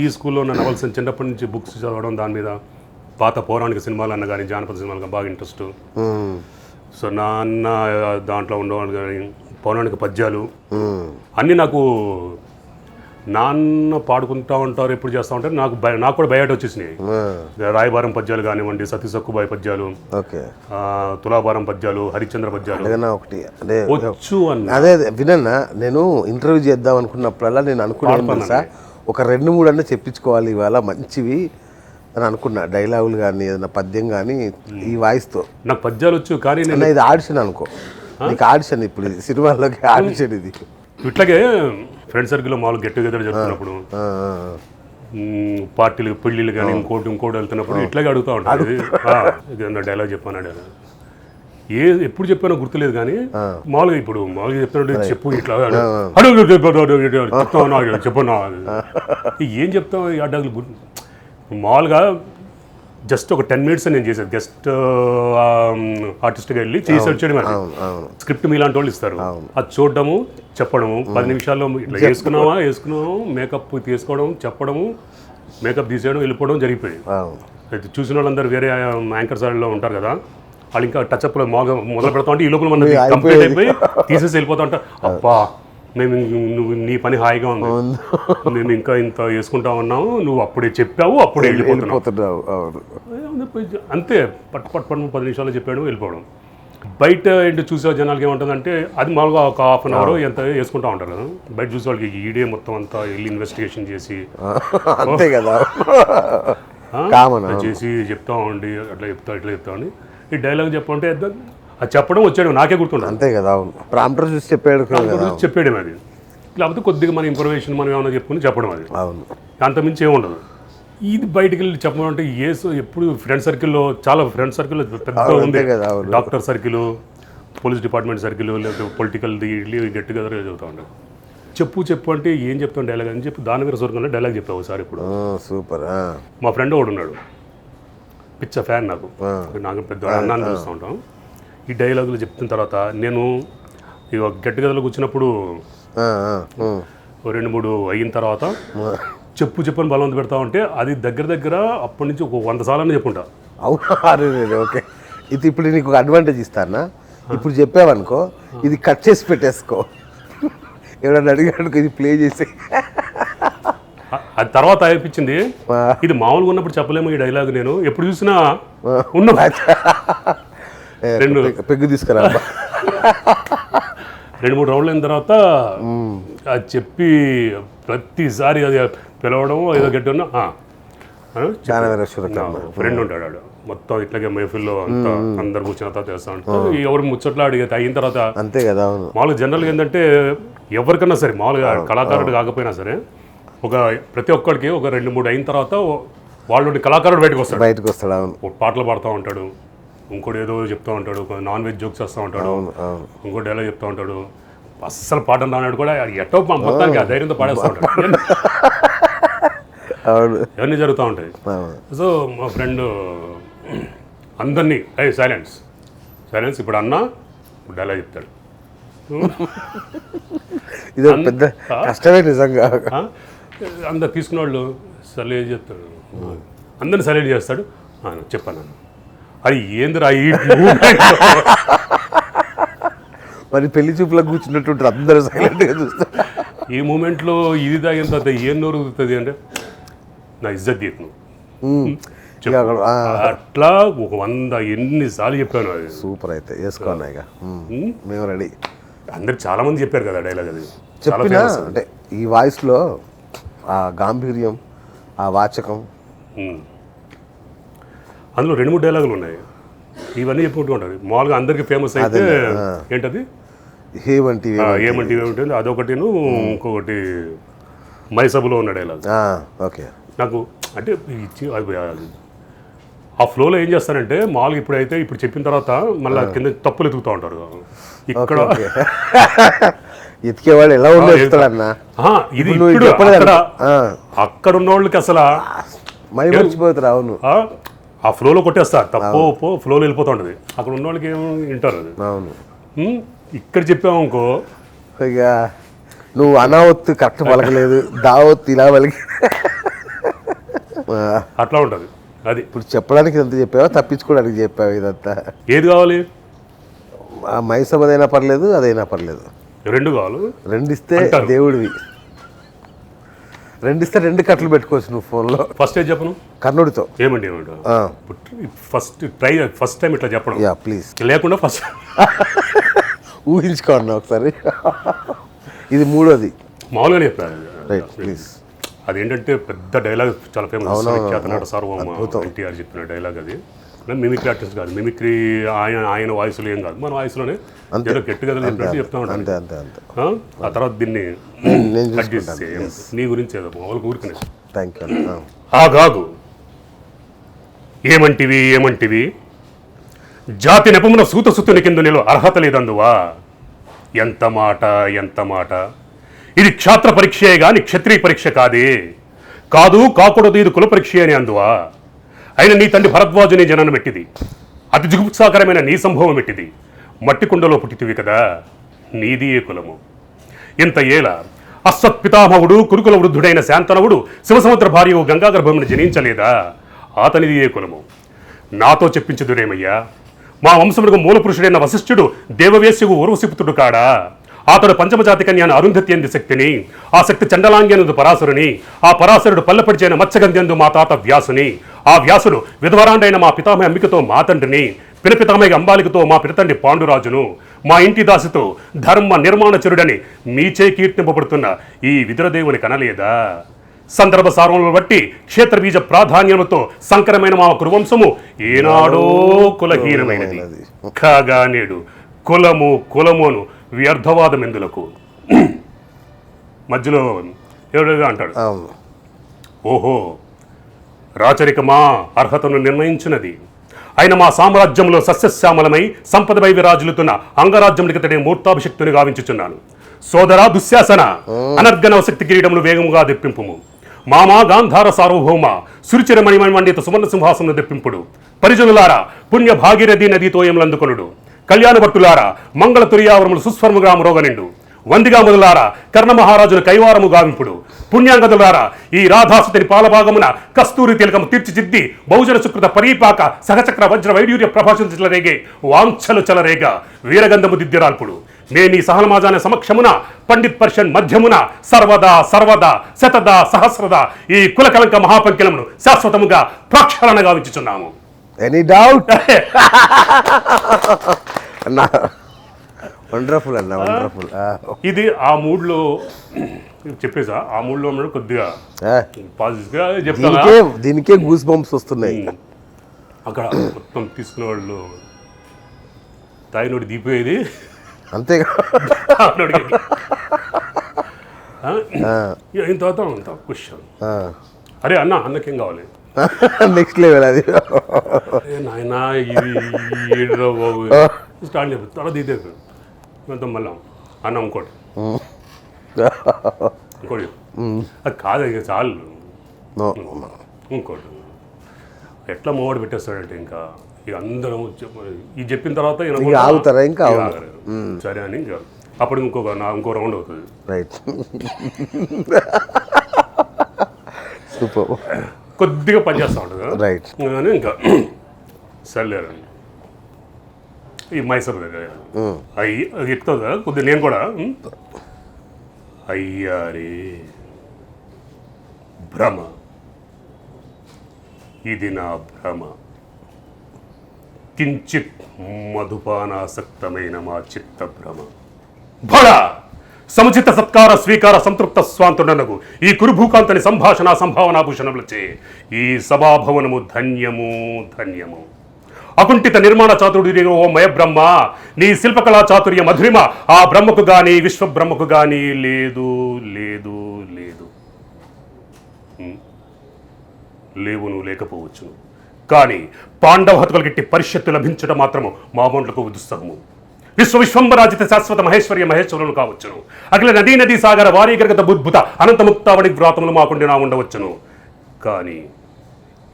ఈ స్కూల్లో ఉన్న నవల్స్ చిన్నప్పటి నుంచి బుక్స్ చదవడం, దాని మీద పాత పౌరాణిక సినిమాలు అన్న కానీ, జానపద సినిమాలు బాగా ఇంట్రెస్ట్. సో నాన్న దాంట్లో ఉండేవాడు కానీ, పౌరాణిక పద్యాలు అన్నీ నాకు నాన్న పాడుకుంటూ ఉంటారు, ఎప్పుడు చేస్తూ ఉంటారు. నాకు కూడా బయట వచ్చేసినాయి. రాయబారం పద్యాలు కానివ్వండి, సతీ సక్కుబాయి పద్యాలు, తులాభారం పద్యాలు, హరిశ్చంద్ర పద్యాలు ఒకటి వచ్చు అని. అదే వినన్నా, నేను ఇంటర్వ్యూ చేద్దాం అనుకున్నప్పుడల్లా నేను అనుకున్నాను సార్, ఒక 2-3 అంటే చెప్పించుకోవాలి ఇవాళ మంచివి అని అనుకున్నా. డైలాగులు కానీ, ఏదైనా పద్యం కానీ ఈ వాయిస్తో. నాకు పద్యాలు వచ్చు, కానీ ఇది ఆడిషన్ అనుకో, నీకు ఆడిషన్, ఇప్పుడు ఇది సినిమాల్లోకి ఆడిషన్. ఇది ఇట్లాగే ఫ్రెండ్ సర్కిల్లో మామూలు గెట్ టుగెదర్ జరుగుతున్నప్పుడు, పార్టీలు, పెళ్ళిళ్ళు కానీ, ఇంకోటి వెళ్తున్నప్పుడు ఇట్లాగే అడుగుతూ ఉంటాడు. ఇది డైలాగ్ చెప్పాను, ఎప్పుడు చెప్పానో గుర్తులేదు, కానీ మామూలుగా చెప్తాను, చెప్పు ఇట్లా చెప్పన్నా, ఏం చెప్తావు ఆ డైలాగ్. మామూలుగా జస్ట్ ఒక 10 minutes నేను చేసేది గెస్ట్ ఆర్టిస్ట్గా వెళ్ళి చేసి వచ్చేది మరి స్క్రిప్ట్ మీలాంటి వాళ్ళు ఇస్తారు అది చూడడము చెప్పడము 10 నిమిషాల్లో ఇట్లా వేసుకున్నామా మేకప్ తీసుకోవడం చెప్పడము మేకప్ తీసేయడం వెళ్ళిపోవడం జరిగిపోయి అయితే చూసిన వాళ్ళందరూ వేరే యాంకర్స్ వాళ్ళలో ఉంటారు కదా వాళ్ళు ఇంకా టచ్అప్లో మొదలు పెడతా ఉంటే ఈ లోపల మన కంప్లీట్ అయిపోయి తీసేసి వెళ్ళిపోతా ఉంటారు అబ్బా మేము నువ్వు నీ పని హాయిగా ఉంది మేము ఇంకా ఇంత వేసుకుంటా ఉన్నాము నువ్వు అప్పుడే చెప్పావు అప్పుడే వెళ్ళిపోతున్నావు అంతే పట్టు 10 నిమిషాలు చెప్పాడు వెళ్ళిపోవడం బయట ఏంటి చూసే జనాలకి ఏముంటుందంటే అది మామూలుగా ఒక హాఫ్ అన్ అవర్ ఎంత వేసుకుంటా ఉంటారు కదా బయట చూసే వాళ్ళకి ఈడే మొత్తం అంతా వెళ్ళి ఇన్వెస్టిగేషన్ చేసి అంతే కదా చేసి చెప్తా ఉండి అట్లా ఇట్లా చెప్తా ఉండి ఈ డైలాగ్ చెప్పంటే అది చెప్పడం వచ్చాడు నాకే గుర్తుండదు అంతే కదా ప్రాంప్టర్ చూసి చెప్పాడు అది లేకపోతే కొద్దిగా మన ఇన్ఫర్మేషన్ మనం ఏమైనా చెప్పుకుని చెప్పడం అది అంతమించి ఏముండదు ఇది బయటికి వెళ్ళి చెప్పడం అంటే ఎప్పుడు ఫ్రెండ్ సర్కిల్లో చాలా ఫ్రెండ్ సర్కిల్లో పెద్ద ఉంది doctor circle police department circle లేకపోతే పొలిటికల్ గెట్ టుగెదర్ చెబుతా ఉంటాడు చెప్పు అంటే ఏం చెప్తాను డైలాగ్ అని చెప్పి దాని మీద స్వర్గంలో డైలాగ్ చెప్పావు ఒకసారి ఇప్పుడు సూపర్ మా ఫ్రెండ్ ఒకడు ఉన్నాడు పిచ్చ ఫ్యాన్ నాకు పెద్ద అన్నాన్ని చూస్తూ ఉంటాం ఈ డైలాగులు చెప్తున్న తర్వాత నేను ఇక గెట్ టుగెదర్లోకి వచ్చినప్పుడు 2-3 అయిన తర్వాత చెప్పని బలవంత పెడతా ఉంటే అది దగ్గర అప్పటి నుంచి ఒక 100 సార్లు చెప్పుంటా అవునా ఓకే ఇది ఇప్పుడు నీకు ఒక అడ్వాంటేజ్ ఇస్తానా ఇప్పుడు చెప్పావనుకో ఇది కట్ చేసి పెట్టేసుకో ఎవరైనా అడిగాడు ఇది ప్లే చేసి అది తర్వాత అనిపించింది ఇది మామూలుగా ఉన్నప్పుడు చెప్పలేము ఈ డైలాగ్ నేను ఎప్పుడు చూసినా ఉన్నా పెగ్గు తీసుకురా 2-3 రౌండ్లు అయిన తర్వాత అది చెప్పి ప్రతిసారి అది పిలవడం ఏదో గట్టిన్నా ఫ్రెండ్ ఉంటాడు మొత్తం ఇట్లాగే మైఫిల్లో అంతా అందరు కూర్చున్న తర్వాత చేస్తా ఉంటారు ఎవరు ముచ్చట్లు అడిగి అయిన తర్వాత అంతే కదా మామూలుగా జనరల్గా ఏంటంటే ఎవరికన్నా సరే మామూలుగా కళాకారుడు కాకపోయినా సరే ప్రతి ఒక్కడికి ఒక 2-3 అయిన తర్వాత వాళ్ళు కళాకారుడు బయటకు వస్తాడు పాటలు పాడుతూ ఉంటాడు ఇంకోటి ఏదో చెప్తూ ఉంటాడు నాన్ వెజ్ జోక్స్ చేస్తూ ఉంటాడు ఇంకో డైలాగ్ చెప్తూ ఉంటాడు అస్సలు పాటలు రానాడు కూడా ఎట్టో మొత్తానికి ఆ ధైర్యంతో పాడేస్తూ ఉంటాడు ఇవన్నీ జరుగుతూ ఉంటాయి సో మా ఫ్రెండ్ అందరినీ సైలెన్స్ ఇప్పుడు అన్న డైలాగ్ చెప్తాడు ఇది పెద్ద కష్టమే నిజంగా అందరు తీసుకున్న వాళ్ళు సైలెంట్ చెప్తాడు అందరిని సైలెంట్ చేస్తాడు చెప్పాను అది ఏందిరా ఈ మరి పెళ్లి చూపులకు కూర్చున్నట్టు అందరూ సైలెంట్గా చూస్తారు ఈ మూమెంట్లో ఇది తాగిన తర్వాత ఏం నోరుగుతుంది అంటే నా ఇజ్జత్ తీయను అట్లా ఒక 100 ఎన్నిసార్లు చెప్పాను అది సూపర్ అయితే వేసుకోన్నా ఇక మేము రెడీ అందరు చాలా మంది చెప్పారు కదా డైలాగ్ అది చెప్పినా అంటే ఈ వాయిస్లో ఆ గాంభీర్యం ఆ వాచకం అందులో 2-3 డైలాగులు ఉన్నాయి ఇవన్నీ చెప్పుకుంటూ ఉంటారు మామూలుగా అందరికి ఫేమస్ అయితే ఏంటది ఏమంటివి ఉంటుంది అదొకటిను ఇంకొకటి మైసభలో ఉన్న డైలాగ్ ఓకే నాకు అంటే ఆ ఫ్లోలో ఏం చేస్తానంటే మామూలుగా ఇప్పుడు చెప్పిన తర్వాత మళ్ళీ కింద తప్పులు ఎతుకుతూ ఉంటారు ఇక్కడ ఎతికేవాడు ఎలా ఉండేస్తాడన్నా ఇది అక్కడ ఉన్న వాళ్ళకి అసలు మర్చిపోతారు అవును ఆ ఫ్లోలో కొట్టేస్తా తప్పు ఫ్లోలో వెళ్ళిపోతూ ఉంటుంది అక్కడ ఉన్న వాళ్ళకి ఏమో వింటారు అది అవును ఇక్కడ చెప్పాము ఇంకో ఇక నువ్వు అనావత్తు కరెక్ట్ పలకలేదు దావత్తు ఇలా పలికి అట్లా ఉంటుంది అది ఇప్పుడు చెప్పడానికి ఇదంతా చెప్పావా తప్పించుకోవడానికి చెప్పావు ఇదంతా ఏది కావాలి మైసభదైనా పర్లేదు అదైనా పర్లేదు 2 కావాలి 2 ఇస్తే దేవుడివి 2 ఇస్తే 2 కట్టలు పెట్టుకోవచ్చు నువ్వు ఫోన్లో ఫస్ట్ ఏం చెప్పను కర్ణుడితో ఏమండి ఫస్ట్ టైం ఇట్లా చెప్పడం ప్లీజ్ లేకుండా ఫస్ట్ ఊహించుకోండి ఒకసారి ఇది 3వది మామూలుగానే చెప్పాను రైట్ ప్లీజ్ అదేంటంటే పెద్ద డైలాగ్ చాలా ఫేమస్ చేతనాట సార్వభౌమ ఎన్టీఆర్ చెప్పిన డైలాగ్ అది మిమిక్రీ ఆర్టిస్ట్ కాదు మిమిక్రీ ఆయన వాయిస్లో ఏం కాదు మన వాయిస్లోనే గట్టిగా చెప్పినట్టు చెప్తా ఉంటాను ఆ తర్వాత దీన్ని నీ గురించి ఏదో మామూలుగా ఊరికనే థ్యాంక్ యూ ఆగాగు ఏమంటివి జాతి నెపమున సూతసుతుని కింద నిలు అర్హత లేదందువా ఎంత మాట ఇది క్షాత్ర పరీక్షయే గాని క్షత్రియ పరీక్ష కాదు కాకూడదు ఇది కుల పరీక్ష అని అందువా అయిన నీ తండ్రి భరద్వాజుని జననం పెట్టిది, అతి జుగుప్సాకరమైన నీ సంభవం పెట్టిది. మట్టి కుండలో పుట్టితివి కదా, నీది ఏ కులము? ఇంత ఏల అశ్వత్పితామహుడు కురుకుల వృద్ధుడైన శాంతనవుడు శివసముద్ర భార్యవు గంగాగర్భమును జనించలేదా, అతనిది ఏ కులము? నాతో చెప్పించుదురేమయ్యా, మా వంశమునకు మూల పురుషుడైన వశిష్ఠుడు దేవవేశ్యవు ఊర్వశిపుతుడు కాడా? అతడు పంచమజాతి కన్యాను అరుంధతి అంది శక్తిని, ఆ శక్తి చండలాంగ్యనందు పరాశరుని, ఆ పరాశరుడు పల్లెపడిచైన మత్స్యగంధ్యందు మా తాత వ్యాసుని, ఆ వ్యాసుడు విధవరాండైన మా పితామహ అంబికతో మా తండ్రిని, పినపితామహ అంబాలికతో మా పినతండ్రి పాండురాజును, మా ఇంటి దాసితో ధర్మ నిర్మాణచరుడని మీచే కీర్తింపబడుతున్న ఈ విదురదేవుని కనలేదా? సందర్భ సారములను బట్టి క్షేత్రబీజ ప్రాధాన్యములతో సంకరమైన మా కురువంశము ఏనాడో కులహీనమైనది. కాగా నేడు కులము కులమును వ్యర్థవాదం ఎందులకు? మధ్యలో ఎవడుగా అంటాడు, ఓహో రాచరికమా అర్హతను నిర్ణయించినది. ఆయన మా సామ్రాజ్యంలో సస్యశ్యామలమై సంపదపై విరాజులుతున్న అంగరాజ్యమునికితడే మూర్తాభిషక్తుని గావించుచున్నాను. సోదరా దుశ్శాసన, అనర్గణవ శక్తి కిరీటములు వేగముగా దెప్పింపుము. మామా గాంధార సార్వభౌమ సురుచిరమణి మండిత సువర్ణ సింహాసనం దెప్పింపుడు. పరిజనులారా పుణ్య భాగీరథి నదీతోయములందుకొనుడు. కళ్యాణ భట్టులారా మంగళ తుర్యావరములు సుస్వర్ముగా మ్రోగనిండు. వందిగా మొదలారా కర్ణ మహారాజును కైవారము గావింపుడు. పుణ్యాంగదులారా ఈ రాధాసుతిని పాలభాగమున కస్తూరి తిలకము తీర్చిదిద్ది బహుజన సుకృత పరీపాక సహచక్ర వజ్ర వైడ్యూర్య ప్రభాషించలరేగే వాంఛలు చలరేగా వీరగంధము దిద్యరాల్పుడు. నేనీ సహనమాజాన సమక్షమున పండిత్ పర్షన్ మధ్యమున సర్వదా సర్వదా శతదా సహస్రదా ఈ కులకలంక మహాపంకిలమును శాశ్వతముగా ప్రక్షాళన గావించుచున్నాము. Any doubt? అన్నా వండర్ఫుల్ అన్న, వండర్ఫుల్. ఇది ఆ మూడ్లో చెప్పేసా, ఆ మూడ్లో ఉన్నాడు కొద్దిగా పాజిటివ్గా చెప్తాను. దీనికే గూస్ బంప్స్ వస్తున్నాయి. అక్కడ మొత్తం తీసుకునే వాళ్ళు తాయినోడి దీపోయేది అంతేగా. అయిన తర్వాత క్వశ్చన్, అరే అన్న అన్నకేం కావాలి? నెక్స్ట్ లెవెల్ అది. నాయన ఇది ఏడురా బాబు స్టార్ట్ చెప్పి తర్వాత ఇదే మొత్తం మళ్ళా అన్న ఇంకోటి ఇంకోటి అది కాదు ఇక చాలు. ఇంకోటి ఎట్లా మూవడి పెట్టేస్తాడంటే ఇంకా ఇక అందరం ఇది చెప్పిన తర్వాత ఆగుతారా ఇంకా? సరే అని ఇంకా అప్పుడు ఇంకో రౌండ్ అవుతుంది. Right, super. కొద్దిగా పనిచేస్తూ ఉంటుంది. రైట్. కానీ ఇంకా సర్లేరండి ఈ మైసూర్ దగ్గర అది ఎక్కుతుంది కదా కొద్దిగా నేను కూడా అయ్యారే భ్రమ, ఇది నా భ్రమ, కించిత్ మధుపానాసక్తమైన మా చిత్త భ్రమ. భళ సముచిత సత్కార స్వీకార సంతృప్త స్వాంతుడనకు ఈ కురుభూకాంతని సంభాషణ సంభావనాభూషణములచే ఈ సభాభవనము ధన్యము ధన్యము. అకుంఠిత నిర్మాణ చాతుర్య ఓ మయబ్రహ్మ, నీ శిల్పకళా చాతుర్య మధురిమ ఆ బ్రహ్మకు గాని విశ్వబ్రహ్మకు గాని లేదు లేదు లేదు. లేవును లేకపోవచ్చును, కానీ పాండవ హతుకలకిట్టి పరిషత్తు లభించడం మాత్రము మా వంటకు ఉదుస్తము. విశ్వవిశ్వంబరాజిత శాశ్వత మహేశ్వర్య మహేశ్వరులు కావచ్చును. అఖిల నదీ నదీ సాగర వారీగర్గత బుద్భుత అనంతముక్తావళి వ్రాతములు మాకుండినా ఉండవచ్చును, కానీ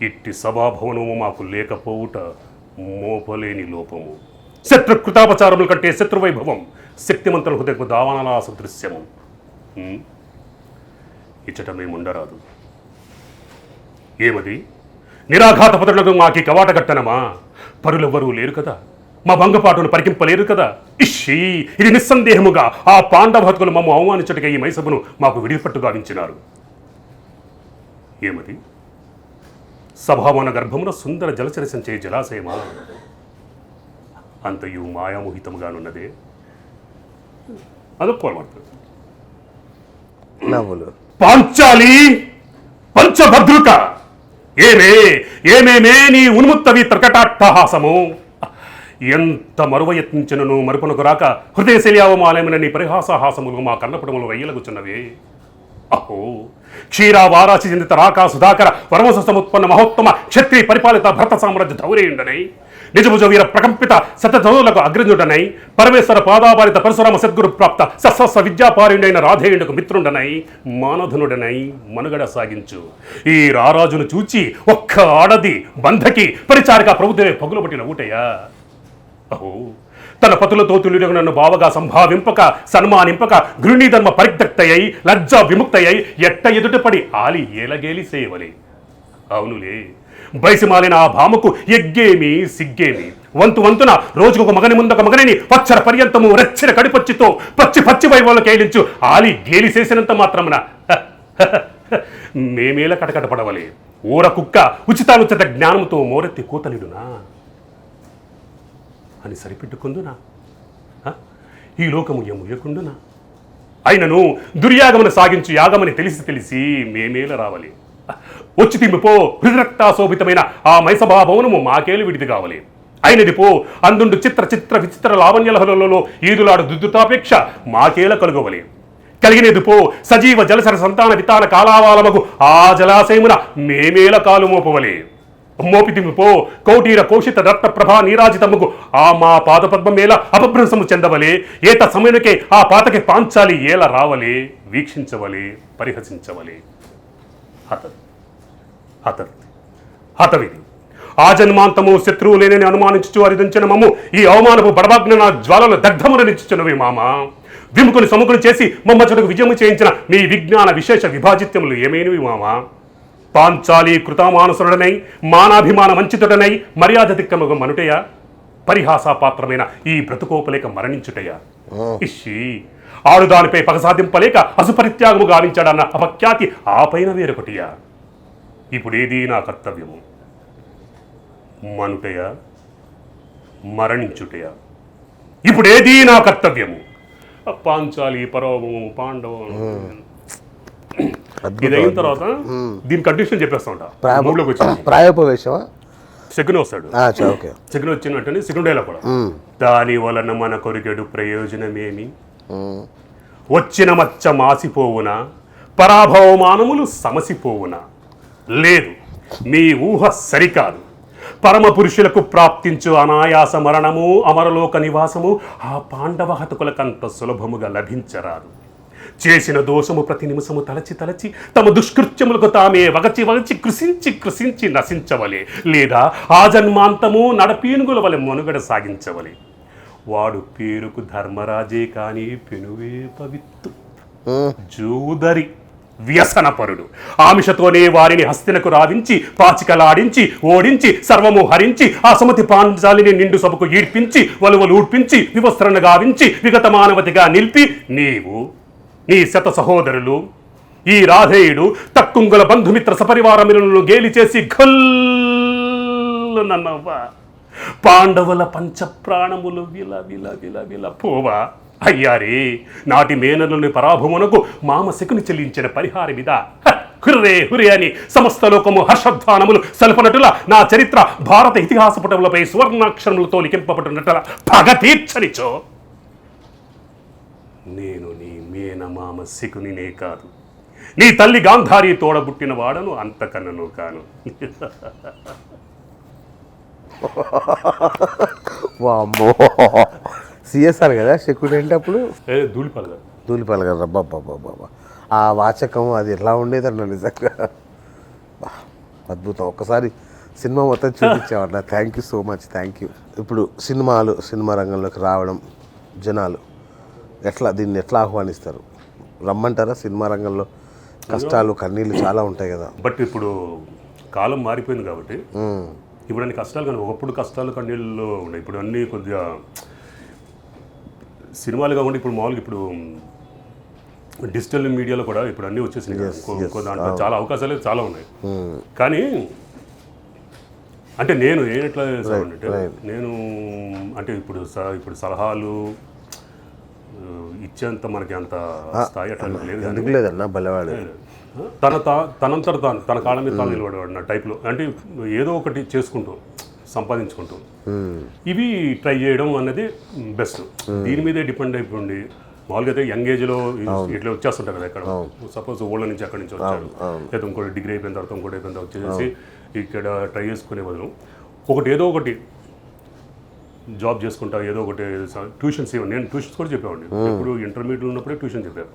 ఇట్టి సభాభవనము మాకు లేకపోవుట మోపలేని లోపము. శత్రుకృతాపచారముల కంటే శత్రువైభవం శక్తిమంతుల హృదయకు దావానాల సదృశ్యము. ఇచ్చట మేముండరాదు. ఏమది నిరాఘాత పతులకు మాకి కవాట కట్టనమా? పరులెవ్వరూ లేరు కదా, మా భంగపాటును పరికింపలేరు కదా. ఇష్షీ, ఇది నిస్సందేహముగా ఆ పాండవ హతుకులు మమ్మ అవమానించటగా ఈ మైసభను మాకు విడిపట్టు గావించినారు. ఏమది సభావన గర్భమున సుందర జలచరసంచే జలాశయమా? అంతయు మాయామోహితముగానున్నదే. అదొక్కడుతుంది. పాంచాలి పంచభద్రుక, ఏమేమే నీ ఉన్ముత్తవి త్రకటాట్టహాసము. ఎంత మరువ యత్నించినను మరుపునకు రాక హృదయశైల్యావమాలయమైన నీ పరిహాసహాసములు మా కన్నపుటములు రయ్యలగుచున్నవే. అహో క్షీరా వారాసి చిందిత రాకా సుధాకర వరమసముత్పన్న మహోత్తమ క్షత్రియ పరిపాలిత భరత సామ్రాజ్య ధౌరేయుండనై నిజభుజ వీర ప్రకంపిత శతధనులకు అగ్రజుడనై పరమేశ్వర పాదాపారిత పరశురామ సద్గురు ప్రాప్త సస్వస్వ విద్యాపారుడైన రాధేయుడికి మిత్రుండనై మానధనుడనై మనుగడ సాగించు. ఈ రారాజును చూచి ఒక్క ఆడది బంధకి పరిచారిక ప్రభుత్వమే పగులు పట్టిన ఊటయ్యా. అహో, తన పతులతో తుల్యుడగు నన్ను బావగా సంభావింపక సన్మానింపక గృహీధర్మ పరిత్యక్తయ్యి లజ్జా విముక్తయ్యి ఎట్ట ఎదుటపడి ఆలి ఏలగేలి సేవలే. అవునులే, బయసిమాలిన ఆ భామకు ఎగ్గేమి సిగ్గేమి. వంతున రోజుకొక మగని ముందొక మగనిని పచ్చర పర్యంతము రెచ్చిన కడిపచ్చితో పచ్చి వైభవంలో కేలించు ఆలి గేలి చేసినంత మాత్రమున మేమేల కటకట పడవలే. ఊర కుక్క ఉచితానుచిత జ్ఞానముతో మోరెత్తి కూతలిడునా అని సరిపెట్టుకుందునా? ఈ లోకము ఎముయకుండునా? అయినను దుర్యాగమను సాగించు యాగమని తెలిసి మేమేల రావాలి. వచ్చి తిమ్మిపో హృదరక్తాశోభితమైన ఆ మైసభాభవనము మాకేలు విడిది కావాలి. అయినది పో అందుండు చిత్ర విచిత్ర లావణ్యలహలలో ఈదులాడు దుద్దుతాపేక్ష మాకేల కలుగవలి. కలిగినది పో సజీవ జలసర సంతాన వితాన కాలావాలమగు ఆ జలాశయమున మేమేల కాలు మోపవలి. మోపితిమి పో కౌటీర కౌశిత రక్త ప్రభా నీరాజితముకు ఆ మా పాదపద్మమేల అపభ్రంశము చెందవలే. ఏత సమయనకే ఆ పాతకి పాంచాలి ఏల రావలే. వీక్షించవలే, పరిహసించవలే. హతవిధి ఆ జన్మాంతము శత్రువు లేనని అనుమానించు అరిదించిన మమ్ము ఈ అవమానపు బడబాగ్న నా జ్వాలలో దగ్ధమున నిచ్చుచున్నవి మామ. విముకుని సముకుని చేసి మమ్మచుడుకు విజయము చేయించిన మీ విజ్ఞాన విశేష విభాజిత్యములు ఏమైనవి మామ. పాంచాలి కృతామానుసరుడనై మానాభిమాన వంచితుడనై మర్యాద తిక్కమగు మనుటయా. పరిహాసాపాత్రమైన ఈ బ్రతుకోపలేక మరణించుటయా. ఇషి ఆడుదానిపై పగసాధింపలేక అసుపరిత్యాగము గావించాడన్న అపఖ్యాతి ఆ పైన వేరొకటియా. ఇప్పుడేది నా కర్తవ్యము? మనుటయా, మరణించుటయా? ఇప్పుడేది నా కర్తవ్యము? పాంచాలి పరవము పాండవం ఇదైన తర్వాత దీని కండిషన్ చెప్పేస్తా ఉంటా. మూడులోకి వచ్చి ప్రాయోపవేశమా శకుని వస్తాడు. శకుని వచ్చిన వెంటనే శకునుడేలా కూడా దాని వలన మన కొరికెడు ప్రయోజనమేమి? వచ్చిన మచ్చ మాసిపోవునా, పరాభవమానములు సమసిపోవునా? లేదు, మీ ఊహ సరికాదు. పరమ పురుషులకు ప్రాప్తించు అనాయాస మరణము అమరలోక నివాసము ఆ పాండవ హతకులకంత సులభముగా లభించరాదు. చేసిన దోషము ప్రతి నిమిషము తలచి తమ దుష్కృత్యములకు తామే వగచి కృషించి నశించవలే. లేదా ఆ జన్మాంతము నడపీనుగుల వలె మనుగడ సాగించవలే. వాడు పేరుకు ధర్మరాజే కాని పెనువే పవిత్తు జూదరి వ్యసనపరుడు. ఆమిషతోనే వారిని హస్తినకు రావించి పాచికలాడించి ఓడించి సర్వము హరించి ఆ సుమతి పాంచాలిని నిండు సభకు ఈడ్పించి వలువలు ఊడ్పించి వివస్త్రణ గావించి విగత మానవతిగా నిలిపి నీవు నీ శత సహోదరులు ఈ రాధేయుడు తక్కుంగుల బంధుమిత్ర సపరివారములను గేలి చేసి గొల్లనవ్వ పాండవుల పంచప్రాణములు విల విల విల విల పోవా. అయ్యారే, నాటి మేనరుని పరాభవమునకు మామ శకుని చెల్లించిన పరిహారమిదా. హుర్రే అని సమస్త లోకము హర్షధ్వానములు సల్పనటుల నా చరిత్ర భారత ఇతిహాస పుటములపై సువర్ణాక్షరములతో లిఖింపబడినట్ల పగ తీర్చనిచో. నేను నీ మేనమామ శకునినే కాదు, నీ తల్లి గాంధారి తోడబుట్టిన వాడను, అంతకన్నను కాను. వామ్మో, సిఎస్ఆర్ కదా శకుని అంటే అప్పుడు ధూళిపాల కదా. బాబా ఆ వాచకం అది ఎలా ఉండేదన్న నిజంగా అద్భుతం. ఒక్కసారి సినిమా మొత్తం చూపించామన్న. Thank you so much, thank you. ఇప్పుడు సినిమా రంగంలోకి రావడం జనాలు దీన్ని ఎట్లా ఆహ్వానిస్తారు? రమ్మంటారా? సినిమా రంగంలో కష్టాలు కన్నీళ్ళు చాలా ఉంటాయి కదా. బట్ ఇప్పుడు కాలం మారిపోయింది కాబట్టి ఇప్పుడు అన్ని కష్టాలు, కానీ ఒకప్పుడు కష్టాలు కన్నీళ్ళు ఉన్నాయి. ఇప్పుడు అన్నీ కొద్దిగా సినిమాలు కాకుండా ఇప్పుడు మామూలుగా ఇప్పుడు డిజిటల్ మీడియాలో కూడా ఇప్పుడు అన్నీ వచ్చేసినాయి. దాంట్లో చాలా అవకాశాలు చాలా ఉన్నాయి. కానీ అంటే నేను ఎట్లా చేస్తానంటే నేను అంటే ఇప్పుడు సలహాలు ఇచ్చేంత మనకి అంత స్థాయి అట్లా లేదు. లేదన్నా బలవాడు తనంతట తన కాళ్ళ మీద తాను నిలబడేవాడు నా టైప్లో. అంటే ఏదో ఒకటి చేసుకుంటూ సంపాదించుకుంటూ ఇవి ట్రై చేయడం అనేది బెస్ట్. దీని మీదే డిపెండ్ అయిపోండి. మామూలుగా అయితే యంగ్ ఏజ్లో ఇట్లా వచ్చేస్తుంటారు కదా. ఎక్కడ సపోజ్ ఊళ్ళ నుంచి అక్కడి నుంచి వచ్చాడు, లేదా ఇంకోటి డిగ్రీ అయిపోయిన తర్వాత ఇంకోటి అయిపోయిన తర్వాత వచ్చేసి ఇక్కడ ట్రై చేసుకునే బదులు ఏదో ఒకటి జాబ్ చేసుకుంటా ఏదో ఒకటి ట్యూషన్స్ ఇవ్వండి. నేను ట్యూషన్స్ కూడా చెప్పేవాడిని. ఇప్పుడు ఇంటర్మీడియట్ ఉన్నప్పుడే ట్యూషన్ చెప్పాను.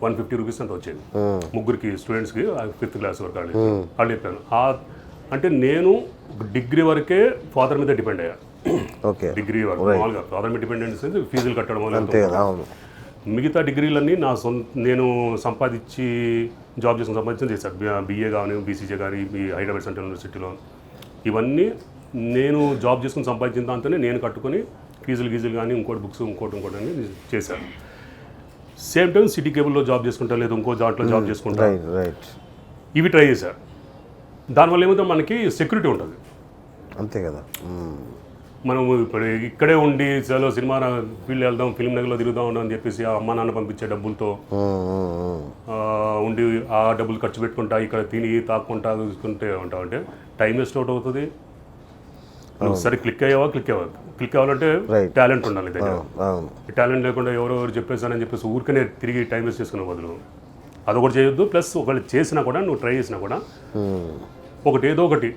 150 రూపీస్ అంత వచ్చేది ముగ్గురికి స్టూడెంట్స్కి 5th క్లాస్ వరకు వాళ్ళు చెప్పాను. అంటే నేను డిగ్రీ వరకే ఫాదర్ మీద డిపెండ్ అయ్యా. ఓకే, డిగ్రీ వరకు మామూలుగా ఫాదర్ మీద డిపెండెన్స్ ఫీజులు కట్టడం వల్ల. మిగతా డిగ్రీలన్నీ నేను సంపాదించి జాబ్ చేసుకుని సంపాదించి చేశాను. BA కానీ BCJ కానీ హైదరాబాద్ సెంట్రల్ యూనివర్సిటీలో ఇవన్నీ నేను జాబ్ చేసుకుని సంపాదించిన దాంతోనే నేను కట్టుకొని ఫీజులు కానీ ఇంకోటి బుక్స్ ఇంకోటి అని చేశాను. సేమ్ టైం సిటీ కేబుల్లో జాబ్ చేసుకుంటా, లేదా ఇంకో దాంట్లో జాబ్ చేసుకుంటా, ఇవి ట్రై చేశారు. దానివల్ల ఏమైతే మనకి సెక్యూరిటీ ఉంటుంది. అంతే కదా. మనం ఇప్పుడు ఇక్కడే ఉండి చలో సినిమా ఫీల్డ్ వెళ్దాం, ఫిల్మ్ నగర్లో తిరుగుదాం అని చెప్పేసి ఆ అమ్మ నాన్న పంపించే డబ్బులతో ఉండి ఆ డబ్బులు ఖర్చు పెట్టుకుంటా, ఇక్కడ తిని తాక్కుంటా చూసుకుంటే ఉంటావు అంటే టైం వేస్ట్ అవుట్ అవుతుంది. సరే క్లిక్ అవ్వాలంటే టాలెంట్ ఉండాలి దగ్గర. టాలెంట్ లేకుండా ఎవరో చెప్పేసానని చెప్పేసి ఊరికనే తిరిగి టైం వేస్ట్ చేసుకునే బదులు అదొకటి చేయొద్దు. ప్లస్ ఒకళ్ళు చేసినా కూడా, నువ్వు ట్రై చేసినా కూడా ఏదో ఒకటి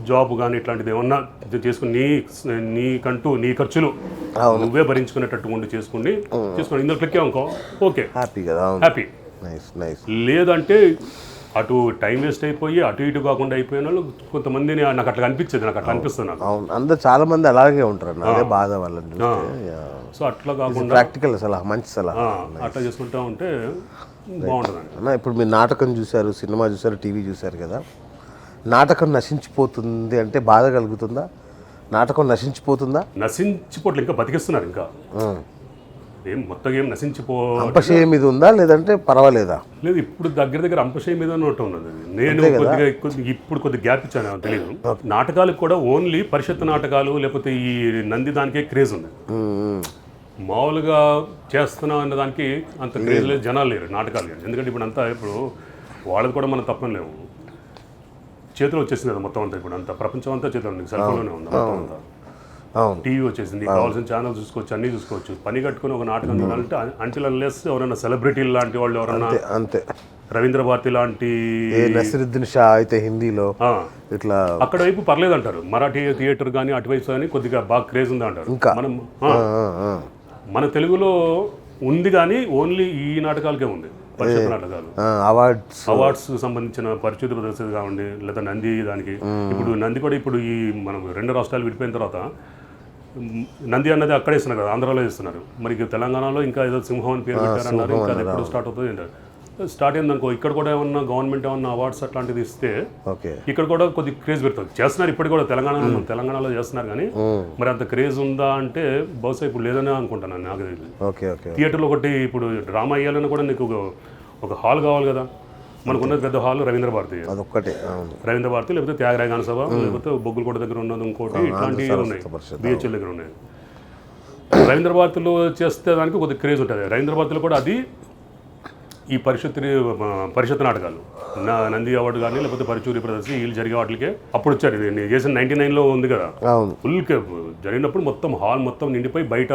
జాబ్ కానీ ఇట్లాంటిది ఏమన్నా చేసుకుని నీకంటూ నీ ఖర్చులు నువ్వే భరించుకునేటట్టు ఉండి చేసుకోండి. ఇందులో క్లిక్ అవ్వకో ఓకే, హ్యాపీ. లేదంటే అటు టైం వేస్ట్ అయిపోయి అటు ఇటు కాకుండా అయిపోయిన వాళ్ళు కొంతమందిని నాకు అట్లా అనిపించేది, నాకు అట్లా అనిపిస్తుంది. నాకు అందరూ చాలా మంది అలాగే ఉంటారు, అదే బాధ వాళ్ళని. సో అట్లా కాకుండా ప్రాక్టికల్ సలహా, మంచి సలహా. అట్లా చేసుకుంటా ఉంటే బాగుంటుందండి. అన్న ఇప్పుడు మీరు నాటకం చూశారు, సినిమా చూశారు, టీవీ చూశారు కదా, నాటకం నశించిపోతుంది అంటే బాధ కలుగుతుందా? నాటకం నశించిపోతుందా? నశించిపోట్లు ఇంకా బతికిస్తున్నారు. ఇంకా మొత్తం ఏం అంపశయం మీద ఉందా లేదంటే పర్వాలేదా? లేదు, ఇప్పుడు దగ్గర అంపశయం మీద ఉన్నట్టు ఉన్నది. నేను కొద్దిగా గ్యాప్ ఇచ్చాను, తెలియదు. నాటకాలకు కూడా ఓన్లీ పరిషత్ నాటకాలు లేకపోతే ఈ నంది దానికే క్రేజ్ ఉంది. మామూలుగా చేస్తున్నా అన్న దానికి అంత క్రేజ్ లేదు, జనాలు లేరు నాటకాలు లేరు. ఎందుకంటే ఇప్పుడు వాళ్ళది కూడా మనం తప్పని లేవు. చేతిలో వచ్చేసింది కదా మొత్తం అంతా. ఇప్పుడు అంతా ప్రపంచం అంతా చేతిలో ఉంది, సెల్ ఫోన్లోనే ఉంది మొత్తం అంతా. టీవీ వచ్చేసింది, కావాల్సిన ఛానల్ చూసుకోవచ్చు, అన్నీ చూసుకోవచ్చు. పని కట్టుకుని ఒక నాటకం చూడాలంటే అంటిల్ అన్లెస్ ఎవరైనా సెలబ్రిటీలు లాంటి వాళ్ళు ఎవరైనా, అంతే రవీంద్ర భారతి లాంటి, నసరుద్దీన్ షా అయితే హిందీలో ఇట్లా అక్కడ వైపు పర్లేదు అంటారు. మరాఠీ థియేటర్ కానీ అటువైపు కానీ కొద్దిగా బాగా క్రేజ్ ఉంది అంటారు. ఇంకా మన తెలుగులో ఉంది కానీ ఓన్లీ ఈ నాటకాలకే ఉంది. పరిషత్ నాటకాలు అవార్డ్స్ సంబంధించిన పరిశుద్ధ ప్రదర్శన కావండి, లేదా నంది దానికి. ఇప్పుడు నంది కూడా ఇప్పుడు ఈ మనం 2 రాష్ట్రాలు విడిపోయిన తర్వాత నంది అన్నది అక్కడే ఇస్తున్నారు కదా, ఆంధ్రాలో ఇస్తున్నారు. మరి తెలంగాణలో ఇంకా ఏదో సింహం అని పేరు పెట్టారన్నారు. ఇంకా అది ఎప్పుడు స్టార్ట్ అవుతుంది ఏంటంటే స్టార్ట్ అయిందనుకో, ఇక్కడ కూడా ఏమన్నా గవర్నమెంట్ ఏమన్నా అవార్డ్స్ అట్లాంటిది ఇస్తే ఇక్కడ కూడా కొద్ది క్రేజ్ పెడుతుంది. చేస్తున్నారు ఇప్పటికి కూడా, తెలంగాణలో చేస్తున్నారు. కానీ మరి అంత క్రేజ్ ఉందా అంటే బహుశా ఇప్పుడు లేదనే అనుకుంటాను నాకు. థియేటర్లో ఒకటి ఇప్పుడు డ్రామా వేయాలని కూడా నీకు ఒక హాల్ కావాలి కదా. మనకున్నది పెద్ద హాల్ రవీంద్ర భారతి, రవీంద్ర భారతి లేకపోతే త్యాగరాయ గాన సభ, లేకపోతే బొగ్గులకోట దగ్గర ఉన్నది ఇంకోటి, ఇట్లాంటివి ఉన్నాయి. BHL దగ్గర ఉన్నాయి. రవీంద్ర భారతిలో చేస్తే దానికి కొద్దిగా క్రేజ్ ఉంటుంది. రవీంద్ర భారతిలో కూడా అది ఈ పరిషత్ నాటకాలు నంది అవార్డు కానీ లేకపోతే పరిచూరి ప్రదర్శి వీళ్ళు జరిగే వాటికే అప్పుడు వచ్చారు. నేను చేసిన 99లో ఉంది కదా, ఫుల్ జరిగినప్పుడు మొత్తం హాల్ మొత్తం నిండిపోయి బయట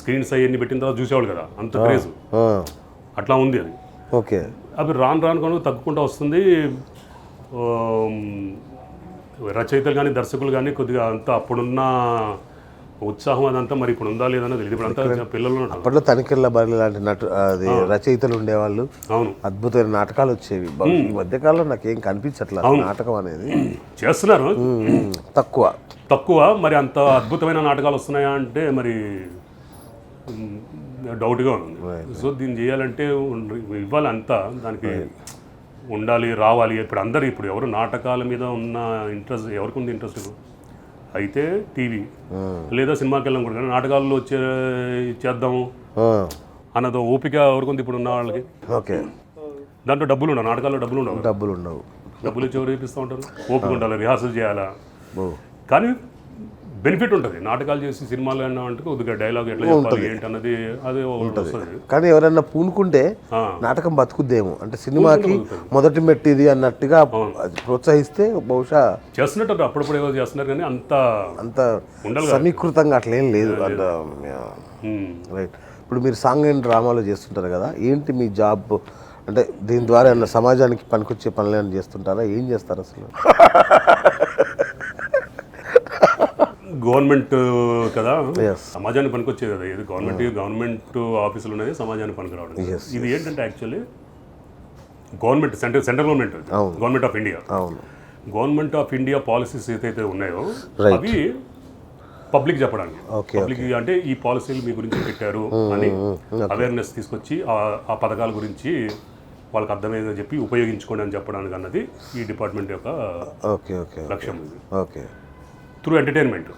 స్క్రీన్స్ అవన్నీ పెట్టిన తర్వాత చూసేవాళ్ళు కదా, అంత క్రేజ్ అట్లా ఉంది అది. అవి రాను కొను తగ్గుకుంటూ వస్తుంది. రచయితలు కానీ దర్శకులు కానీ కొద్దిగా అంతా అప్పుడున్న ఉత్సాహం అదంతా మరి ఇప్పుడు ఉందా లేదన్నా తెలియదు. ఇప్పుడు అంతా పిల్లలు అప్పట్లో తనిఖీల బరి లాంటి అది రచయితలు ఉండేవాళ్ళు, అవును, అద్భుతమైన నాటకాలు వచ్చేవి. ఈ మధ్యకాలంలో నాకేం కనిపించట్లేదు నాటకం అనేది. చేస్తున్నారు తక్కువ. మరి అంత అద్భుతమైన నాటకాలు వస్తున్నాయా అంటే మరి డౌట్గా ఉంది. సో దీన్ని చేయాలంటే ఇవ్వాలి, అంతా దానికి ఉండాలి, రావాలి. ఇప్పుడు ఎవరు నాటకాల మీద ఉన్న ఇంట్రెస్ట్, ఎవరికి ఉంది ఇంట్రెస్ట్ అయితే టీవీ లేదా సినిమాకి వెళ్ళాం కూడా, కానీ నాటకాల్లో చేద్దాము అన్నది ఓపిక ఎవరికి ఇప్పుడు ఉన్న వాళ్ళకి. దాంట్లో డబ్బులు ఉండవు, నాటకాల్లో డబ్బులు ఇచ్చి ఎవరు చూపిస్తూ ఉంటారు. ఓపిక ఉండాలి, రిహార్సల్ చేయాలా. కానీ బెనిఫిట్ ఉంటుంది నాటకాలు చేసి సినిమాలు అంటే కొద్దిగా డైలాగ్ ఎట్లా చెప్పాలి ఏంటి అన్నది అదే ఉంటుంది. కానీ ఎవరైనా పూనుకుంటే నాటకం బతుకుద్దేమో, అంటే సినిమాకి మొదటి మెట్టిది అన్నట్టుగా ప్రోత్సహిస్తే బహుశా చేస్తున్నట్టు అప్పుడప్పుడు ఏదో చేస్తున్నారు. కానీ అంత సమీకృతంగా అట్లేం లేదు. రైట్. ఇప్పుడు మీరు సాంగ్ అండ్ డ్రామాలో చేస్తుంటారు కదా, ఏంటి మీ జాబ్? అంటే దీని ద్వారా ఏమన్నా సమాజానికి పనికొచ్చే పనులు ఏమైనా చేస్తుంటారా? ఏం చేస్తారు అసలు? గవర్నమెంట్ కదా, Yes. సమాజానికి పనికొచ్చేది కదా ఇది. గవర్నమెంట్ ఆఫీసులు ఉన్నాయి, సమాజానికి పనికిరావడం. Yes, ఇది ఏంటంటే actually government central government, government of India, అవును గవర్నమెంట్ ఆఫ్ ఇండియా పాలసీస్ ఏదైతే ఉన్నాయో Right. అవి పబ్లిక్ చెప్పడానికి. Okay, పబ్లిక్ అంటే ఈ పాలసీలు మీ గురించి పెట్టారు అని అవేర్నెస్ తీసుకొచ్చి ఆ పథకాల గురించి వాళ్ళకి అర్థమయ్యేదని చెప్పి ఉపయోగించుకోండి అని చెప్పడానికి అన్నది ఈ డిపార్ట్మెంట్ యొక్క ఓకే ఓకే లక్ష్యం. ఇది ఓకే త్రూ ఎంటర్టైన్మెంట్,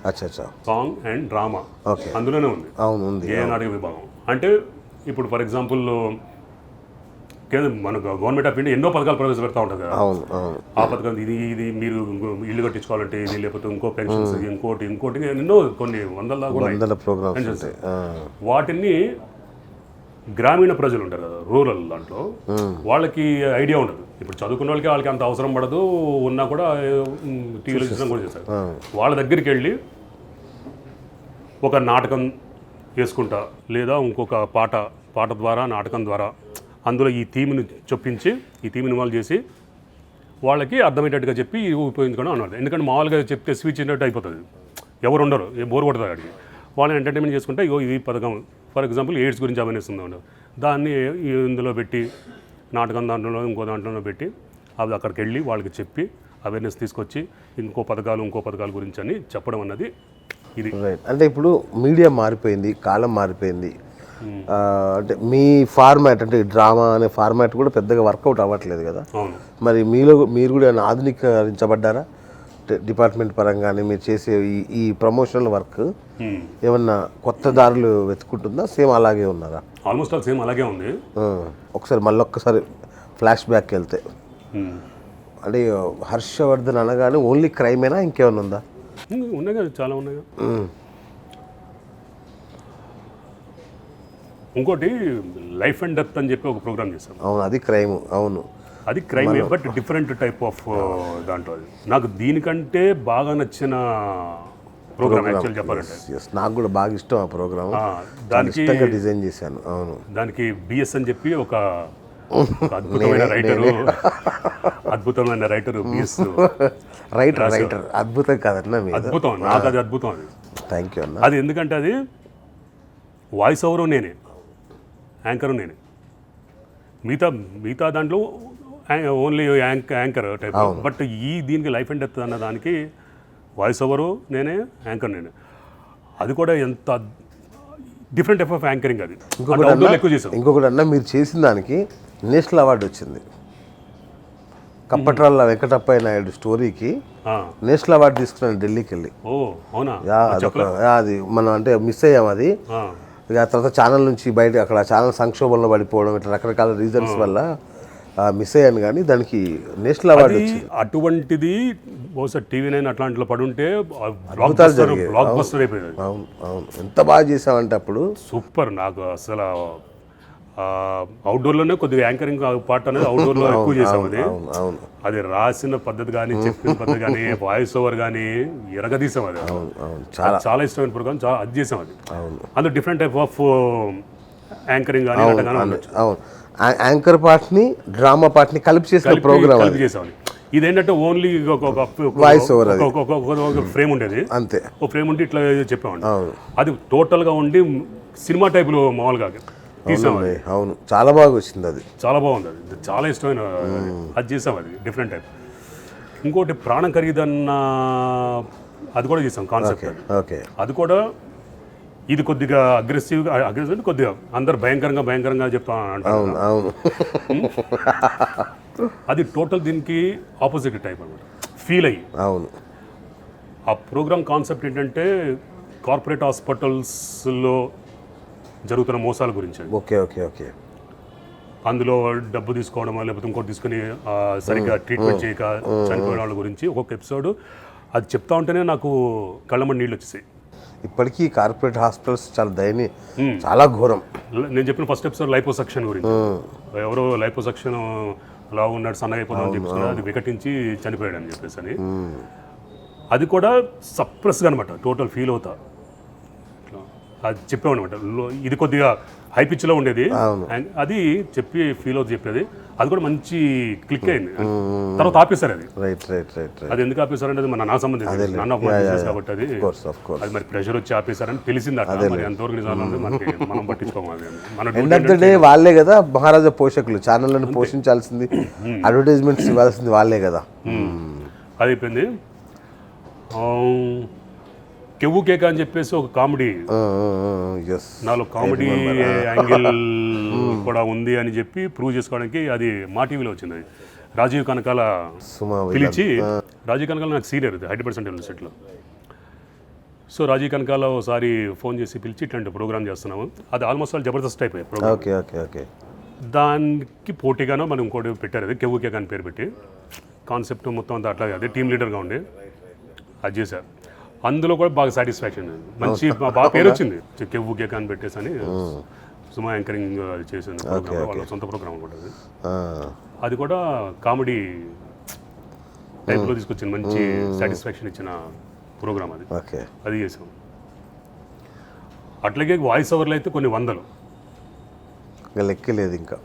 అచ్చా అచ్చా సాంగ్ అండ్ డ్రామా ఓకే అందులోనే ఉంది. అవును ఉంది ఏ నాటక విభాగం అంటే ఇప్పుడు ఫర్ ఎగ్జాంపుల్ మన గవర్నమెంట్ ఆఫ్ ఇండియా ఎన్నో పథకాలు ప్రవేశపెడతా ఉంటుంది కదా. అవును అవును ఆ పథకం ఇది మీరు ఇల్లు కట్టించుకోవాలంటే ఇది, లేకపోతే ఇంకో పెన్షన్స్ ఇంకోటి ఎన్నో కొన్ని వందల దాకా ఉన్నాయి వందల ప్రోగ్రామ్స్ pensions. ఉంటాయి. వాటిని గ్రామీణ ప్రజలు ఉంటారు కదా, రూరల్ దాంట్లో వాళ్ళకి ఐడియా ఉండదు. ఇప్పుడు చదువుకున్న వాళ్ళకి అంత అవసరం పడదు, ఉన్నా కూడా టీవీలో చూసిన కూడా చేస్తారు. వాళ్ళ దగ్గరికి వెళ్ళి ఒక నాటకం వేసుకుంటా, లేదా ఇంకొక పాట ద్వారా నాటకం ద్వారా అందులో ఈ థీమ్ని చొప్పించి, ఈ థీమ్ని ఇన్వాల్వ్ చేసి వాళ్ళకి అర్థమయ్యేటట్టుగా చెప్పి ఉపయోగించుకోవడం అన్నమాట. ఎందుకంటే మామూలుగా చెప్తే స్విచ్ అయినట్టు అయిపోతుంది, ఎవరు ఉండరు, బోర్ కొడుతుంది అడిగి. వాళ్ళని ఎంటర్టైన్మెంట్ చేసుకుంటే ఇగో ఇది పథకం, ఫర్ ఎగ్జాంపుల్ ఎయిడ్స్ గురించి అవేర్నెస్ ఉంది, దాన్ని ఇందులో పెట్టి నాటకం దాంట్లో ఇంకో దాంట్లో పెట్టి అది అక్కడికి వెళ్ళి వాళ్ళకి చెప్పి అవేర్నెస్ తీసుకొచ్చి ఇంకో పథకాల గురించి అని చెప్పడం అన్నది ఇది. రైట్. అంటే ఇప్పుడు మీడియా మారిపోయింది, కాలం మారిపోయింది. అంటే మీ ఫార్మాట్ అంటే డ్రామా అనే ఫార్మాట్ కూడా పెద్దగా వర్కౌట్ అవ్వట్లేదు కదా. అవును. మరి మీరు కూడా ఆధునీకరించబడ్డారా డిపార్ట్మెంట్ పరంగానే? మీరు చేసే ఈ ప్రమోషనల్ వర్క్ ఏమన్నా కొత్త దారులు వెతుకుంటుందా, సేమ్ అలాగే ఉన్నారా? ఆల్మోస్ట్ ఆల్ సేమ్ అలాగే ఉంది. ఒకసారి మళ్ళొక్కసారి ఫ్లాష్ బ్యాక్ వెళ్తే అంటే హర్షవర్ధన్ అనగానే ఓన్లీ క్రైమేనా, ఇంకేమైనా ఉందా? ఉన్నాయి కదా, చాలా ఉన్నాయి కదా. ఇంకోటి లైఫ్ అండ్ డెత్ అని చెప్పి ఒక ప్రోగ్రామ్ చేశాం. అవును, అది క్రైమ్. అవును, అది crime, but different type of దాంట్లో. అది నాకు దీనికంటే బాగా నచ్చిన ప్రోగ్రామ్ యాక్చువల్ చెప్పాలంటే. నాకు కూడా బాగా ఇష్టం ఆ ప్రోగ్రామ్, దానికి డిజైన్ చేశాను. అవును, దానికి బిఎస్ అని చెప్పి ఒక అద్భుతమైన రైటరు బిఎస్ రైటర్ అద్భుతం కాదన్నా, అద్భుతం. నాకు అది అద్భుతం. అది థ్యాంక్ యూ అన్న. అది ఎందుకంటే అది వాయిస్ ఓవరు నేనే, యాంకరు నేనే. మిగతా దాంట్లో ఓన్లీ యాంకర్ టైప్, బట్ దీనికి లైఫ్ అండ్ డెత్ అన్న దానికి వాయిస్ ఓవరు నేనే, యాంకర్ నేనే. అది కూడా ఎంత డిఫరెంట్ టైప్ ఆఫ్ యాంకరింగ్. అది ఎక్కువ చేసాం. ఇంకొకటి అన్న, మీరు చేసిన దానికి నేషనల్ అవార్డు వచ్చింది. కప్పట్రాల వెంకటప్పయ్య నాయుడు స్టోరీకి నేషనల్ అవార్డు తీసుకున్నాను ఢిల్లీకి వెళ్ళి. ఓ అవునా? అది మనం అంటే మిస్ అయ్యాం అది. ఇక ఆ తర్వాత ఛానల్ నుంచి బయట, అక్కడ ఛానల్ సంక్షోభంలో పడిపోవడం, ఇట్లా రకరకాల రీజన్స్ వల్ల మిస్ అయ్యాను. కానీ దానికి నేషనల్ అవార్డు వచ్చింది. అటువంటిది బహుశా టీవీ9 అట్లాంటిలో పడుంటే బ్లాక్ బస్టర్ అయిపోయింది. అవును అవును, ఎంత బాగా చేసామంటే అప్పుడు సూపర్. నాకు అసలు అవుట్డోర్లోనే కొద్దిగా యాంకరింగ్ పార్ట్ అనేది అవుట్డోర్లో ఎక్కువ చేసాం. అది రాసిన పద్ధతి కానీ, చెప్పిన పద్ధతి కానీ, వాయిస్ ఓవర్ కానీ ఎరగదీసాం. అది చాలా ఇష్టమైన ప్రోగ్రామ్, చాలా అది చేసాం. అది అందులో డిఫరెంట్ టైప్ ఆఫ్ యాంకరింగ్ కానీ అవును, యాంకర్ పార్ట్ని డ్రామా పార్ట్ని కలిపి చేసిన ప్రోగ్రామ్ చేసాం. ఇదేంటంటే ఓన్లీ వాయిస్ ఓవర్, ఒక ఫ్రేమ్ ఉండేది అంతే. ఒక ఫ్రేమ్ ఉండి ఇట్లా చెప్పామండి. అది టోటల్గా ఉండి సినిమా టైప్లో మామూలుగా తీసాం. అవును, చాలా బాగా వచ్చింది. అది చాలా బాగుంది. అది చాలా ఇష్టమైన అది చేసాం. అది డిఫరెంట్ టైప్. ఇంకోటి ప్రాణం ఖరీదన్న అది కూడా చేసాం కాన్సెప్ట్. ఓకే, అది కూడా ఇది కొద్దిగా అగ్రెసివ్ అంటే కొద్దిగా అందరు భయంకరంగా చెప్తా అంటారు. అవును, అది టోటల్ దీనికి ఆపోజిట్ టైప్ అనమాట. ఫీల్ అయ్యి. అవును, ఆ ప్రోగ్రామ్ కాన్సెప్ట్ ఏంటంటే కార్పొరేట్ హాస్పిటల్స్లో జరుగుతున్న మోసాల గురించి. Okay okay okay. అందులో డబ్బు తీసుకోవడం, లేకపోతే ఇంకోటి తీసుకుని సరిగ్గా ట్రీట్మెంట్ చేయక చనిపోయిన వాళ్ళ గురించి ఒక్కొక్క ఎపిసోడ్. అది చెప్తా ఉంటేనే నాకు కళ్ళమని నీళ్ళు వచ్చేసాయి. ఇప్పటికీ కార్పొరేట్ హాస్పిటల్స్ చాలా చాలా ఘోరం. నేను చెప్పిన ఫస్ట్ ఎపిసోడ్ లైపోసక్షన్ గురించి. ఎవరో లైపోసక్షన్ లా ఉన్నాడు, సన్నగా అయిపోతాం అని చెప్పేసి అది వికటించి చనిపోయాడు అని చెప్పేసి అని. అది కూడా సప్రెస్గా అనమాట, టోటల్ ఫీల్ అవుతా అది చెప్పామన్నమాట. ఇది కొద్దిగా హై పిచ్లో ఉండేది అవును. అది చెప్పి ఫీల్ అవుతూ చెప్పేది, అది కూడా మంచి క్లిక్ అయింది. తర్వాత ఆపేశారు అది. Right right right right. అది ఎందుకు ఆపేశారు అనేది మన నా సంబంధించి నాన్న ఒక బిజినెస్ కాబట్టి అది అది మరి ప్రెషర్ వచ్చి ఆపేశారని తెలిసింది అట్లా. మరి ఎంతవరకు నిజాలు ఉంది మనకి మనం పట్టించుకోవాలి. మన ఎండ్ ఆఫ్ ద డే వాళ్ళే కదా మహారాజా పోషకులు, ఛానళ్ళను పోషించాల్సింది, అడ్వర్టైజ్మెంట్స్ ఇవ్వాల్సింది వాళ్ళే కదా. అది అయిపోయింది. కెవ్వు కేక అని చెప్పేసి ఒక కామెడీ, నాలో కామెడీ యాంగిల్ కూడా ఉంది అని చెప్పి ప్రూవ్ చేసుకోవడానికి అది మా టీవీలో వచ్చింది. అది రాజీవ్ కనకాల పిలిచి, రాజీవ్ కనకాల నాకు సీనియర్ ఇది హైదరాబాద్ సెంట్రల్ యూనివర్సిటీలో. సో రాజీవ్ కనకాల ఒకసారి ఫోన్ చేసి పిలిచి ఇట్లాంటి ప్రోగ్రామ్ చేస్తున్నాము, అది ఆల్మోస్ట్ వాళ్ళు జబర్దస్త్ అయిపోయాయి ప్రోగ్రామ్. Okay okay okay. దానికి పోటీగానో మనం ఇంకోటి పెట్టారు, అది కెవ్వు కేక అని పేరు పెట్టి, కాన్సెప్ట్ మొత్తం అంతా అట్లాగే అదే టీమ్ లీడర్గా ఉండి అది చేశారు. అందులో కూడా బాగా సాటిస్ఫాక్షన్, మంచి బాగా పేరు వచ్చింది. కెవ్వు కేక అని పెట్టేసి అని సుమా యాంకరింగ్ చేసింది ప్రోగ్రామ్, వాళ్ళ సొంత ప్రోగ్రామ్ కూడా అది. అది కూడా కామెడీ టైప్లో తీసుకొచ్చింది, మంచి సాటిస్ఫాక్షన్ ఇచ్చిన ప్రోగ్రామ్ అది. అది చేసాం. అట్లాగే వాయిస్ ఓవర్లు అయితే కొన్ని వందలు, లెక్కలేదు ఇంకా.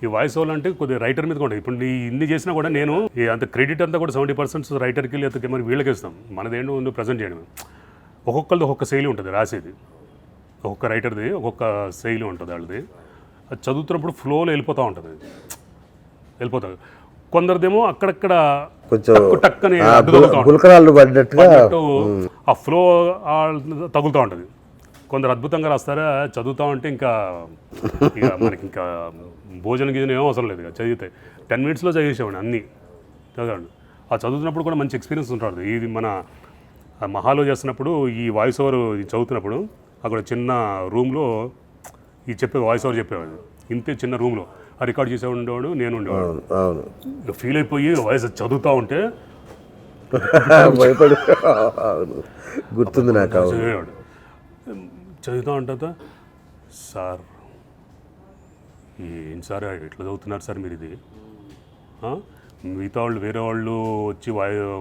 ఈ వాయిస్ ఓవర్ అంటే కొద్దిగా రైటర్ మీద కూడా, ఇప్పుడు ఇన్ని చేసినా కూడా నేను అంత క్రెడిట్ అంతా కూడా 70% రైటర్కి లేకపోతే మరి వీళ్ళకి ఇస్తాం. మనదేంటో ఉంది ప్రజెంట్ చేయడం. ఒక్కొక్కరిది ఒక్కొక్క శైలి ఉంటుంది రాసేది, ఒక్కొక్క రైటర్ది ఒక్కొక్క శైలి ఉంటుంది వాళ్ళది. అది చదువుతున్నప్పుడు ఫ్లోలో వెళ్ళిపోతూ ఉంటుంది. కొందరిదేమో అక్కడక్కడ టక్కని ఆ ఫ్లో తగులుతూ ఉంటుంది. కొందరు అద్భుతంగా రాస్తారా, చదువుతూ ఉంటే ఇంకా మనకి ఇంకా భోజనం గీజనం ఏమో అవసరం లేదు, చదివితే 10 minutesలో చదివేసేవాడిని అన్నీ చదవండి. ఆ చదువుతున్నప్పుడు కూడా మంచి ఎక్స్పీరియన్స్ ఉంటుంది. ఇది మన మహాలో చేస్తున్నప్పుడు ఈ వాయిస్ ఓవర్ చదువుతున్నప్పుడు అక్కడ చిన్న రూమ్లో ఈ వాయిస్ ఓవర్ చెప్పేవాడు, ఇంతే చిన్న రూమ్లో ఆ రికార్డ్ చేసే ఉండేవాడు, నేను ఉండేవాడు. ఫీల్ అయిపోయి వాయిస్ చదువుతూ ఉంటే గుర్తుంది నాకు. చదివేవాడు, చదువుతూ ఉంటా, సార్ ఏం సార్ ఎట్లా చదువుతున్నారు సార్ మీరు ఇది, మిగతా వాళ్ళు వేరే వాళ్ళు వచ్చి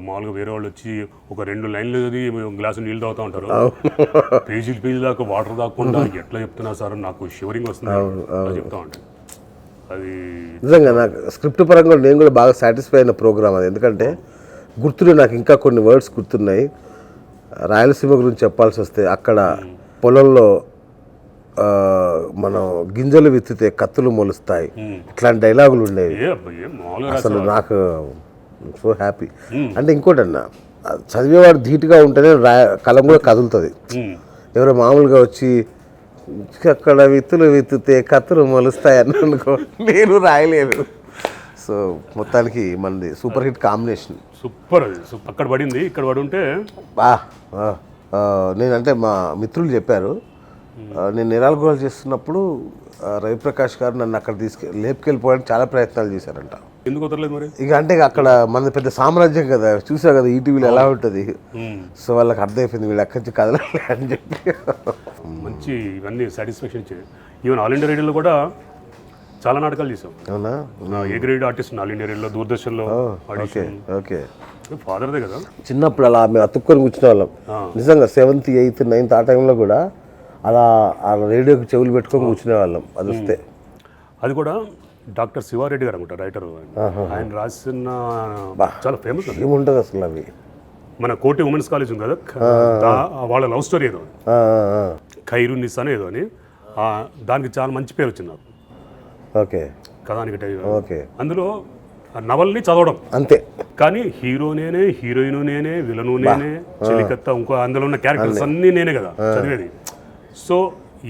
మామూలుగా వేరే వాళ్ళు వచ్చి ఒక 2 లైన్లు చదివి గ్లాసు నీళ్ళు తాగుతూ ఉంటారు, పేజీ దాకా వాటర్ తాగకుండా ఎట్లా చెప్తున్నారు సార్, నాకు షివరింగ్ వస్తుంది చెప్తా ఉంటాను. అది నిజంగా నాకు స్క్రిప్ట్ పరంగా నేను కూడా బాగా సాటిస్ఫై అయిన ప్రోగ్రామ్ అది. ఎందుకంటే గుర్తున్నాయి నాకు, ఇంకా కొన్ని వర్డ్స్ గుర్తున్నాయి. రాయలసీమ గురించి చెప్పాల్సి వస్తే అక్కడ పొలంలో మనం గింజలు విత్తితే కత్తులు మొలుస్తాయి, ఇట్లాంటి డైలాగులు ఉండేవి. అసలు నాకు సో హ్యాపీ. అంటే ఇంకోటి అన్న, చదివేవాడు ధీటుగా ఉంటేనే కలం కూడా కదులుతుంది. ఎవరో మామూలుగా వచ్చి అక్కడ విత్తులు విత్తితే కత్తులు మొలుస్తాయి అని అనుకో, నేను రాయలేను. సో మొత్తానికి మనది సూపర్ హిట్ కాంబినేషన్. సూపర్. అక్కడ పడింది, ఇక్కడ పడి ఉంటే నేనంటే మా మిత్రులు చెప్పారు, నేను నిరాల్గోలు చేస్తున్నప్పుడు రవిప్రకాష్ గారు నన్ను అక్కడ లేపుకెళ్ళిపోవడానికి చాలా ప్రయత్నాలు చేశారంట. ఎందుకు వదలలేదు మరి? ఇక అంటే అక్కడ మన పెద్ద సామ్రాజ్యం కదా, చూసా కదా ఈటీవీలో ఎలా ఉంటుంది. సో వాళ్ళకి అర్థమైపోయింది వీళ్ళు అక్కడి నుంచి కదలలే అని చెప్పి. మంచి ఇవన్నీ సాటిస్ఫాక్షన్ ఇచ్చేది. ఈవెన్ ఆల్ ఇండియా రేడియోలో కూడా చాలా నాటకాలు చేసాం. అవునా? A grade artist all India రేడియోలో, దూరదర్శన్లో. ఓకే ఫాదర్దే కదా. చిన్నప్పుడు అలా మేము అతుక్కొని కూర్చునే వాళ్ళం నిజంగా. 7th 8th 9th ఆ టైంలో కూడా అలా రేడియోకి చెవులు పెట్టుకొని కూర్చునే వాళ్ళం. అది వస్తే అది కూడా డాక్టర్ శివారెడ్డి గారు అనుకుంటా రైటర్, ఆయన రాసిన చాలా ఫేమస్. ఏముంటుంది అసలు అవి, మన కోటి ఉమెన్స్ కాలేజ్ ఉంది కదా, వాళ్ళ లవ్ స్టోరీ ఏదో ఖైరునిస్ అని ఏదో అని, దానికి చాలా మంచి పేరు వచ్చింది నాకు. ఓకే కథానికి. ఓకే. అందులో నవల్ని చదవడం అంతే, కానీ హీరో నేనే, హీరోయిన్ నేనే, విలను నేనే, చెలికత్త ఇంకో అందులో ఉన్న క్యారెక్టర్స్ అన్నీ నేనే కదా చదివేది. సో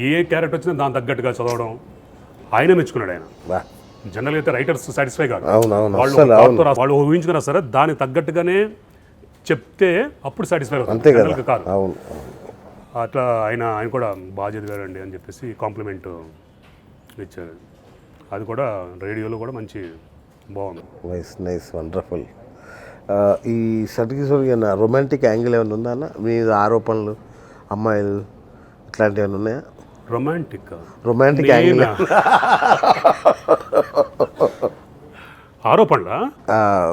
ఏ క్యారెక్టర్ వచ్చినా దాని తగ్గట్టుగా చదవడం ఆయన మెచ్చుకున్నాడు. ఆయన జనరల్గా అయితే రైటర్స్ సాటిస్ఫై కాదు, వాళ్ళు ఊహించుకున్నా సరే దానికి తగ్గట్టుగానే చెప్తే అప్పుడు సాటిస్ఫై అవుతుంది కాదు. అట్లా ఆయన కూడా బాగా చదివారండి అని చెప్పేసి కాంప్లిమెంట్ ఇచ్చారు. అది కూడా రేడియోలో కూడా మంచి బాగుంది. Nice wonderful. ఈ సర్టిఫికేట్ రొమాంటిక్ యాంగిల్ ఏమైనా ఉందా అన్న మీద? ఆరోపణలు అమ్మాయిలు ఇట్లాంటివి ఏమైనా ఉన్నాయా? రొమాంటిక్ యాంగిల్ ఆరోపణలా?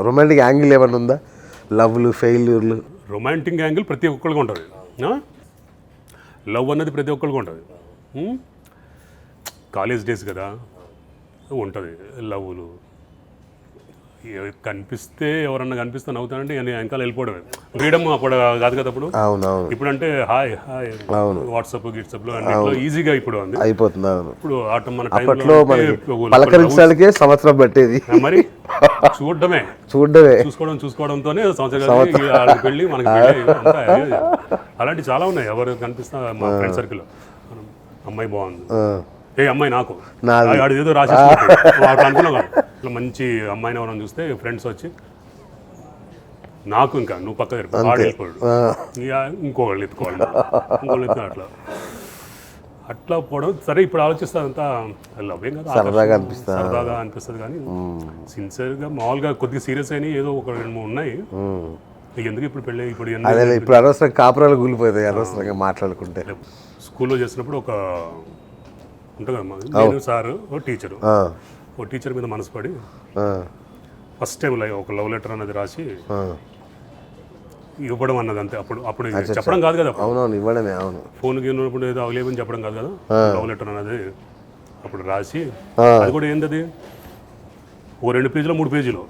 రొమాంటిక్ యాంగిల్ ఏమైనా ఉందా? లవ్లు, ఫెయిల్యూర్లు. రొమాంటిక్ యాంగిల్ ప్రతి ఒక్కరికి ఉంటుంది. లవ్ అన్నది ప్రతి ఒక్కరికి ఉంటుంది. కాలేజ్ డేస్ కదా ఉంటుంది లవ్లు కనిపిస్తే ఎవరన్నా కనిపిస్తే నవ్వుతానంటే నేను వెనకాల వెళ్ళిపోవడమే ఫ్రీడమ్ అప్పుడు కాదు కదా అప్పుడు అవునవును ఇప్పుడు అంటే హాయ్ హాయ్ వాట్సాప్ గిట్సాప్లో అన్నిట్లో ఈజీగా ఇప్పుడు ఉంది అయిపోతుంది. అవును ఇప్పుడు ఆట మన అప్పట్లో మనకి టైంలో పలకరించడానికే సంవత్సరం పట్టేది. మరి చూడడమే చూసుకోవడంతోనే సంవత్సరం పెళ్ళి మనకి పెళ్ళి అంతా అలాంటి చాలా ఉన్నాయి. ఎవరు కనిపిస్తా మా ఫ్రెండ్ సర్కిల్ అమ్మాయి బాగుంది, ఏ అమ్మాయి నాకు ఆడు ఏదో రాసి అనుకున్నాం కాదు. ఇట్లా మంచి అమ్మాయిని ఎవరైనా చూస్తే ఫ్రెండ్స్ వచ్చి నాకు ఇంకా నువ్వు పక్క ఆడు వెళ్ళిపోయాడు ఇక ఇంకోళ్ళు ఎత్తుకోవాలి అట్లా పోవడం సరే. ఇప్పుడు ఆలోచిస్తే అంతా లవ్వేం కదా, సరదాగా అనిపిస్తుంది కానీ సిన్సియర్గా మామూలుగా కొద్దిగా సీరియస్ అయినా ఏదో ఒక 2-3 ఉన్నాయి. నీకు ఎందుకు ఇప్పుడు పెళ్ళి ఇప్పుడు ఇప్పుడు అనవసరం కాపురాలు కూలిపోతాయి అనవసరంగా మాట్లాడుకుంటే. స్కూల్లో చేసినప్పుడు ఒక ఉంటుంది కదమ్మా, నేను సారు ఓ టీచర్ మీద మనసు పడి ఫస్ట్ టైం ఒక లవ్ లెటర్ అన్నది రాసి ఇవ్వడం అన్నది అంతే. అప్పుడు చెప్పడం కాదు కదా, అవునవును ఇవ్వడమే. అవును ఫోన్కి ఉన్నప్పుడు ఏదో అవలేమని చెప్పడం కాదు కదా, లవ్ లెటర్ అన్నది అప్పుడు రాసి అది కూడా ఏంటది ఓ 2 పేజీలో 3 పేజీలో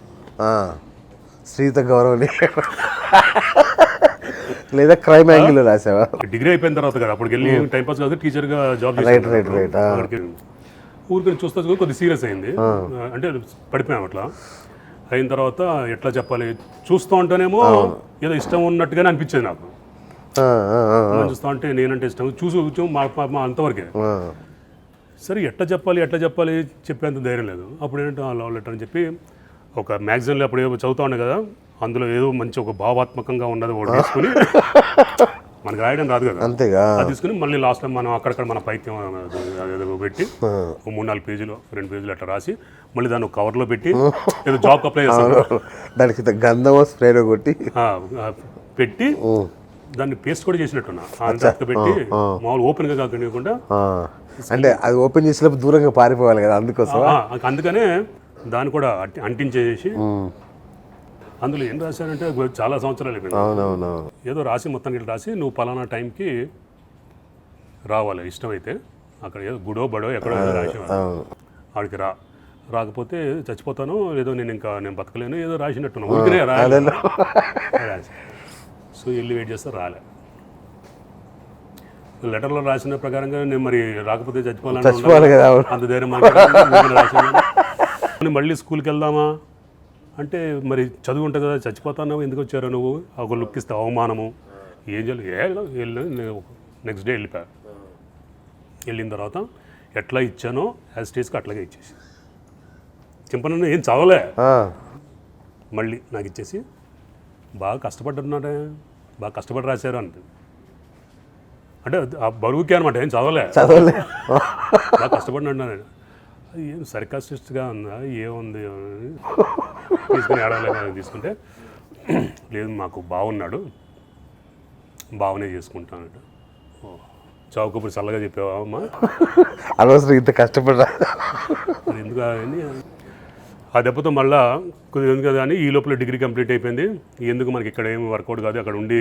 శ్రీత గౌరవం లేదా క్రైమ్ యాంగిల్ రాసావా? డిగ్రీ అయిపోయిన తర్వాత కదా, అప్పటికి వెళ్ళి టైంపాస్ కాదు టీచర్గా జాబ్ చేసి ఊరికి చూస్తే కొద్దిగా సీరియస్ అయింది. అంటే పడిపోయాం అట్లా అయిన తర్వాత ఎట్లా చెప్పాలి, చూస్తూ ఉంటేనేమో ఏదో ఇష్టం ఉన్నట్టుగానే అనిపించేది నాకు. చూస్తూ ఉంటే నేనంటే ఇష్టం చూసి మా అంతవరకే. సరే ఎట్లా చెప్పాలి చెప్పేంత ధైర్యం లేదు. అప్పుడు ఏంటంటే లవ్ లెటర్ అని చెప్పి ఒక మ్యాగజైన్లో అప్పుడు ఏదో చదువుతా ఉండే కదా, అందులో ఏదో మంచి ఒక భావాత్మకంగా ఉన్నది ఒకటి తీసుకుని మనకు రాయడం రాదు కదా, అంతేగా అది తీసుకుని మళ్ళీ లాస్ట్ టైం మనం అక్కడక్కడ మన పైత్యం పెట్టి 3-4 పేజీలు 2 పేజీలు అట్లా రాసి మళ్ళీ దాన్ని కవర్లో పెట్టి ఏదో జాబ్కి అప్లై చేస్తాను, దానికి గంధమో స్ప్రేలో కొట్టి పెట్టి దాన్ని పేస్ట్ కూడా చేసినట్టున్నా అంత పెట్టి మామూలు ఓపెన్గా కాకుండా. అంటే అది ఓపెన్ చేసినప్పుడు దూరంగా పారిపోవాలి కదా, అందుకోసం అందుకనే దాన్ని కూడా అంటించేసి అందులో ఏం రాశానంటే చాలా సంవత్సరాలు అయిపోయింది. ఏదో రాసి మొత్తానికి రాసి నువ్వు పలానా టైంకి రావాలి, ఇష్టమైతే అక్కడ ఏదో గుడో బడో ఎక్కడో రాసేవాడు, ఆడికి రాకపోతే చచ్చిపోతాను, లేదో నేను బతకలేను ఏదో రాసినట్టున్నా ఊరికనే రాసి. సో వెళ్ళి వెయిట్ చేస్తే రాలే. లెటర్లో రాసిన ప్రకారంగా నేను మరి రాకపోతే చచ్చిపోవాలి కదా, అంత ధైర్యం మళ్ళీ స్కూల్కి వెళ్దామా అంటే మరి చదువు ఉంటుంది కదా, చచ్చిపోతావు ఎందుకు వచ్చారో నువ్వు, ఒక లుక్ ఇస్తే అవమానము ఏం చేయలేదు. నెక్స్ట్ డే వెళ్ళిన తర్వాత ఎట్లా ఇచ్చానో యాజ్ స్టేజ్కి అట్లాగే ఇచ్చేసి చింపనన్నా ఏం చదవలే, మళ్ళీ నాకు ఇచ్చేసి బాగా కష్టపడ్డాడే, బాగా కష్టపడి రాశారు అంటే ఆ బరువుకి అనమాట, ఏం చదవలే బాగా కష్టపడినాడు. అది ఏం సర్కాస్టిస్ట్గా ఉందా ఏముంది తీసుకుని ఏడవలేదు తీసుకుంటే, లేదు మాకు బాగున్నాడు బాగానే చేసుకుంటాను. చౌకప్పుడు చల్లగా చెప్పావా అమ్మా, అనవసరం ఇంత కష్టపడ్డా ఎందుకు ఆ దెబ్బతో మళ్ళా కొద్దిగా ఎందుకు కదా అని ఈ లోపల డిగ్రీ కంప్లీట్ అయిపోయింది. ఎందుకు మనకి ఇక్కడ ఏమి వర్కౌట్ కాదు, అక్కడ ఉండి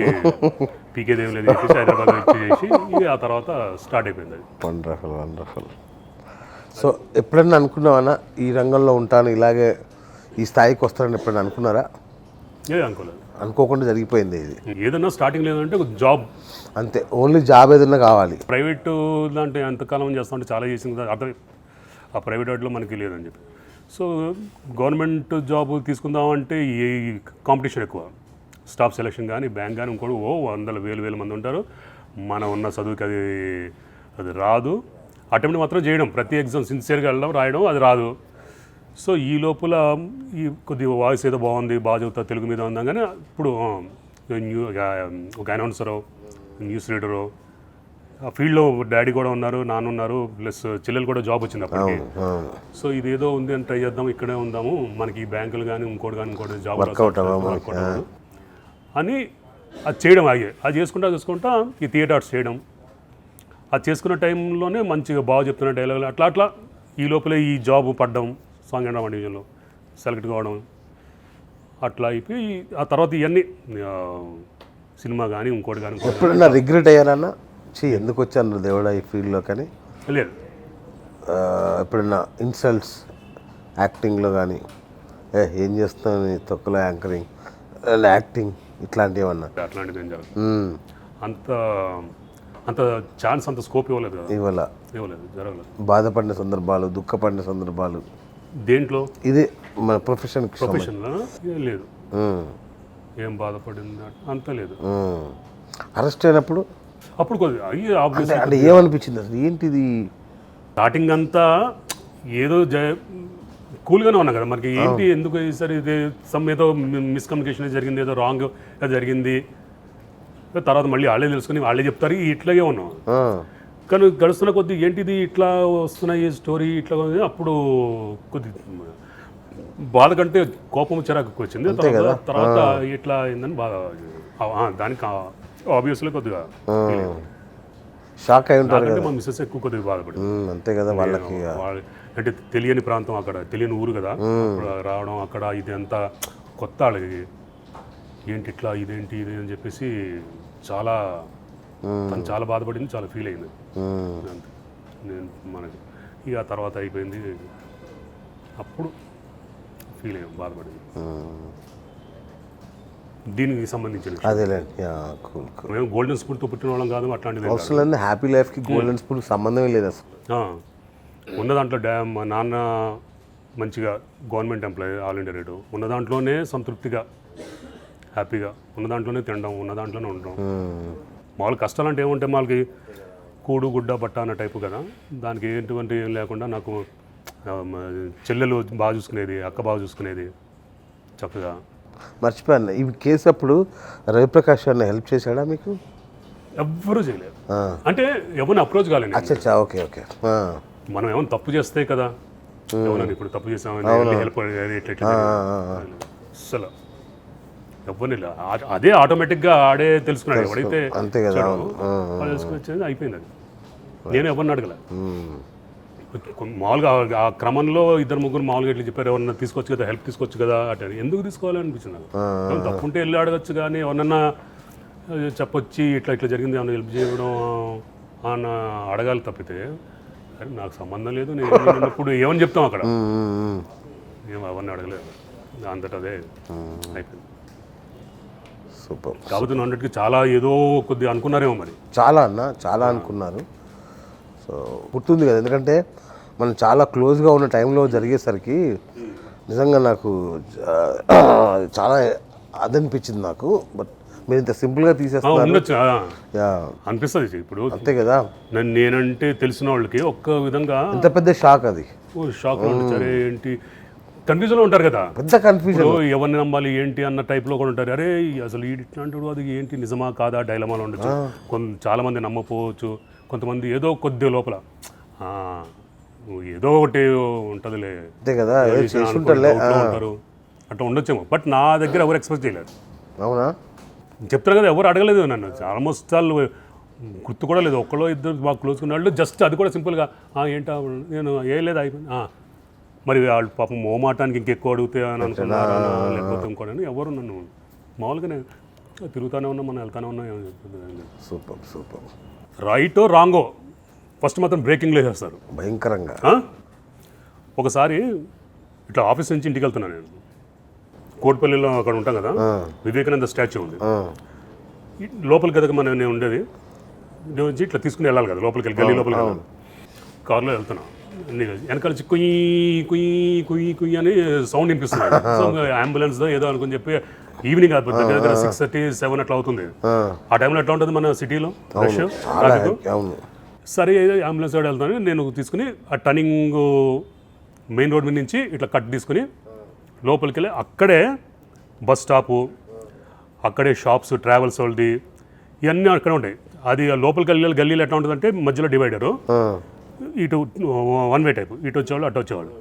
పీకేది ఏం లేదు చెప్పేసి హైదరాబాద్ వచ్చేసి ఇక ఆ తర్వాత స్టార్ట్ అయిపోయింది అది. వండర్ఫుల్. సో ఎప్పుడన్నా అనుకున్నావన్నా ఈ రంగంలో ఉంటాను, ఇలాగే ఈ స్థాయికి వస్తానని ఎప్పుడన్నా అనుకున్నారా? అనుకోలేదు, అనుకోకుండా జరిగిపోయింది ఇది. ఏదన్నా స్టార్టింగ్ లేదంటే ఒక జాబ్ అంతే, ఓన్లీ జాబ్ ఏదన్నా కావాలి. ప్రైవేటు దాంట్లో ఎంతకాలం చేస్తామంటే చాలా చేసింది కదా అర్థం, ఆ ప్రైవేట్ వాటిలో మనకి లేదని చెప్పి. సో గవర్నమెంట్ జాబ్ తీసుకుందామంటే ఈ కాంపిటీషన్ ఎక్కువ, స్టాఫ్ సెలక్షన్ కానీ బ్యాంక్ కానీ ఇంకోటి వందల వేల మంది ఉంటారు. మనం ఉన్న చదువుకి అది రాదు. అటెంప్ట్ మాత్రం చేయడం, ప్రతి ఎగ్జామ్ సిన్సియర్గా వెళ్ళడం రాయడం అది రాదు. సో ఈ లోపల ఈ కొద్దిగా వాయిస్ ఏదో బాగుంది, బాగా చదువుతా తెలుగు మీద ఉందాం కానీ ఇప్పుడు ఒక అనౌన్సరు, న్యూస్ రీడరు, ఆ ఫీల్డ్లో డాడీ కూడా ఉన్నారు, నాన్న ఉన్నారు, ప్లస్ చెల్లెలు కూడా జాబ్ వచ్చింది అప్పటికి. సో ఇదేదో ఉంది అని ట్రై చేద్దాం, ఇక్కడే ఉందాము, మనకి ఈ బ్యాంకులు కానీ ఇంకోటి జాబ్ అని అది చేయడం అది చేసుకుంటా ఈ థియేటర్స్ చేయడం. అది చేసుకున్న టైంలోనే మంచిగా బాగా చెప్తున్న డైలాగులు అట్లా ఈ లోపలే ఈ జాబ్ పడ్డం, సాంగ్ అండ్ డివిజన్లో సెలెక్ట్ కావడం అట్లా అయిపోయి ఆ తర్వాత ఇవన్నీ సినిమా కానీ ఇంకోటి కానీ. ఎప్పుడన్నా రిగ్రెట్ అయ్యారన్నా ఎందుకు వచ్చాను దేవుడా ఈ ఫీల్డ్లో కానీ? లేదు, ఎప్పుడైనా ఇన్సల్ట్స్ యాక్టింగ్లో కానీ ఏం చేస్తాను నీ తొక్కలో యాంకరింగ్ యాక్టింగ్ ఇట్లాంటివి ఏమన్నా అట్లాంటిది ఏం జరగదు. అంత అంత ఛాన్స్, అంత స్కోప్ ఇవ్వలేదు కదా, ఇవ్వలేదు, జరగలేదు. బాధపడిన సందర్భాలు, దుఃఖపడిన సందర్భాలు దేంట్లో? ఇదే మన ప్రొఫెషన్లో ఏం లేదు, ఏం బాధపడింది అంత లేదు. అరెస్ట్ అయినప్పుడు అప్పుడు కొద్దిగా అంటే ఏమనిపించింది అసలు, ఏంటిది? స్టార్టింగ్ అంతా ఏదో కూల్గానే ఉన్నా కదా, మనకి ఏంటి ఎందుకు సరే ఇది ఏదో మిస్కమ్యూనికేషన్ జరిగింది, ఏదో రాంగ్ జరిగింది, తర్వాత మళ్ళీ వాళ్ళే తెలుసుకుని వాళ్ళే చెప్తారు, ఇట్లాగే ఉన్నాం. కానీ గడుస్తున్న కొద్ది ఏంటిది ఇట్లా వస్తున్నాయి స్టోరీ ఇట్లా, అప్పుడు కొద్ది బాధ కంటే కోపం చిరాకు వచ్చింది. తర్వాత ఇట్లా అయిందని బాగా దానికి ఆబ్వియస్లీ కొద్దిగా షాక్ అయి ఉంటారు. మా మిస్సెస్ ఎక్కువ కొద్దిగా బాధపడింది. అంతే కదా, వాళ్ళకి అంటే తెలియని ప్రాంతం, అక్కడ తెలియని ఊరు కదా, రావడం అక్కడ ఇది అంతా కొత్త వాళ్ళకి, ఏంటి ఇట్లా ఇదేంటి ఇది అని చెప్పేసి చాలా తను చాలా బాధపడింది, చాలా ఫీల్ అయింది. అంతే నేను మనకి ఇక తర్వాత అయిపోయింది, అప్పుడు ఫీల్ అయ్యాం, బాధపడింది. దీనికి సంబంధించిన అదేలేండి. మేము గోల్డెన్ స్పూన్తో పుట్టిన వాళ్ళం కాదు, అట్లాంటిది అసలు హ్యాపీ లైఫ్కి గోల్డెన్ స్పూన్ సంబంధమే లేదు అసలు. ఉన్న దాంట్లో మా నాన్న మంచిగా government employee, all India rate, ఉన్న దాంట్లోనే సంతృప్తిగా హ్యాపీగా ఉన్న దాంట్లోనే తినడం, ఉన్న దాంట్లోనే ఉండడం. మామూలు కష్టాలు అంటే ఏముంటే వాళ్ళకి కూడు గుడ్డ బట్ట అన్న టైపు కదా, దానికి ఎటువంటి ఏం లేకుండా నాకు చెల్లెలు బాగా చూసుకునేది, అక్క బాగా చూసుకునేది చక్కగా. మర్చిపోయాను, ఈ కేసు అప్పుడు రవిప్రకాష్ అన్న హెల్ప్ చేశాడా మీకు? ఎవ్వరూ చేయలేదు, అంటే ఎవరిని అప్రోచ్ కాలేదు. అచ్చా, ఓకే ఓకే. మనం ఏమైనా తప్పు చేస్తే కదా, ఎవరైనా ఇప్పుడు తప్పు చేసామని హెల్ప్ అసలు ఎవరిని అదే ఆటోమేటిక్గా ఆడే తెలుసుకున్నాడు, ఎవడైతే అంతే కదా తెలుసుకుని వచ్చేది అయిపోయింది. అది నేను ఎవరిని అడగలే. మామూలుగా ఆ క్రమంలో ఇద్దరు ముగ్గురు మామూలుగా ఇట్లా చెప్పారు, ఎవరన్నా తీసుకోవచ్చు కదా, హెల్ప్ తీసుకోవచ్చు కదా అంటే, ఎందుకు తీసుకోవాలి అనిపించింది నాకు. తప్పుంటే వెళ్ళి అడగచ్చు, కానీ ఎవరన్నా చెప్పొచ్చి ఇట్లా ఇట్లా జరిగింది ఏమన్నా హెల్ప్ చేయడం అన్న అడగాలి తప్పితే, అరే నాకు సంబంధం లేదు, నేను ఇప్పుడు ఏమని చెప్తాం అక్కడ, ఏం అవన్నీ అడగలేదు, అంతటా అదే అయిపోయింది. సూపర్. కాబట్టి 100కి చాలా ఏదో కొద్దిగా అనుకున్నారేమో మరి, చాలా అనుకున్నారు. సో గుర్తుంది కదా, ఎందుకంటే మనం చాలా క్లోజ్గా ఉన్న టైంలో జరిగేసరికి నిజంగా నాకు చాలా అదనిపించింది నాకు. బట్ మీరు ఇంత సింపుల్గా తీసేస్తున్నారు అనిపిస్తుంది ఇప్పుడు. అంతే కదా, నేనంటే తెలిసిన వాళ్ళకి ఒక్క విధంగా ఇంత పెద్ద షాక్, అది షాక్. సరే ఏంటి కన్ఫ్యూజన్లో ఉంటారు కదా, పెద్ద కన్ఫ్యూజన్, ఎవరిని నమ్మాలి ఏంటి అన్న టైప్లో కూడా ఉంటారు. అరే అసలు ఇట్లాంటి అది ఏంటి నిజమా కాదా డైలమాలో ఉండొచ్చు. చాలామంది నమ్మపోవచ్చు, కొంతమంది ఏదో కొద్ది లోపల ఏదో ఒకటి ఉంటుందిలే, అంతే కదా, ఉంటారు, అట్లా ఉండొచ్చేమో. బట్ నా దగ్గర ఎవరు ఎక్స్పెక్ట్ చేయలేదు. అవునా, చెప్తారు కదా, ఎవరు అడగలేదు నన్ను, ఆల్మోస్ట్ వాళ్ళు గుర్తు కూడా లేదు, ఒక్కలో ఇద్దరు బాగా క్లోజ్ ఉన్నాళ్ళు. జస్ట్ అది కూడా సింపుల్గా ఏంటా నేను ఏం లేదు అయిపోయింది. మరి వాళ్ళు పాపం మోమాటానికి ఇంకెక్కువ అడిగితే అని అనుకున్నారా లేకపోతే ఇంకోటని, ఎవరు నన్ను మామూలుగానే తిరుగుతూనే ఉన్నా, మనం వెళ్తానే ఉన్నా. Super super. రైటో రాంగో ఫస్ట్ మాత్రం బ్రేకింగ్లో చేస్తారు భయంకరంగా. ఒకసారి ఇట్లా ఆఫీస్ నుంచి ఇంటికి వెళ్తున్నాను నేను, కోటిపల్లిలో అక్కడ ఉంటాం కదా, వివేకానంద స్టాచ్యూ ఉంది లోపలికి కదా నేను ఉండేది, నుంచి ఇట్లా తీసుకుని వెళ్ళాలి కదా లోపలికి వెళ్ళి, గల్లీ లోపలికి వెళ్ళాలి. కారులో వెళ్తున్నాను, వెనకాల కుయ్యి కుయ్యి కుయ్యి కుయ్యి అని సౌండ్ వినిపిస్తుంది. సో అంబులెన్స్ ఏదో అనుకుని చెప్పి ఈవినింగ్ దగ్గర 6:30, 7 అట్లా అవుతుంది. ఆ టైంలో ఎట్లా ఉంటుంది మన సిటీలో రష్. సరే అంబులెన్స్ వాడు వెళ్తాను, నేను తీసుకుని ఆ టర్నింగ్ మెయిన్ రోడ్ మీద నుంచి ఇట్లా కట్ తీసుకుని లోపలికి వెళ్ళి, అక్కడే బస్ స్టాపు, అక్కడే షాప్స్, ట్రావెల్స్ వాళ్ళది ఇవన్నీ అక్కడే ఉంటాయి. అది లోపలికి వెళ్ళి గల్లీలు ఎట్లా ఉంటుందంటే మధ్యలో డివైడరు, ఇటు 1 వే టైపు, ఇటు వచ్చేవాళ్ళు అటు వచ్చేవాళ్ళు.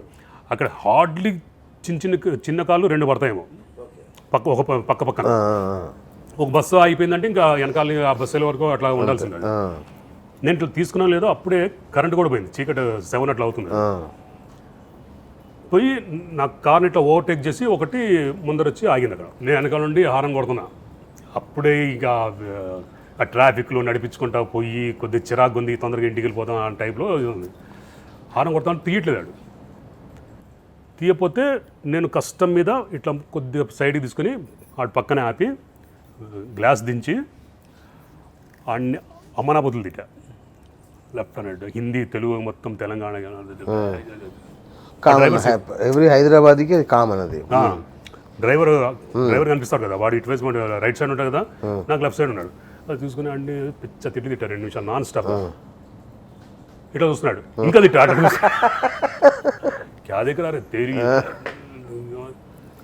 అక్కడ హార్డ్లీ చిన్న కాళ్ళు 2 పడతాయేమో పక్క పక్కన. ఒక బస్సు అయిపోయిందంటే ఇంకా వెనకాల ఆ బస్సుల వరకు అట్లా ఉండాల్సింది. నేను ఇట్లా తీసుకున్నా లేదో అప్పుడే కరెంట్ కూడా పోయింది, చీకటి 7 అట్లా అవుతుంది. పోయి నా కార్ని ఇట్లా ఓవర్టేక్ చేసి ఒకటి ముందర వచ్చి ఆగింది అక్కడ. నేను వెనకాల నుండి హారన్ కొడుతున్నా. అప్పుడే ఇక ఆ ట్రాఫిక్లో నడిపించుకుంటా పోయి కొద్దిగా చిరాకు ఉంది, తొందరగా ఇంటికి వెళ్ళిపోతాం ఆ టైప్లో ఉంది. హారం కొడతాను తీయట్లేదు వాడు. తీయపోతే నేను కష్టం మీద ఇట్లా కొద్దిగా సైడ్కి తీసుకొని వాడు పక్కనే ఆపి గ్లాస్ దించి అన్ని అమ్మనాబతులు తిట్టా. Left and right, Hindi Telugu మొత్తం తెలంగాణ ఎవ్రీ హైదరాబాద్కి అది కామన్ అది. డ్రైవర్ కనిపిస్తాడు కదా, వాడు ఇటు వేసుకుంటే రైట్ సైడ్ ఉంటాడు కదా, నాకు లెఫ్ట్ సైడ్ ఉన్నాడు. అది చూసుకుని అన్ని పిచ్చ తిట్టారు 2 నిమిషాలు నాన్ స్టాప్. ఇట్లా చూస్తున్నాడు, ఇంకా తిట్టా క్యా దగ్గర తేరి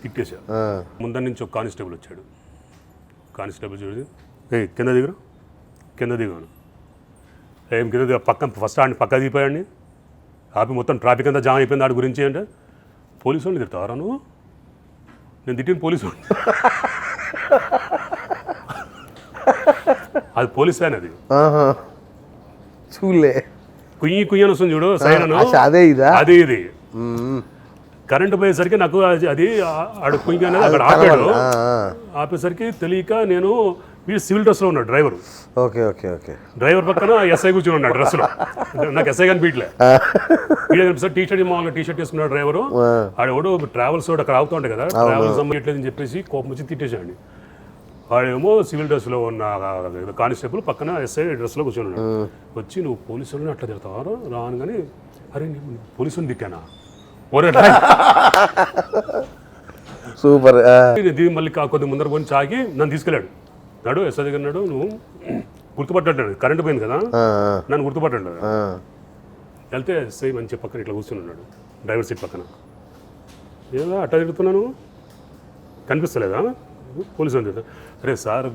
తిట్టేశా. ముందర నుంచి ఒక కానిస్టేబుల్ వచ్చాడు. కానిస్టేబుల్ చూసి కింద దిగాను. ఏం కింద పక్కన ఫస్ట్ ఆడిని పక్క దిగిపోయాడిని ఆపి మొత్తం ట్రాఫిక్ అంతా జామ్ అయిపోయింది. ఆడి గురించి అంటే పోలీసు వాడిని తిడతావరా నువ్వు? నేను తిట్టిన పోలీసు వాడిని. అది పోలీస్ వ్యాన్, అది చూలే కుయ్యని వస్తుంది చూడు సైన్, అదే ఇది. కరెంటు పోయేసరికి నాకు అది ఆడు కుయ్యి అనేది అక్కడ ఆపాడు. ఆపేసరికి తెలియక నేను వీడు సివిల్ డ్రెస్లో ఉన్నాడు driver. Okay okay okay. Driver పక్కన ఎస్ఐ కూర్చొని ఉన్నాడు డ్రెస్లో. నాకు ఎస్ఐ కనిపించలే. వీడే కనిపిస్తాడు టీ-షర్ట్, మామూలుగా టీ-షర్ట్ వేసుకున్నాడు డ్రైవరు. ఆడెవడో ట్రావెల్స్ అక్కడ ఆగుతూ ఉంటాయి కదా, ట్రావెల్స్ అమ్మట్లేదని చెప్పేసి కోపం వచ్చి తిట్టేసాడు. వాడేమో సివిల్ డ్రెస్లో ఉన్న కానిస్టేబుల్ పక్కన ఎస్ఐ డ్రెస్లో కూర్చొని ఉన్నాడు. వచ్చి నువ్వు పోలీసులను అట్లా తిడతావారు రాను కానీ, అరే నేను పోలీసుని తిట్టానా సూపర్. మళ్ళీ కొద్ది ముందర కొని చాకి నన్ను తీసుకెళ్ళాడు. నాడు ఎస్ఐ దగ్గర నాడు, నువ్వు గుర్తుపట్టాడు, కరెంటు పోయింది కదా నన్ను గుర్తుపట్టాడు. వెళ్తే ఎస్ఐ మంచి పక్కన ఇట్లా కూర్చొని ఉన్నాడు డ్రైవర్ సీట్ పక్కన. ఏదో అట్లా తిరుగుతున్నాను కనిపిస్తలేదా పోలీసు అని తిడతా. అరే సార్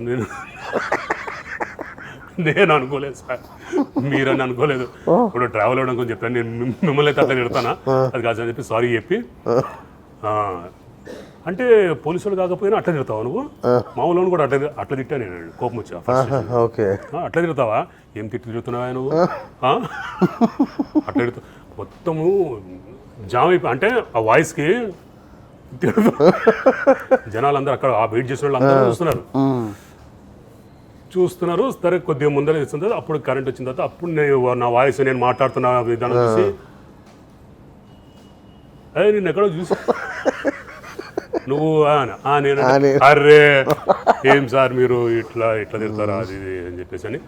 నేను అనుకోలేదు సార్, మీరని అనుకోలేదు, ఇప్పుడు ట్రావెల్ అవ్వడం కొంచెం చెప్పాను, నేను మిమ్మల్ని అయితే అట్లా తిడతానా, అది కాదు అని చెప్పి సారీ చెప్పి. అంటే పోలీసు వాళ్ళు కాకపోయినా అట్లా తిడతావా నువ్వు? మామూలు కూడా అట్లా తిట్టా నేను, కోపం వచ్చా. అట్లా తిడతావా? ఏం తిడుతున్నావా నువ్వు? అట్లా తిడతా మొత్తము జామ్ అయిపోయి, అంటే ఆ వాయిస్కి జనాలందరూ అక్కడ వెయిట్ చేసిన వాళ్ళు అందరూ చూస్తున్నారు. సరే కొద్దిగా ముందర ఇస్తుంది. అప్పుడు కరెంట్ వచ్చిన తర్వాత అప్పుడు నా వాయిస్ నేను మాట్లాడుతున్న విధానం చూసి అదే నేను ఎక్కడో చూసి నువ్వు నేను అర్రే ఏం సార్ మీరు ఇట్లా తిడతారా అది అని చెప్పేసి అని,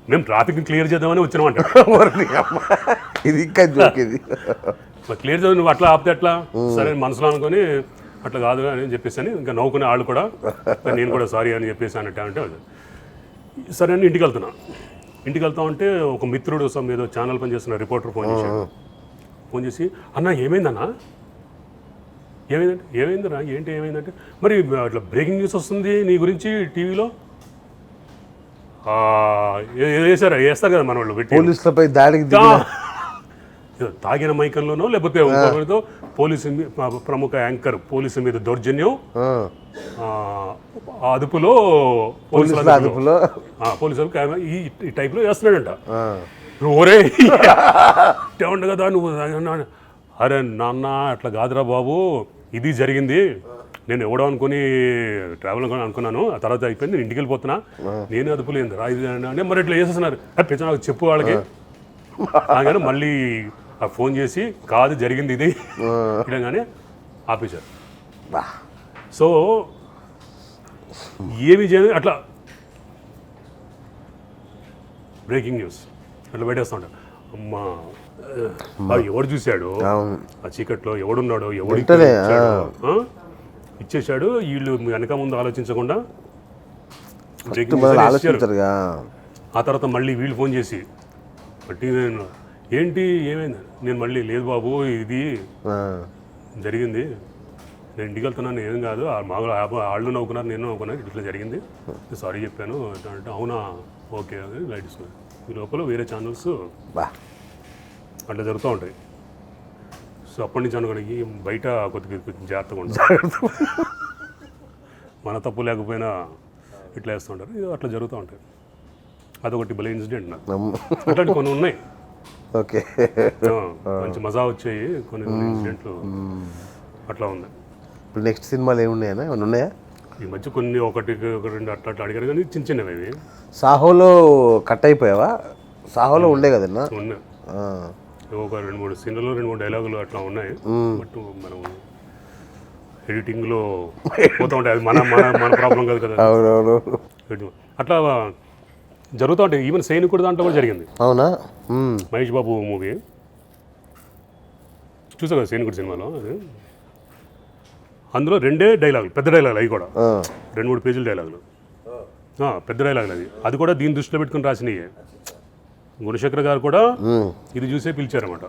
మేము ట్రాఫిక్ క్లియర్ చేద్దామని వచ్చినాం అంటాడు. ఇది ఇంకా క్లియర్ చేద్దాం, నువ్వు అట్లా ఆపితే అట్లా సరే మనసులో అనుకొని అట్లా కాదు అని చెప్పేసి అని ఇంకా నవ్వుకునే వాళ్ళు కూడా నేను కూడా సారీ అని చెప్పేసి అన్నట్టు అంటే సరే అని ఇంటికి వెళ్తా ఉంటే ఒక మిత్రుడు ఏదో ఛానల్ పనిచేస్తున్న రిపోర్టర్ ఫోన్ చేసి అన్న ఏమైందన్నా, ఏమైందిరా ఏంటి ఏమైందంటే, మరి అట్లా బ్రేకింగ్ న్యూస్ వస్తుంది నీ గురించి టీవీలో వేస్తారు కదా మన వాళ్ళు పోలీసులపై దాడికి తాగిన మైకంలోనో లేకపోతే పోలీసు ప్రముఖ యాంకర్ పోలీసు మీద దౌర్జన్యం, అదుపులో పోలీసులు ఈ టైప్లో వేస్తున్నాడంట. ఓరే ఉండదు కదా నువ్వు. అరే నాన్న అట్లా కాదురా బాబు, ఇది జరిగింది, నేను ఎవడో అనుకుని ట్రావెల్ అనుకున్నాను, ఆ తర్వాత అయిపోయింది, నేను ఇంటికి వెళ్ళిపోతున్నా, నేను అదుపులేదు రా ఇది అంటే మరి ఇట్లా వేసేస్తున్నారు. నాకు చెప్పు వాళ్ళకి కానీ మళ్ళీ ఫోన్ చేసి కాదు జరిగింది ఇది ఇలాగానే ఆపేశారు. సో ఏమి చేయాలి అట్లా బ్రేకింగ్ న్యూస్ అట్లా పెట్టేస్తూ ఉంటారు. అమ్మా ఎవడు చూశాడు ఆ చీకట్లో, ఎవడున్నాడో ఎవడు ఇచ్చేసాడు. వీళ్ళు వెనక ముందు ఆలోచించకుండా ఆ తర్వాత మళ్ళీ వీళ్ళు ఫోన్ చేసి ఏంటి ఏమైంది, నేను మళ్ళీ లేదు బాబు ఇది జరిగింది, నేను ఇంటికి వెళ్తున్నాను, ఏం కాదు మామూలు వాళ్ళు నవ్వుకున్నారు నేను నవ్వుకున్నాను, ఇట్లా జరిగింది సారీ చెప్పాను అంటే అవునా ఓకే అని లైట్ ఇస్తున్నారు. ఈ లోపల వేరే ఛానల్స్ అట్లా జరుగుతూ ఉంటాయి. సో అప్పటి నుంచి అనుకోడానికి బయట కొద్దిగా జాగ్రత్తగా ఉంటారు, మన తప్పు లేకపోయినా ఇట్లా వేస్తుంటారు, అట్లా జరుగుతూ ఉంటాయి. అదొకటి భలే ఇన్సిడెంట్ నాకు. అట్లాంటి కొన్ని ఉన్నాయి. ఓకే, మంచి మజా వచ్చాయి కొన్ని ఇన్సిడెంట్లు అట్లా ఉంది. ఇప్పుడు నెక్స్ట్ సినిమాలు ఏమున్నాయన్నా, ఏమైనా ఉన్నాయా ఈ మధ్య? కొన్ని ఒకటి రెండు అట్లా అడిగారు కానీ చిన్న చిన్నవి అవి. సాహోలో కట్ అయిపోయావా? సాహోలో ఉండే కదన్నా. ఉన్నాయి ఒక 2-3 సీన్లలో 2-3 డైలాగులు అట్లా ఉన్నాయి. బట్ మనం ఎడిటింగ్లో పోతూ ఉంటాయి. అది మన మన మన ప్రాబ్లం కాదు కదా. అవునవును. అట్లా జరుగుతూ ఉంటాయి. ఈవెన్ సైనికుడు దాంట్లో కూడా జరిగింది. అవునా? మహేష్ బాబు మూవీ చూసా కదా సైనికుడు సినిమాలో. అది అందులో 2 డైలాగులు, పెద్ద డైలాగులు అవి కూడా 2-3 పేజీల డైలాగులు, పెద్ద డైలాగులు. అది కూడా దీన్ని దృష్టిలో పెట్టుకుని రాసినవి. గుణశేఖర్ గారు కూడా ఇది చూసే పిలిచారన్నమాట.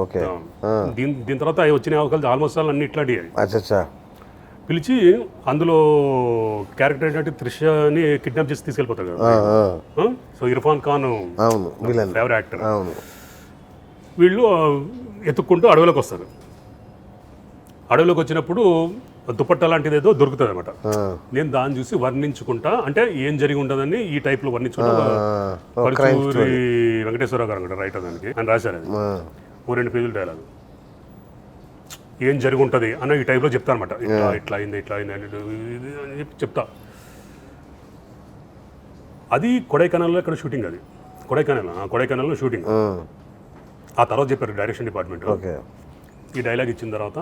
ఓకే. దీని తర్వాత అవి వచ్చిన అవకాశాలు ఆల్మోస్ట్ అన్ని ఇట్లాంటివి. అచ్చా. పిలిచి అందులో క్యారెక్టర్ ఏంటంటే త్రిషని కిడ్నాప్ చేసి తీసుకెళ్ళిపోతారు కదా. So Irfan Khan favourite actor. వీళ్ళు ఎత్తుక్కుంటూ అడవిలోకి వస్తారు. అడవిలోకి వచ్చినప్పుడు దుపట్టా లాంటిది ఏదో దొరుకుతుంది అనమాట. నేను దాన్ని చూసి వర్ణించుకుంటా, అంటే ఏం జరిగి ఉండదని ఈ టైప్లో వర్ణించుకుంటా. పరుచూరి వెంకటేశ్వరరావు గారు అనమాట రైటర్, దానికి ఆయన రాశారు. అది 2 పేజీల డైలాగ్. ఏం జరిగి ఉంటుంది అన్న ఈ టైప్లో చెప్తా అనమాట. ఇట్లా అయింది అని చెప్పి చెప్తా. అది కొడైకెనాల్లో ఇక్కడ షూటింగ్. అది కొడైకెనాల్లో షూటింగ్. ఆ తర్వాత చెప్పారు డైరెక్షన్ డిపార్ట్మెంట్. ఈ డైలాగ్ ఇచ్చిన తర్వాత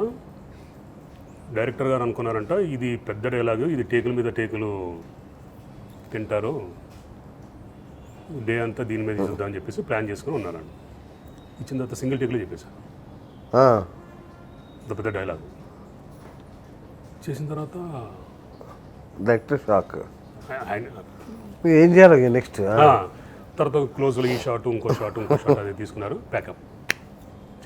డైరెక్టర్ గారు అనుకున్నారంట, ఇది పెద్ద డైలాగు, ఇది టేకుల మీద టేకులు తింటారు, డే అంతా దీని మీద చూద్దామని చెప్పేసి ప్లాన్ చేసుకుని ఉన్నారండి. ఇచ్చిన తర్వాత సింగిల్ టేకులో చెప్పేశారు. పెద్ద డైలాగ్ చేసిన తర్వాత డైరెక్టర్ షాక్. ఏం చేయాలి నెక్స్ట్? తర్వాత క్లోజ్లో ఈ షాట్ ఇంకో షాట్ అది తీసుకున్నారు. ప్యాకప్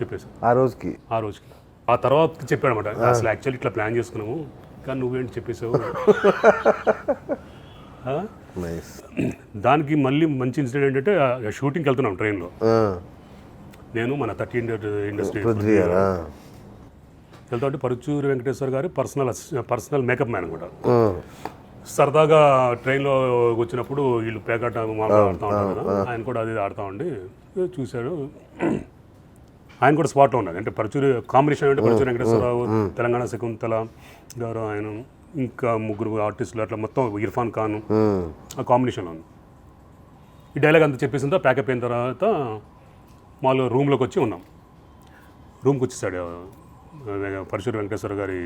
చెప్పేశారు ఆ రోజుకి. ఆ తర్వాత చెప్పాడు అనమాట, అసలు యాక్చువల్లీ ఇట్లా ప్లాన్ చేసుకున్నాము కానీ నువ్వేంటి చెప్పేసావు. దానికి మళ్ళీ మంచి ఇన్సిడెంట్ ఏంటంటే షూటింగ్కి వెళ్తున్నాం ట్రైన్లో, నేను మన 30 ఇండస్ట్రీ వెళ్తా ఉంటే పరుచూరి వెంకటేశ్వర గారు పర్సనల్ మేకప్ మ్యాన్ అనమాట. సరదాగా ట్రైన్లో వచ్చినప్పుడు వీళ్ళు పేకాట మామూలుగా ఆడుతూ ఉంటారు కదా, ఆయన కూడా అది ఆడుతూ ఉండి చూశాడు. ఆయన కూడా స్పాట్లో ఉన్నారు. అంటే పరుచూరి కాంబినేషన్ అంటే పరుచూరి వెంకటేశ్వరరావు, తెలంగాణ శకుంతల గారు, ఆయన ఇంకా 3 ఆర్టిస్టులు, అట్లా మొత్తం ఇర్ఫాన్ ఖాన్ ఆ కాంబినేషన్లో ఉంది. ఈ డైలాగ్ అంతా చెప్పేసిన తర్వాత ప్యాకప్ అయిన తర్వాత మాలో రూమ్లోకి వచ్చి ఉన్నాం. రూమ్కి వచ్చేసాడు పరుచూరి వెంకటేశ్వర గారి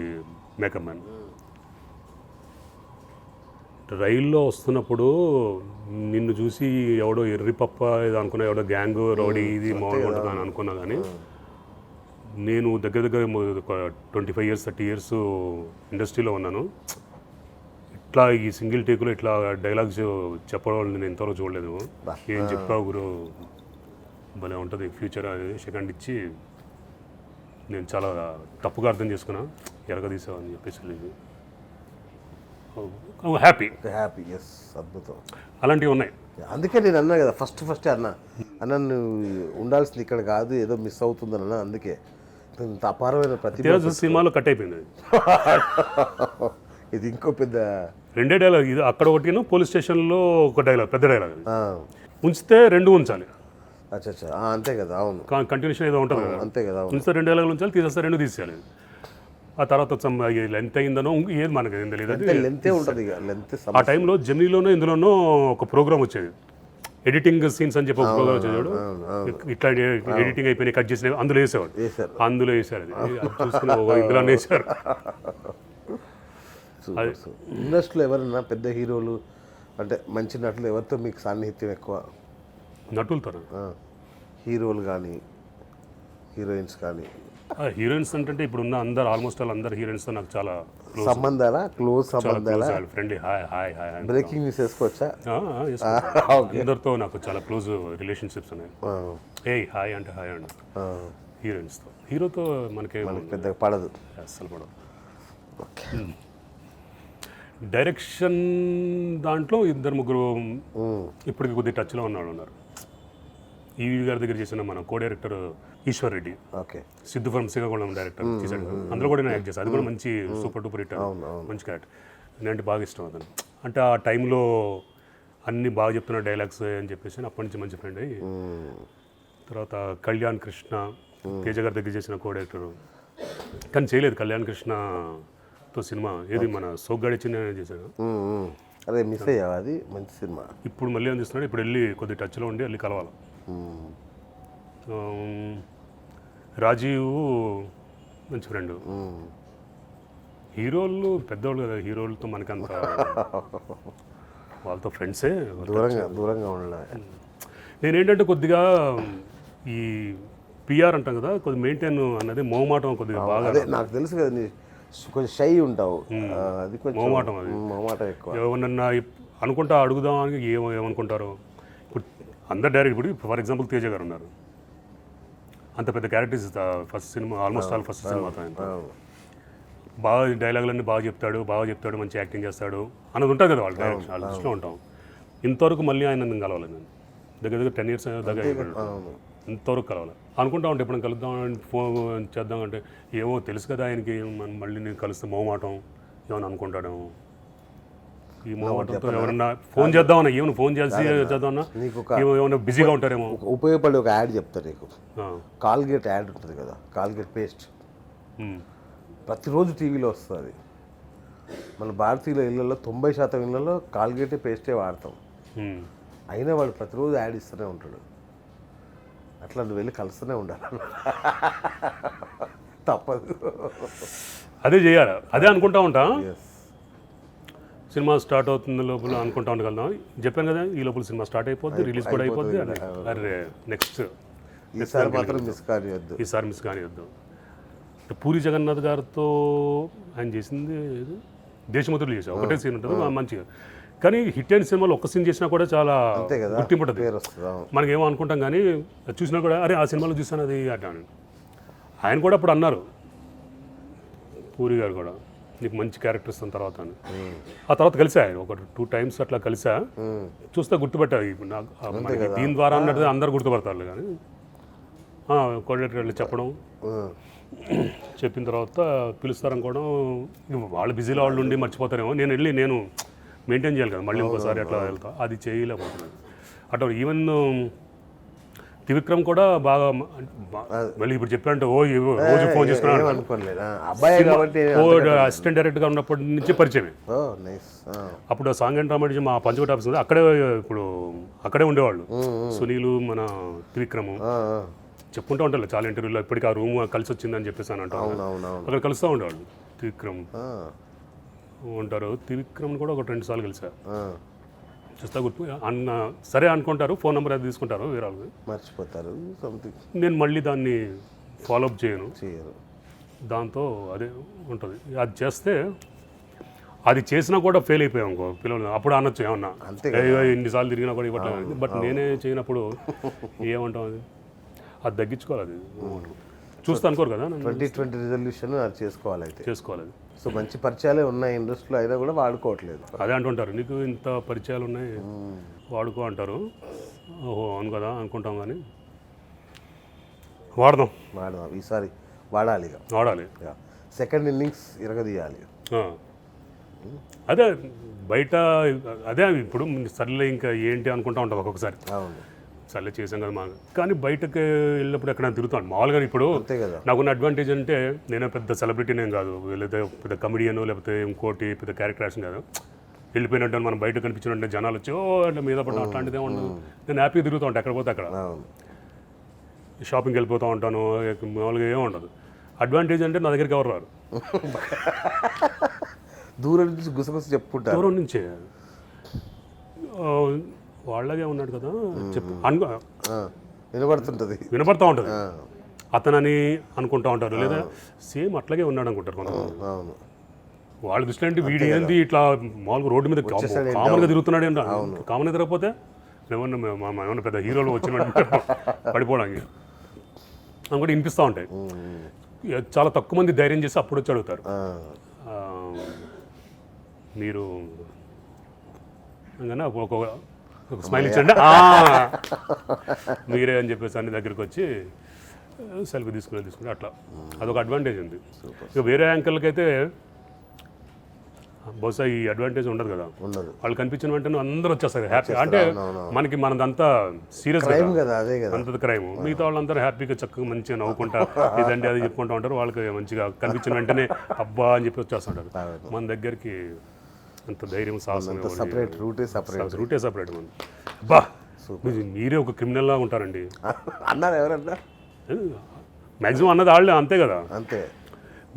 మేకప్ మ్యాన్. రైల్లో వస్తున్నప్పుడు నిన్ను చూసి ఎవడో ఎర్రిపప్ప ఇది అనుకున్నా, ఎవడో గ్యాంగ్ రౌడీ ఇది మామూలుగా ఉంటుంది అని అనుకున్నా. కానీ నేను దగ్గర 25 years 30 years ఇండస్ట్రీలో ఉన్నాను. ఇట్లా ఈ సింగిల్ టేకులో ఇట్లా డైలాగ్స్ చెప్పడం నేను ఎంతవరకు చూడలేదు. ఏం చెప్పావు గురు, భలే ఉంటుంది ఫ్యూచర్ అనేది సెకండ్ ఇచ్చి నేను చాలా తప్పుగా అర్థం చేసుకున్నా, ఎరగదీసావు అని చెప్పేసి హ్యాపీ. ఎస్, అద్భుతం. అలాంటివి ఉన్నాయి. అందుకే నేను అన్నా కదా ఫస్ట్ అన్న నువ్వు ఉండాల్సింది ఇక్కడ కాదు, ఏదో మిస్ అవుతుందని అన్న. అందుకే ఇంత అపారమైన ప్రతిభ సినిమాలో కట్ అయిపోయింది. ఇది ఇంకో పెద్ద 2 డైలాగ్. ఇది అక్కడ ఒకటి, పోలీస్ స్టేషన్లో ఒక డైలాగ్, పెద్ద డైలాగ్. ఉంచితే 2 ఉంచాలి. అచ్చా, అంతే కదా. అవును, కంటిన్యూషన్ ఏదో ఉంటుంది కదా, అంతే కదా. ఉంచితే 2 డైలాగులు ఉంచాలి, తీసేస్తే 2 తీసేయాలి. ఆ తర్వాత లెంత్ అయిందనో ఏది మనకు ఏం తెలియదు. ఆ టైంలో జెమినీలోనో ఇందులోనో ఒక ప్రోగ్రామ్ వచ్చేది, ఎడిటింగ్ సీన్స్ అని చెప్పి ఒక ప్రోగ్రామ్ వచ్చేవాడు. ఇట్లా ఎడిటింగ్ అయిపోయినాయి, కట్ చేసిన అందులో వేసేవాడు. అందులో వేసారు, అది చూసుకుని ఇందులో వేసారు. ఇండస్ట్రీలో ఎవరన్నా పెద్ద హీరోలు అంటే మంచి నటులు ఎవరితో మీకు సాన్నిహిత్యం ఎక్కువ? నటులతో, హీరోలు కానీ హీరోయిన్స్ కానీ? హీరోయిన్స్ అంటే ఇప్పుడు ఉన్న ఆల్మోస్ట్ అందరు హీరోయిన్స్తో నాకు చాలా సంబంధాలా, క్లోజ్ సంబంధాలా, ఫ్రెండ్లీ, హాయ్ బ్రేకింగ్ న్యూస్ వేసుకోవచ్చా? అందరితో నాకు చాలా క్లోజ్ రిలేషన్షిప్స్ ఉన్నాయి. హాయ్ అంటే హీరోయిన్స్తో. హీరోతో మనకి పెద్దగా పడదు, అస్సలు పడదు. డైరెక్షన్ దాంట్లో 2-3 ఇప్పటికి కొద్దిగా టచ్లో ఉన్నారు. ఈవీ గారి దగ్గర చేసిన మన co director Eshwar Reddy, Siddhu from Srikakulam director చేశాడు. అందులో కూడా నేను యాక్ట్ చేశాను. అది కూడా మంచి సూపర్ డూపర్ హిట్, మంచి క్యారెక్టర్. నేనంటే బాగా ఇష్టం అతను. అంటే ఆ టైంలో అన్ని బాగా చెప్తున్న డైలాగ్స్ అని చెప్పేసి అప్పటి నుంచి మంచి ఫ్రెండ్ అయ్యి, తర్వాత కళ్యాణ్ కృష్ణ తేజ గారి దగ్గర చేసిన కో డైరెక్టర్. కానీ చేయలేదు కళ్యాణ్ కృష్ణతో సినిమా, ఏది మన సోగ్గాడి చిన్న చేశాడు. అదే మిస్ అయ్యావు, అది మంచి సినిమా. ఇప్పుడు మళ్ళీ అందిస్తున్నాడు. ఇప్పుడు వెళ్ళి కొద్ది టచ్లో ఉండి వెళ్ళి కలవాలి. రాజీవ్ మంచి ఫ్రెండ్. హీరోలు పెద్దవాళ్ళు కదా, హీరోలతో మనకంత వాళ్ళతో ఫ్రెండ్సే. దూరంగా ఉండాలి. నేనేంటంటే కొద్దిగా ఈ పిఆర్ అంటాం కదా, కొద్దిగా మెయింటైన్ అన్నది మోమాటం కొద్దిగా బాగా. అదే నాకు తెలుసు కదా, కొంచెం షై ఉంటావు, అది కొంచెం మోమాటం. అది మోమాటం ఎక్కువ. ఏమన్నా అనుకుంటా అడుగుదామని ఏమనుకుంటారో. ఇప్పుడు అందరు డైరెక్ట్, ఇప్పుడు ఫర్ ఎగ్జాంపుల్ తేజ గారు ఉన్నారు, అంత పెద్ద characters first cinema, almost all first సినిమాతో ఆయన బాగా డైలాగులన్నీ బాగా చెప్తాడు, మంచి యాక్టింగ్ చేస్తాడు అన్నది ఉంటుంది కదా వాళ్ళు డైరెక్షన్, వాళ్ళ దృష్టిలో ఉంటాం. ఇంతవరకు మళ్ళీ ఆయన నేను కలవాలి, నేను దగ్గర 10 years దగ్గర ఇంతవరకు కలవాలి అనుకుంటా ఉంటే, ఎప్పుడైనా కలుద్దాం ఫోన్ చేద్దామంటే ఏమో తెలుసు కదా ఆయనకి, మళ్ళీ నేను కలిస్తే మోమాటం ఏమని అనుకుంటాడేమో. ఈ మోమాటంతో ఎవరన్నా ఫోన్ చేద్దామన్నా, ఏమైనా ఫోన్ చేద్దామన్నా ఏమైనా బిజీగా ఉంటారేమో. ఉపయోగపడే ఒక యాడ్ చెప్తా నీకు. కాల్గేట్ యాడ్ ఉంటుంది కదా, కాల్గేట్ పేస్ట్ ప్రతిరోజు టీవీలో వస్తుంది. మన భారతీయుల ఇళ్ళల్లో 90% ఇళ్ళల్లో కాల్గేటే పేస్టే వాడతాం. అయినా వాడు ప్రతిరోజు యాడ్ ఇస్తూనే ఉంటాడు. అట్లా నువ్వు వెళ్ళి కలుస్తూనే ఉండాలి, తప్పదు. అదే చేయాలి, అదే అనుకుంటా ఉంటా. సినిమా స్టార్ట్ అవుతుంది లోపల అనుకుంటా ఉండగలుగుతాం. చెప్పాను కదా, ఈ లోపల సినిమా స్టార్ట్ అయిపోద్ది, రిలీజ్ కూడా అయిపోద్ది. అరే నెక్స్ట్ ఈసారి మాత్రం మిస్ కానివద్దు. పూరి జగన్నాథ్ గారితో ఆయన చేసింది దేశముద్రలు చేశారు, ఒకటే సీన్ ఉంటుంది మంచిగా. కానీ హిట్ అయిన సినిమాలో ఒక్క సీన్ చేసినా కూడా చాలా గుర్తింపు ఉంటుంది. మనకేమో అనుకుంటాం కానీ చూసినా కూడా అరే ఆ సినిమాలో చూసాను అది అంటాను. ఆయన కూడా అప్పుడు అన్నారు, పూరి గారు కూడా, నీకు మంచి క్యారెక్టర్ ఇస్తాను తర్వాత అని. ఆ తర్వాత కలిసా ఒక 2 times అట్లా కలిసా, చూస్తే గుర్తుపెట్టారు. ఇప్పుడు నాకు దీని ద్వారా అన్నట్టు అందరు గుర్తుపడతారు. కానీ కోఆర్డినేటర్ చెప్పడం, చెప్పిన తర్వాత పిలుస్తారనుకోవడం, వాళ్ళు బిజీలో వాళ్ళు ఉండి మర్చిపోతారేమో. నేను మెయింటైన్ చేయాలి కదా, మళ్ళీ ఇంకోసారి అట్లా వెళ్తా, అది చేయలేకపోతున్నాను. అట్లా ఈవెన్ త్రివిక్రమ్ కూడా బాగా మళ్ళీ ఇప్పుడు చెప్పారంటే రోజు ఫోన్ చేసుకున్నాను. అసిస్టెంట్ డైరెక్టర్గా ఉన్నప్పటి నుంచి పరిచయమే. అప్పుడు సాంగ్ అండ్ డ్రామా మా పంచకోట ఆఫీస్ ఉంది, అక్కడే ఉండేవాళ్ళు. సునీలు, మన త్రివిక్రమ్ చెప్పుకుంటూ ఉంటారు చాలా ఇంటర్వ్యూలో. ఇప్పటికీ ఆ రూమ్ కలిసి వచ్చిందని చెప్పేసి అని అంటారు. అక్కడ కలుస్తూ ఉండేవాళ్ళు. త్రివిక్రమ్ ఉంటారు, త్రివిక్రమ్ని కూడా ఒక 2 సార్లు కలిసా. చూస్తా గుర్తు సరే అనుకుంటారు, ఫోన్ నెంబర్ అది తీసుకుంటారు, వేరే మర్చిపోతారు సంథింగ్. నేను మళ్ళీ దాన్ని ఫాలోఅప్ చేయను. దాంతో అదే ఉంటుంది. అది చేస్తే, అది చేసినా కూడా ఫెయిల్ అయిపోయాం ఇంకో పిల్లలు, అప్పుడు అనొచ్చు ఏమన్నా, ఎన్నిసార్లు తిరిగినా కూడా ఇవ్వట్లేదు. బట్ నేనే చేయనప్పుడు ఏమంటాం, అది తగ్గించుకోవాలి. అది చూస్తా అనుకోరు కదా. 2020 రిజల్యూషన్ అది చేసుకోవాలి. అది సో మంచి పరిచయాలే ఉన్నాయి ఇండస్ట్రీలో, అయినా కూడా వాడుకోవట్లేదు. అదే అంటుంటారు, నీకు ఇంత పరిచయాలు ఉన్నాయి వాడుకో అంటారు. ఓహో అవును కదా అనుకుంటాం, కానీ వాడదాం. ఈసారి వాడాలి. సెకండ్ ఇన్నింగ్స్ ఇరగదీయాలి. అదే బయట అదే ఇప్పుడు సర్లే ఇంకా ఏంటి అనుకుంటా ఉంటాం ఒక్కొక్కసారి. సర్లే చేసాం కదా కానీ బయటకు వెళ్ళినప్పుడు ఎక్కడ తిరుగుతాను మామూలుగా. ఇప్పుడు నాకున్న అడ్వాంటేజ్ అంటే నేనే పెద్ద సెలబ్రిటీనే కాదు, లేదా పెద్ద కమెడియన్, లేకపోతే ఇంకోటి పెద్ద క్యారెక్టర్ యాక్షన్ కాదు. వెళ్ళిపోయినట్టు మనం బయట కనిపించినట్టు జనాలు వచ్చి అంటే మీద పడ్డ అట్లాంటిదే ఉండదు. నేను హ్యాపీగా తిరుగుతూ ఉంటాను, ఎక్కడ పోతే అక్కడ. షాపింగ్కి వెళ్ళిపోతూ ఉంటాను, మామూలుగా ఏమి ఉండదు. అడ్వాంటేజ్ అంటే నా దగ్గరికి ఎవరు రారు, దూరం నుంచి గుసగుస చెప్పుకుంటారు. దూరం నుంచే వాళ్ళగే ఉన్నాడు కదా చెప్పు వినపడుతూ ఉంటుంది. అతనని అనుకుంటా ఉంటారు, లేదా సేమ్ అట్లాగే ఉన్నాడు అనుకుంటారు కొంతమంది. వాళ్ళ దృష్టి అంటే వీడి ఏంది ఇట్లా మామూలుగా రోడ్డు మీద కామన్గా తిరుగుతున్నాడు అంటే, కామన్గా తిరగకపోతే ఏమన్నా పెద్ద హీరోలు వచ్చినట్టు పడిపోవడానికి అని కూడా వినిపిస్తూ ఉంటాయి. చాలా తక్కువ మంది ధైర్యం చేసి అప్పుడు వచ్చి అడుగుతారు, మీరు ఒక స్మైల్ ఇచ్చండి మీరే అని చెప్పేసి అన్ని దగ్గరికి వచ్చి సెల్ఫీ తీసుకుని అట్లా అదొక అడ్వాంటేజ్ ఉంది. ఇక వేరే యాంకర్లకి అయితే బహుశా ఈ అడ్వాంటేజ్ ఉండదు కదా. వాళ్ళు కనిపించిన వెంటనే అందరూ వచ్చేస్తారు హ్యాపీ. అంటే మనదంతా సీరియస్ అంత క్రైమ్, మిగతా వాళ్ళందరూ హ్యాపీగా చక్కగా మంచిగా నవ్వుకుంటా ఇదంటే అది చెప్పుకుంటూ ఉంటారు. వాళ్ళకి మంచిగా కనిపించిన వెంటనే అబ్బా అని చెప్పి వచ్చేస్తుంటారు. మన దగ్గరికి అంత ధైర్యం, సాహసం, రూటే సపరేట్. మన బా మీరే ఒక క్రిమినల్లా ఉంటారండి అన్నారు ఎవరన్నా. మ్యాక్సిమం అన్నది వాళ్ళే అంతే కదా. అంతే.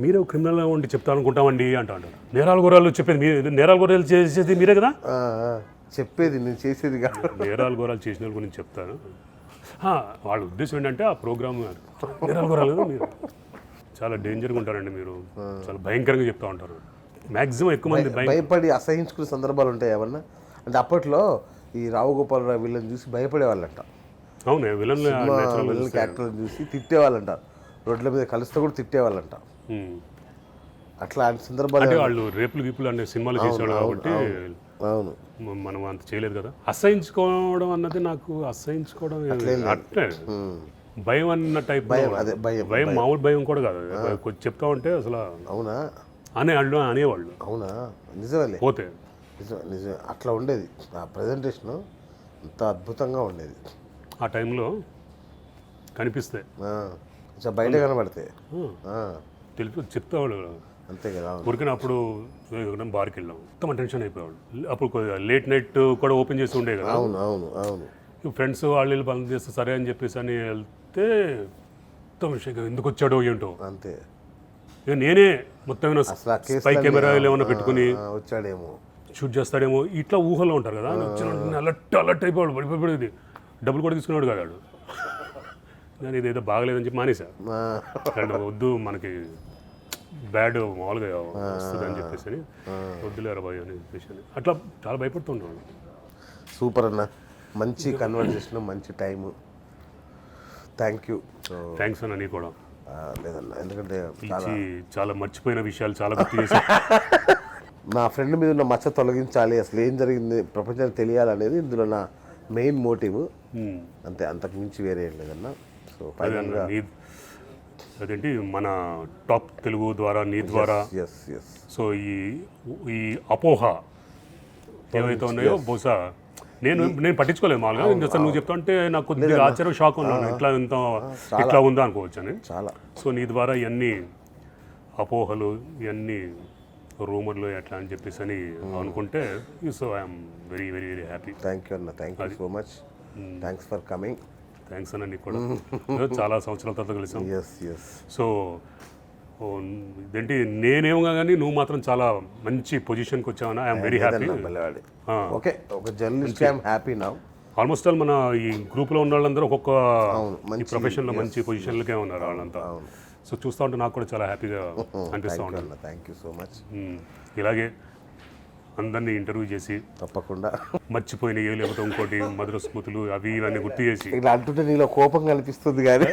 మీరే క్రిమినల్ ఉండి చెప్తా అనుకుంటామండి అంటారు. నేరాలు గొర్రెలు చెప్పేది నేరాలు గొర్రెలు చేసేది మీరే కదా. చెప్పేది నేను చేసేది కాదు. నేరాలు గొర్రెలు చేసిన వాళ్ళ గురించి చెప్తాను. వాళ్ళ ఉద్దేశం ఏంటంటే ఆ ప్రోగ్రామ్ నేరాలు గొర్రెలు మీరు చాలా డేంజర్గా ఉంటారండి, మీరు చాలా భయంకరంగా చెప్తా ఉంటారు. మ్యాక్సిమం ఎక్కువ మంది భయపడి అసహించుకునే సందర్భాలు ఉంటాయి ఏమన్నా అంటే? అప్పట్లో ఈ రావు గోపాలరావు వీళ్ళని చూసి భయపడేవాళ్ళంట. అవునే విలన్ క్యారెక్టర్లను చూసి తిట్టేవాళ్ళంట, రోడ్ల మీద కలిస్తే కూడా తిట్టేవాళ్ళంట. అట్లాంటి సందర్భాలు అంటే వాళ్ళు రేపులు గీపులు అనే సినిమాలు చేసేవాళ్ళు కాబట్టి అవును మనం అంత చేయలేదు కదా. అసహించుకోవడం అన్నది నాకు అసహించుకోవడం అట్లే భయం అన్న టైప్ భయం మామూలు భయం కూడా కాదు. కొంచెం చెప్తా ఉంటే అసలు అవునా అనేవాళ్ళు. అవునా? నిజమే. పోతే నిజమే అట్లా ఉండేది. ఆ ప్రజెంటేషన్ అంత అద్భుతంగా ఉండేది ఆ టైంలో. కనిపిస్తే బయట కనబడితే చెప్తావాళ్ళు అంతే కదా. ఊరికైనా అప్పుడు బార్కి వెళ్ళాం, మొత్తం టెన్షన్ అయిపోయాడు. అప్పుడు లేట్ నైట్ కూడా ఓపెన్ చేసి ఉండే కదా. అవును అవును అవును. ఫ్రెండ్స్ వాళ్ళు పనులు చేస్తే సరే అని చెప్పేసి అని వెళ్తే మొత్తం ఎందుకు వచ్చాడో ఏంటో అంతే. ఇక నేనే మొత్తం స్పై కెమెరాలు ఏమైనా పెట్టుకుని వచ్చాడేమో, షూట్ చేస్తాడేమో ఇట్లా ఊహలో ఉంటారు కదా. అలర్ట్ అయిపోయాడు, పడిపోయేది. డబ్బులు కూడా తీసుకున్నాడు కాదు. నేను ఇదేదో బాగలేదని చెప్పి మానేసా. వద్దు మనకి బ్యాడ్ మామూలుగా వస్తుంది అని చెప్పేసి అని వద్దులే అరబాయి అని చెప్పేసి అట్లా చాలా భయపడుతుండేవాడు. సూపర్ అన్న, మంచి కన్వర్జేషన్, మంచి టైము. థ్యాంక్స్ అన్న. నీ కూడా లేదన్న, ఎందుకంటే చాలా మర్చిపోయిన విషయాలు చాలా గుర్తు చేసి నా ఫ్రెండ్ మీద ఉన్న మచ్చ తొలగించాలి, అసలు ఏం జరిగింది ప్రపంచానికి తెలియాలనేది ఇందులో నా మెయిన్ మోటివ్. అంతే, అంతకు మించి వేరే ఏం లేదన్న. సో ఫైనల్గా అదేంటి మన టాప్ తెలుగు ద్వారా నీ ద్వారా సో ఈ అపోహ ఏవైతే ఉన్నాయో బహుశా నేను పట్టించుకోలేదు మామూలుగా. నువ్వు చెప్తా అంటే నాకు కొద్దిగా ఆశ్చర్యం, షాక్ ఉన్నాను. ఇట్లా ఉందా అనుకోవచ్చు అని. చాలా. సో నీ ద్వారా ఇవన్నీ అపోహలు, ఇవన్నీ రూమర్లు ఎట్లా అని చెప్పేసి అని అనుకుంటే so I'm very very very happy. Thank you అన్న, thank you so much. Thanks for coming. Thanks అన్న. నీకు కూడా చాలా సంవత్సరాల తర్వాత కలిసాం. సో ఇదేంటి నేనేమో కానీ నువ్వు మాత్రం చాలా మంచి పొజిషన్కి వచ్చావన్నా. I'm very happy. ఓకే, ఒక journalist I'm happy now. Almost all మన ఈ గ్రూప్లో ఉన్న వాళ్ళందరూ ఒక్కొక్క ఈ ప్రొఫెషన్లో మంచి పొజిషన్లకే ఉన్నారు వాళ్ళంతా. సో చూస్తూ ఉంటే నాకు కూడా చాలా హ్యాపీగా అనిపిస్తూ ఉంటాను. Thank you so much. ఇలాగే అందరినీ ఇంటర్వ్యూ చేసి తప్పకుండా మర్చిపోయినాయి లేకపోతే ఇంకోటి మధుర స్మృతులు అవి ఇవన్నీ గుర్తు చేసి ఇలా అంటుంటే నీలో కోపం కనిపిస్తుంది కానీ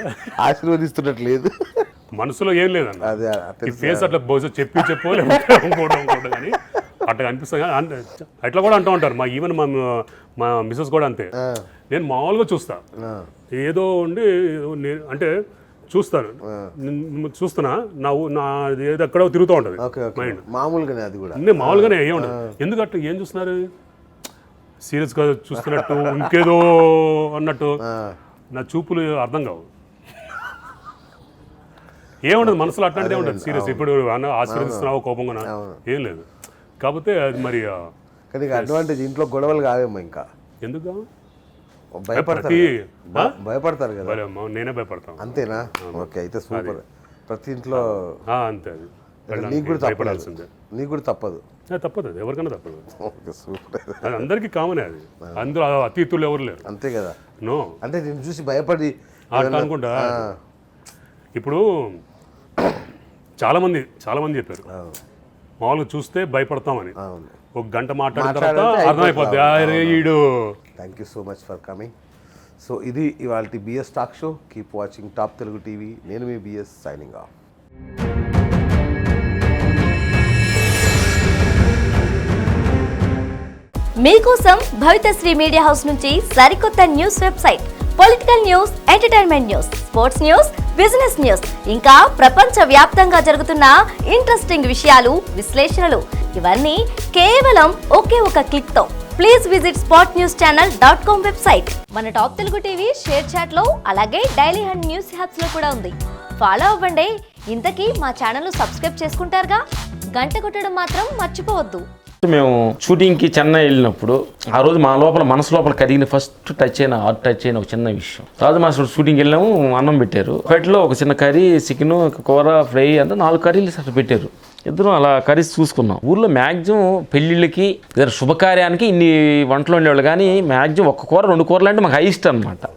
ఆశీర్వదిస్తున్నట్లేదు. మనసులో ఏం లేదన్న, ఈ ఫేస్ అట్లా బహుశా చెప్పో లేకపోతే ఇంకోటి కానీ అట్లా అనిపిస్తుంది. అట్లా కూడా అంటూ ఉంటారు. ఈవెన్ మా మిస్సెస్ కూడా అంతే. నేను మామూలుగా చూస్తా, ఏదో ఉండి అంటే చూస్తాను, చూస్తున్నా నా ఏదో ఎక్కడో తిరుగుతూ ఉంటుంది మైండ్. మామూలుగానే అది కూడా నేను మామూలుగానే ఏం ఉండదు. ఎందుకంటే ఏం చూస్తున్నారు, సీరియస్గా చూస్తున్నట్టు ఇంకేదో అన్నట్టు నా చూపులు అర్థం కావు. ఏముండదు మనసులో, అట్లాంటిదే ఉంటుంది. సీరియస్ ఇప్పుడు ఆశీర్వదిస్తున్నావు కోపంగా ఏం లేదు. కాకపోతే అది మరి కానీ అడ్వాంటేజ్ ఇంట్లో గొడవలు కావేమో. ఇంకా ఎందుకు భయపడతారు కదా. నేనే భయపడతాను. అంతేనా? ఓకే, అయితే సూపర్. ప్రతి ఇంట్లో అంతే. అది నీకు కూడా తప్పడాల్సిందే. నీకు కూడా తప్పదు. తప్పదు, అది ఎవరికైనా తప్పదు. సూపర్. అది అందరికీ కామనే. అది అందులో అతీతులు ఎవరు లేరు. అంతే కదా. నో అంటే నేను చూసి భయపడి అనుకుంటా. ఇప్పుడు చాలామంది చెప్పారు మామూలుగా చూస్తే భయపడతామని. ఒక గంట మాట్లాడిన తర్వాత అర్థమైపోద్ది ఈడు. Thank you so much for coming. So ఇది ఇవాళ BS talk show. Keep watching top Telugu TV. నేను మీ బిఎస్ సైనింగ్ ఆఫ్. మీకోసం భవితశ్రీ మీడియా హౌస్ నుంచి సరికొత్త news website, political news, entertainment news, sports news, business news, ఇంకా ప్రపంచ వ్యాప్తంగా జరుగుతున్న ఇంట్రెస్టింగ్ విషయాలు, విశ్లేషణలు ఇవన్నీ కేవలం ఒకే ఒక క్లిక్ తో. Please visit spotnewschannel.com website. మన top Telugu TV ShareChat లో, అలాగే డైలీ హండ్ న్యూస్ హ్యాప్స్ లో కూడా ఉంది. ఫాలో అవ్వండి. ఇంతకీ మా ఛానల్ సబ్స్క్రైబ్ చేసుకుంటారుగా, గంట కొట్టడం మాత్రం మర్చిపోవద్దు. మేము షూటింగ్కి చెన్నై వెళ్ళినప్పుడు ఆ రోజు మా లోపల మనసు లోపల కరిగిన ఫస్ట్ టచ్ అయిన ఒక చిన్న విషయం. రాజు మాస్టర్ షూటింగ్కి వెళ్ళాము, అన్నం పెట్టారు. పెట్లో ఒక చిన్న కర్రీ, చికెన్, కూర, ఫ్రై అంతా 4 కర్రీలు అట్లా పెట్టారు. ఇద్దరం అలా కర్రీస్ చూసుకున్నాం. ఊర్లో మ్యాక్సిమం పెళ్ళిళ్ళకి ఏదైనా శుభకార్యానికి ఇన్ని వంటలు ఉండేవాళ్ళు, కానీ మ్యాక్సిమం 1 కూర 2 కూరలు అంటే మాకు హైయెస్ట్ అనమాట.